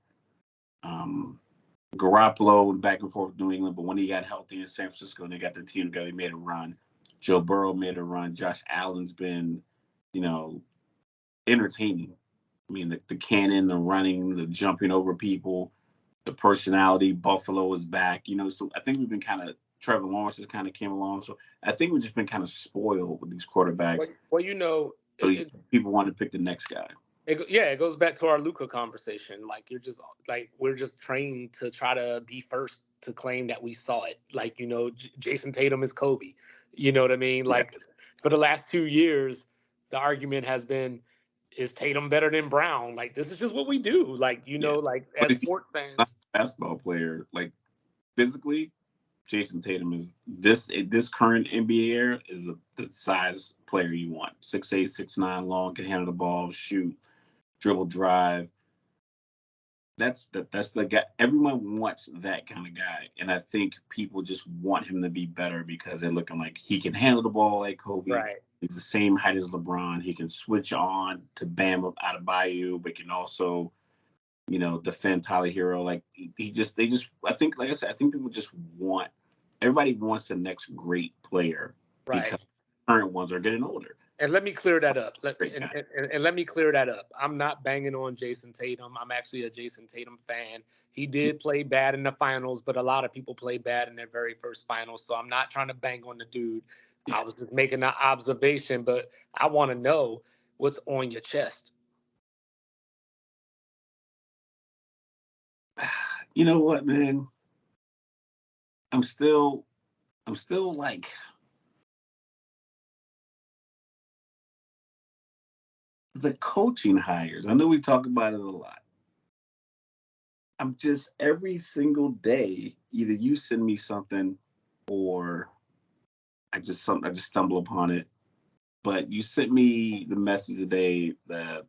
Garoppolo went back and forth with New England, but when he got healthy in San Francisco and they got their team together, he made a run. Joe Burrow made a run. Josh Allen's been, entertaining. I mean, the cannon, the running, the jumping over people, the personality. Buffalo is back. So I think we've been kind of Trevor Lawrence just kind of came along. So I think we've just been kind of spoiled with these quarterbacks. Well, so people want to pick the next guy. It goes back to our Luka conversation. Like we're just trained to try to be first to claim that we saw it. Like, Jason Tatum is Kobe. You know what I mean? Like for the last 2 years, the argument has been, is Tatum better than Brown? Like, this is just what we do. Like, like as sports fans. Basketball player, like physically, Jason Tatum is this current NBA era is the size player you want. 6'8", 6'9", long, can handle the ball, shoot, dribble, drive. That's the guy. Everyone wants that kind of guy, and I think people just want him to be better because they're looking like he can handle the ball like Kobe. Right. He's the same height as LeBron. He can switch on to Bam out of Bayou, but can also, defend Tyler Hero. Like they just. I think, like I said, I think people just want. Everybody wants the next great player, right? Because current ones are getting older. And let me clear that up. Let me clear that up. I'm not banging on Jason Tatum. I'm actually a Jason Tatum fan. He did play bad in the finals, but a lot of people play bad in their very first finals. So I'm not trying to bang on the dude. Yeah. I was just making an observation, but I want to know what's on your chest. You know what, man? I'm still like, the coaching hires. I know we talk about it a lot. I'm just every single day, either you send me something or I just stumble upon it. But you sent me the message today that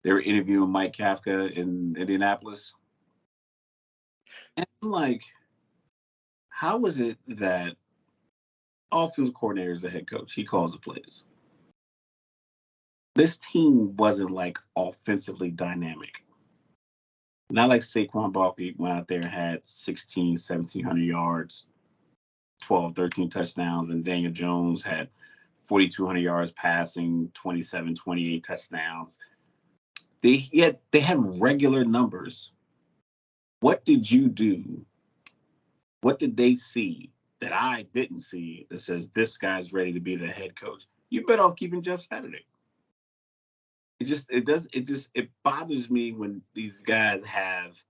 they were interviewing Mike Kafka in Indianapolis. And I'm like, how is it that offensive coordinator is the head coach? He calls the plays. This team wasn't like offensively dynamic. Not like Saquon Barkley went out there and had 1,700 yards, 12, 13 touchdowns, and Daniel Jones had 4,200 yards passing, 27, 28 touchdowns. They had regular numbers. What did you do? What did they see that I didn't see that says this guy's ready to be the head coach? You better off keeping Jeff Saturday. It bothers me when these guys have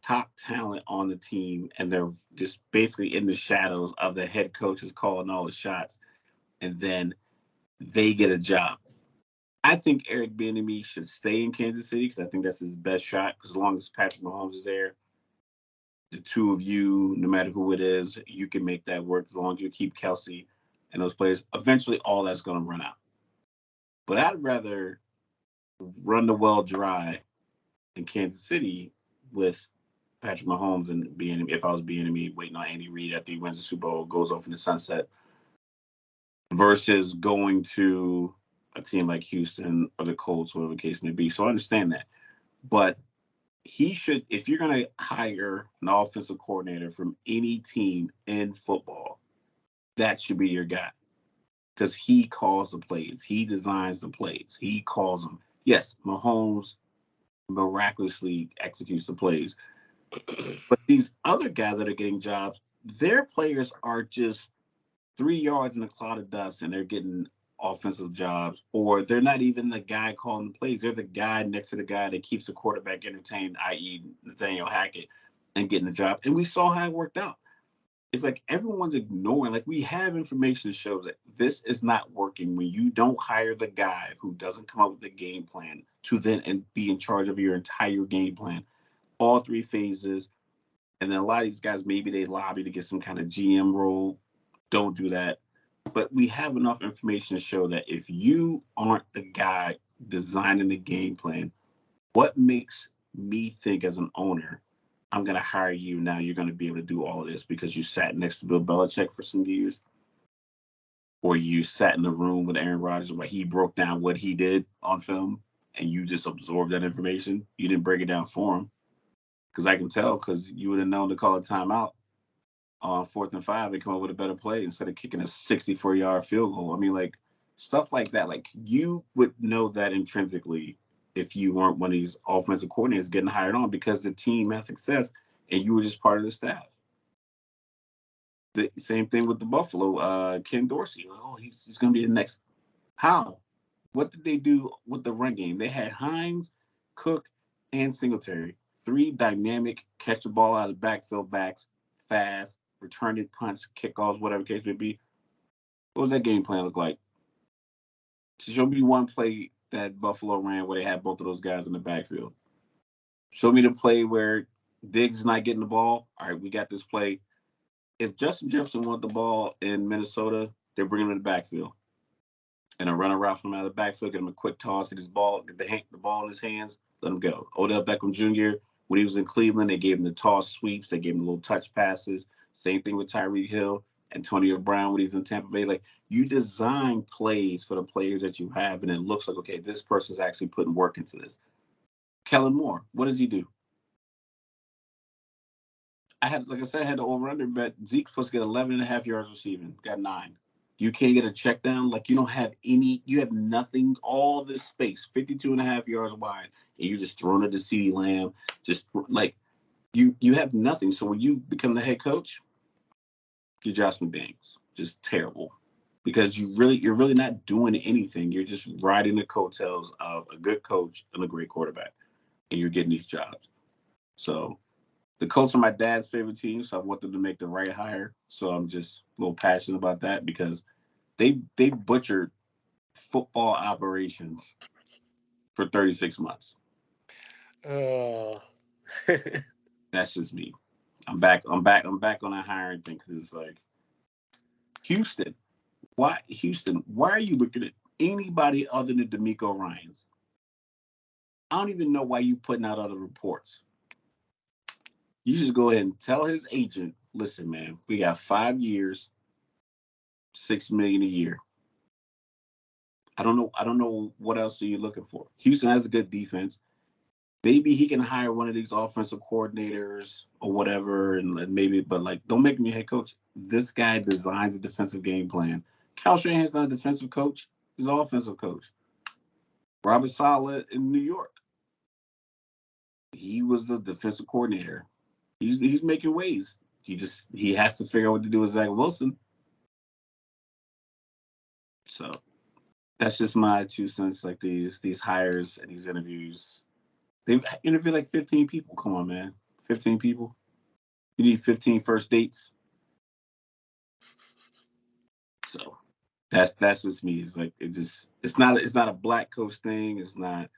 top talent on the team and they're just basically in the shadows of the head coaches calling all the shots, and then they get a job. I think Eric Bieniemy should stay in Kansas City because I think that's his best shot. Because as long as Patrick Mahomes is there, the two of you, no matter who it is, you can make that work as long as you keep Kelsey and those players. Eventually, all that's going to run out. But I'd rather run the well dry in Kansas City with Patrick Mahomes and Bieniemy. If I was Bieniemy, waiting on Andy Reid after he wins the Super Bowl, goes off in the sunset, versus going to a team like Houston or the Colts, whatever the case may be. So I understand that. But he should, if you're going to hire an offensive coordinator from any team in football, that should be your guy. Because he calls the plays. He designs the plays. He calls them. Yes, Mahomes miraculously executes the plays. But these other guys that are getting jobs, their players are just 3 yards in a cloud of dust and they're getting offensive jobs, or they're not even the guy calling the plays. They're the guy next to the guy that keeps the quarterback entertained, i.e. Nathaniel Hackett, and getting the job. And we saw how it worked out. It's like everyone's ignoring, like we have information that shows that this is not working when you don't hire the guy who doesn't come up with a game plan to then and be in charge of your entire game plan, all 3 phases. And then a lot of these guys, maybe they lobby to get some kind of GM role. Don't do that. But we have enough information to show that if you aren't the guy designing the game plan, what makes me think as an owner I'm going to hire you. Now you're going to be able to do all of this because you sat next to Bill Belichick for some years, or you sat in the room with Aaron Rodgers where he broke down what he did on film and you just absorbed that information. You didn't break it down for him. Because I can tell, because you would have known to call a timeout on 4th and 5 and come up with a better play instead of kicking a 64-yard field goal. I mean, like, stuff like that. Like, you would know that intrinsically if you weren't one of these offensive coordinators getting hired on because the team has success and you were just part of the staff. The same thing with the Buffalo, Ken Dorsey. Oh, he's going to be the next. How? What did they do with the run game? They had Hines, Cook, and Singletary. 3 dynamic, catch the ball out of the backfield backs, fast, return it, punts, kickoffs, whatever case may be. What was that game plan look like? Show me one play that Buffalo ran where they had both of those guys in the backfield. Show me the play where Diggs is not getting the ball. All right, we got this play. If Justin Jefferson wanted the ball in Minnesota, they're bringing him in the backfield. And a run a route from out of the backfield, get him a quick toss, get the ball in his hands, let him go. Odell Beckham Jr., when he was in Cleveland, they gave him the toss sweeps, they gave him the little touch passes. Same thing with Tyreek Hill, Antonio Brown when he's in Tampa Bay. Like, you design plays for the players that you have, and it looks like, okay, this person's actually putting work into this. Kellen Moore, what does he do? I had the over-under bet. Zeke's supposed to get 11.5 yards receiving, got 9. You can't get a check down. Like, you don't have you have nothing, all this space, 52.5 yards wide, and you're just throwing it to CeeDee Lamb. Just like, you have nothing. So when you become the head coach, you're Josh McDaniels. Just terrible. Because you're really not doing anything. You're just riding the coattails of a good coach and a great quarterback, and you're getting these jobs. So the Colts are my dad's favorite team, so I want them to make the right hire. So I'm just a little passionate about that because they butchered football operations for 36 months. Oh. That's just me. I'm back on that hiring thing because it's like, Houston. Why are you looking at anybody other than DeMeco Ryans? I don't even know why you putting out other reports. You just go ahead and tell his agent, listen, man, we got 5 years, $6 million a year. I don't know what else are you looking for. Houston has a good defense. Maybe he can hire one of these offensive coordinators or whatever, and maybe, but like, don't make me a head coach. This guy designs a defensive game plan. Kyle Shanahan's not a defensive coach; he's an offensive coach. Robert Saleh in New York, he was the defensive coordinator. He's making waves. He has to figure out what to do with Zach Wilson. So that's just my 2 cents. Like, these hires and these interviews, they've interviewed like 15 people. Come on, man, 15 people. You need 15 first dates. So that's just me. It's like, it's not a black coach thing. It's not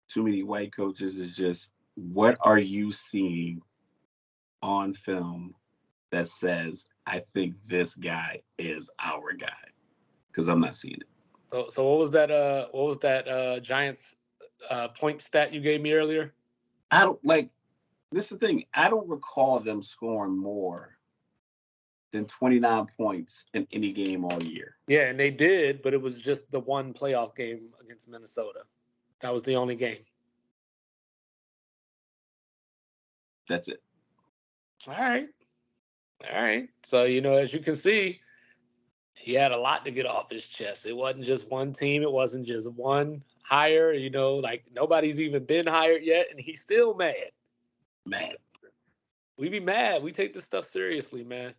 too many white coaches. It's just, what are you seeing on film that says, I think this guy is our guy? Because I'm not seeing it. So what was that Giants point stat you gave me earlier? I don't like. This is the thing. I don't recall them scoring more than 29 points in any game all year. Yeah, and they did, but it was just the one playoff game against Minnesota. That was the only game. That's it. All right. So, as you can see, he had a lot to get off his chest. It wasn't just one team. It wasn't just one hire. Like, nobody's even been hired yet, and he's still mad. Mad. We be mad. We take this stuff seriously, man.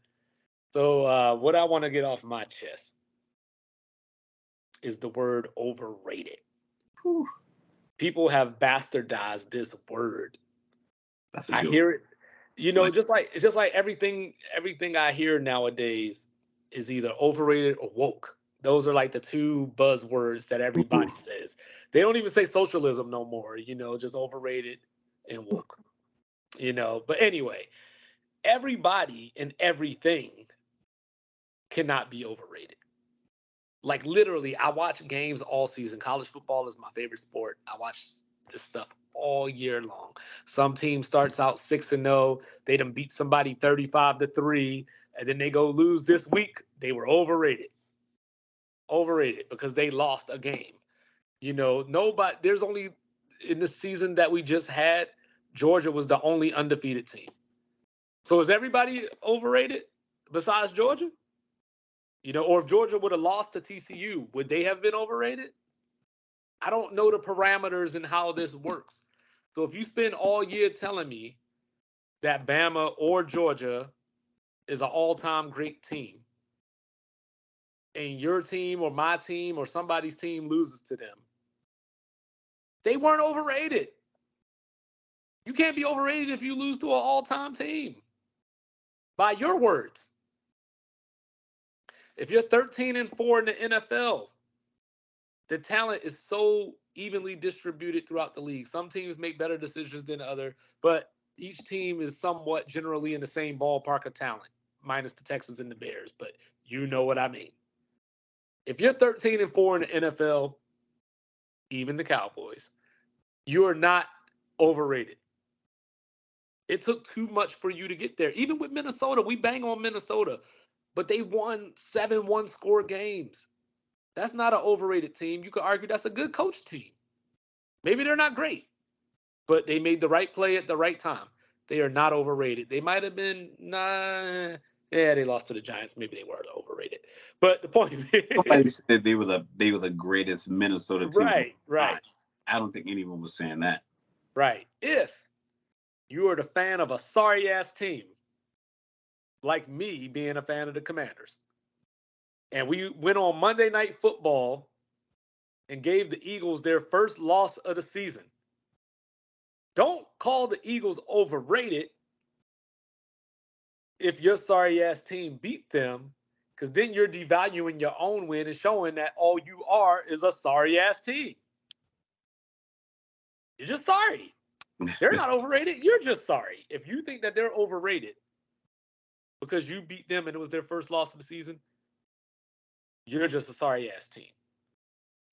So what I want to get off my chest is the word overrated. Whew. People have bastardized this word. I hear it. Just like everything I hear nowadays is either overrated or woke. Those are like the 2 buzzwords that everybody says. They don't even say socialism no more, just overrated and woke. But anyway, everybody and everything cannot be overrated. Like, literally, I watch games all season. College football is my favorite sport. I watch this stuff all year long. Some team starts out 6-0, they done beat somebody 35-3, and then they go lose this week. They were overrated. Overrated because they lost a game. Nobody, there's only, in the season that we just had, Georgia was the only undefeated team. So is everybody overrated besides Georgia? Or if Georgia would have lost to TCU, would they have been overrated? I don't know the parameters and how this works. So if you spend all year telling me that Bama or Georgia is an all-time great team, and your team or my team or somebody's team loses to them, they weren't overrated. You can't be overrated if you lose to an all-time team. By your words. If you're 13-4 in the NFL, the talent is so evenly distributed throughout the league. Some teams make better decisions than others, but each team is somewhat generally in the same ballpark of talent, minus the Texans and the Bears, but you know what I mean. If you're 13-4 in the NFL, even the Cowboys, you are not overrated. It took too much for you to get there. Even with Minnesota, we bang on Minnesota, but they won 7 one-score games. That's not an overrated team. You could argue that's a good coach team. Maybe they're not great, but they made the right play at the right time. They are not overrated. They might have been, they lost to the Giants. Maybe they were overrated. But the point is, somebody said they were the greatest Minnesota team. Right. I don't think anyone was saying that. Right. If you are the fan of a sorry-ass team, like me being a fan of the Commanders, and we went on Monday Night Football and gave the Eagles their first loss of the season, don't call the Eagles overrated if your sorry-ass team beat them, because then you're devaluing your own win and showing that all you are is a sorry-ass team. You're just sorry. They're not overrated. You're just sorry. If you think that they're overrated because you beat them and it was their first loss of the season, you're just a sorry-ass team.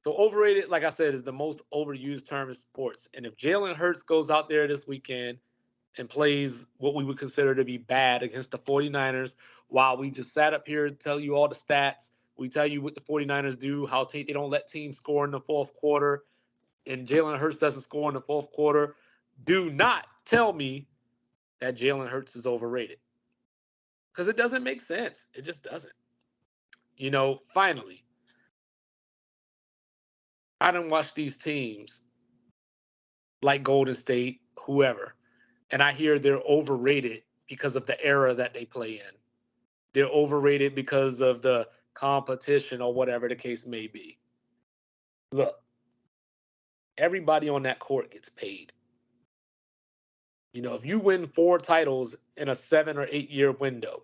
So overrated, like I said, is the most overused term in sports. And if Jalen Hurts goes out there this weekend and plays what we would consider to be bad against the 49ers, while we just sat up here and tell you all the stats, we tell you what the 49ers do, how they don't let teams score in the fourth quarter, and Jalen Hurts doesn't score in the fourth quarter, do not tell me that Jalen Hurts is overrated. Because it doesn't make sense. It just doesn't. Finally, I done watch these teams like Golden State, whoever, and I hear they're overrated because of the era that they play in. They're overrated because of the competition or whatever the case may be. Look, everybody on that court gets paid. If you win 4 titles in a 7 or 8 year window,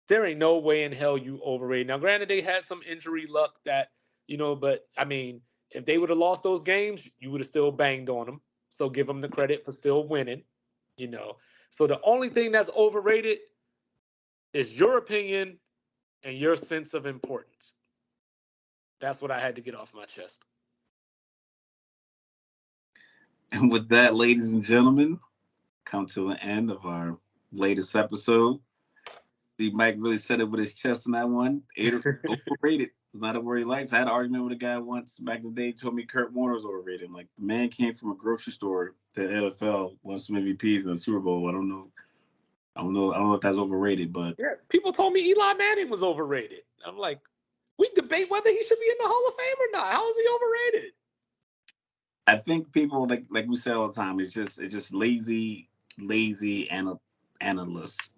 there ain't no way in hell you overrated. Now, granted, they had some injury luck that, but I mean, if they would have lost those games, you would have still banged on them. So give them the credit for still winning, So the only thing that's overrated is your opinion and your sense of importance. That's what I had to get off my chest. And with that, ladies and gentlemen, come to an end of our latest episode. See, Mike really said it with his chest on that one. Overrated. It's not a word he likes. I had an argument with a guy once back in the day. He told me Kurt Warner was overrated. I'm like, the man came from a grocery store to the NFL, won some MVPs in the Super Bowl. I don't know if that's overrated, but yeah, people told me Eli Manning was overrated. I'm like, we debate whether he should be in the Hall of Fame or not. How is he overrated? I think people like we said all the time, it's just lazy analysts.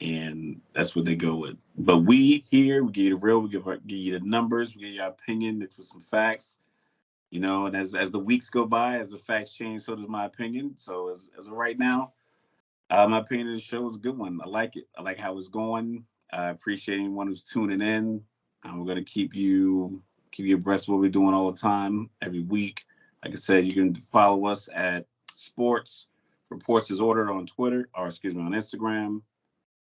And that's what they go with. But we here, we give you the real, we give you the numbers, we give you our opinion with some facts, and as the weeks go by, as the facts change, so does my opinion. So as of right now, my opinion of the show is a good one. I like it. I like how it's going. I appreciate anyone who's tuning in. We're going to keep you abreast of what we're doing all the time, every week. Like I said, you can follow us at Sports Reports as Ordered on Twitter, on Instagram.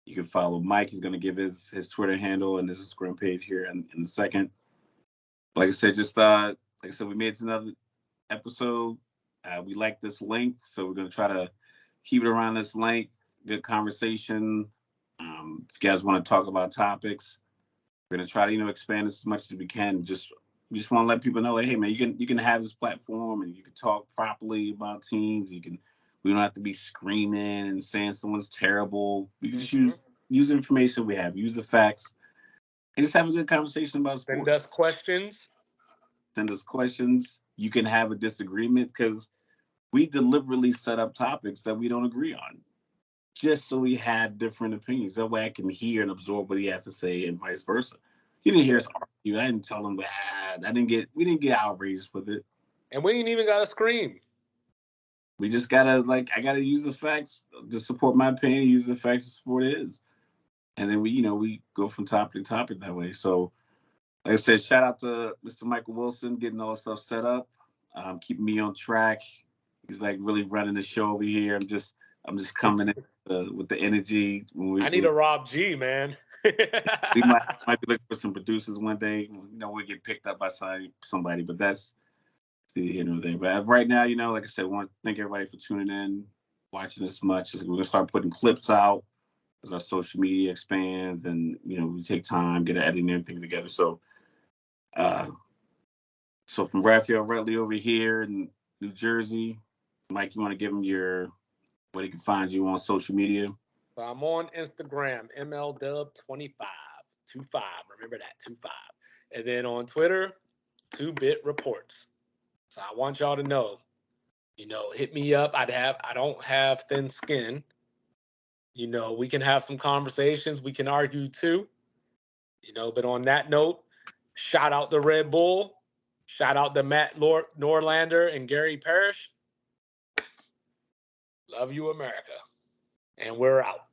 You can follow Mike. He's going to give his Twitter handle and his Instagram page here in a second. Like I said, we made it to another episode. We like this length, so we're going to try to keep it around this length. Good conversation. If you guys want to talk about topics, we're going to try to, expand as much as we can. We just want to let people know, like, hey, man, you can have this platform and you can talk properly about teams. We don't have to be screaming and saying someone's terrible. We can just use the information we have, use the facts, and just have a good conversation about sports. Send us questions. You can have a disagreement because we deliberately set up topics that we don't agree on, just so we have different opinions. That way I can hear and absorb what he has to say and vice versa. He didn't hear us argue. I didn't tell him we didn't get outraged with it. And we ain't even got to scream. We just gotta, I gotta use the facts to support my opinion, use the facts to support his. And then we go from topic to topic that way. So, like I said, shout out to Mr. Michael Wilson getting all stuff set up, keeping me on track. He's really running the show over here. I'm just coming in with the energy. I need a Rob G, man. We might be looking for some producers one day. We'll get picked up by somebody, but that's the end of the day. But right now, like I said, I want to thank everybody for tuning in, watching this much. We're gonna start putting clips out as our social media expands, and we take time, get editing everything together. So, from Raphael Rutley over here in New Jersey, Mike, you want to give him where he can find you on social media? So I'm on Instagram, MLDub25, 25. Remember that, 25. And then on Twitter, 2-Bit Reports. So I want y'all to know, hit me up. I don't have thin skin. We can have some conversations. We can argue too. But on that note, shout out to Red Bull. Shout out to Matt Norlander and Gary Parrish. Love you, America. And we're out.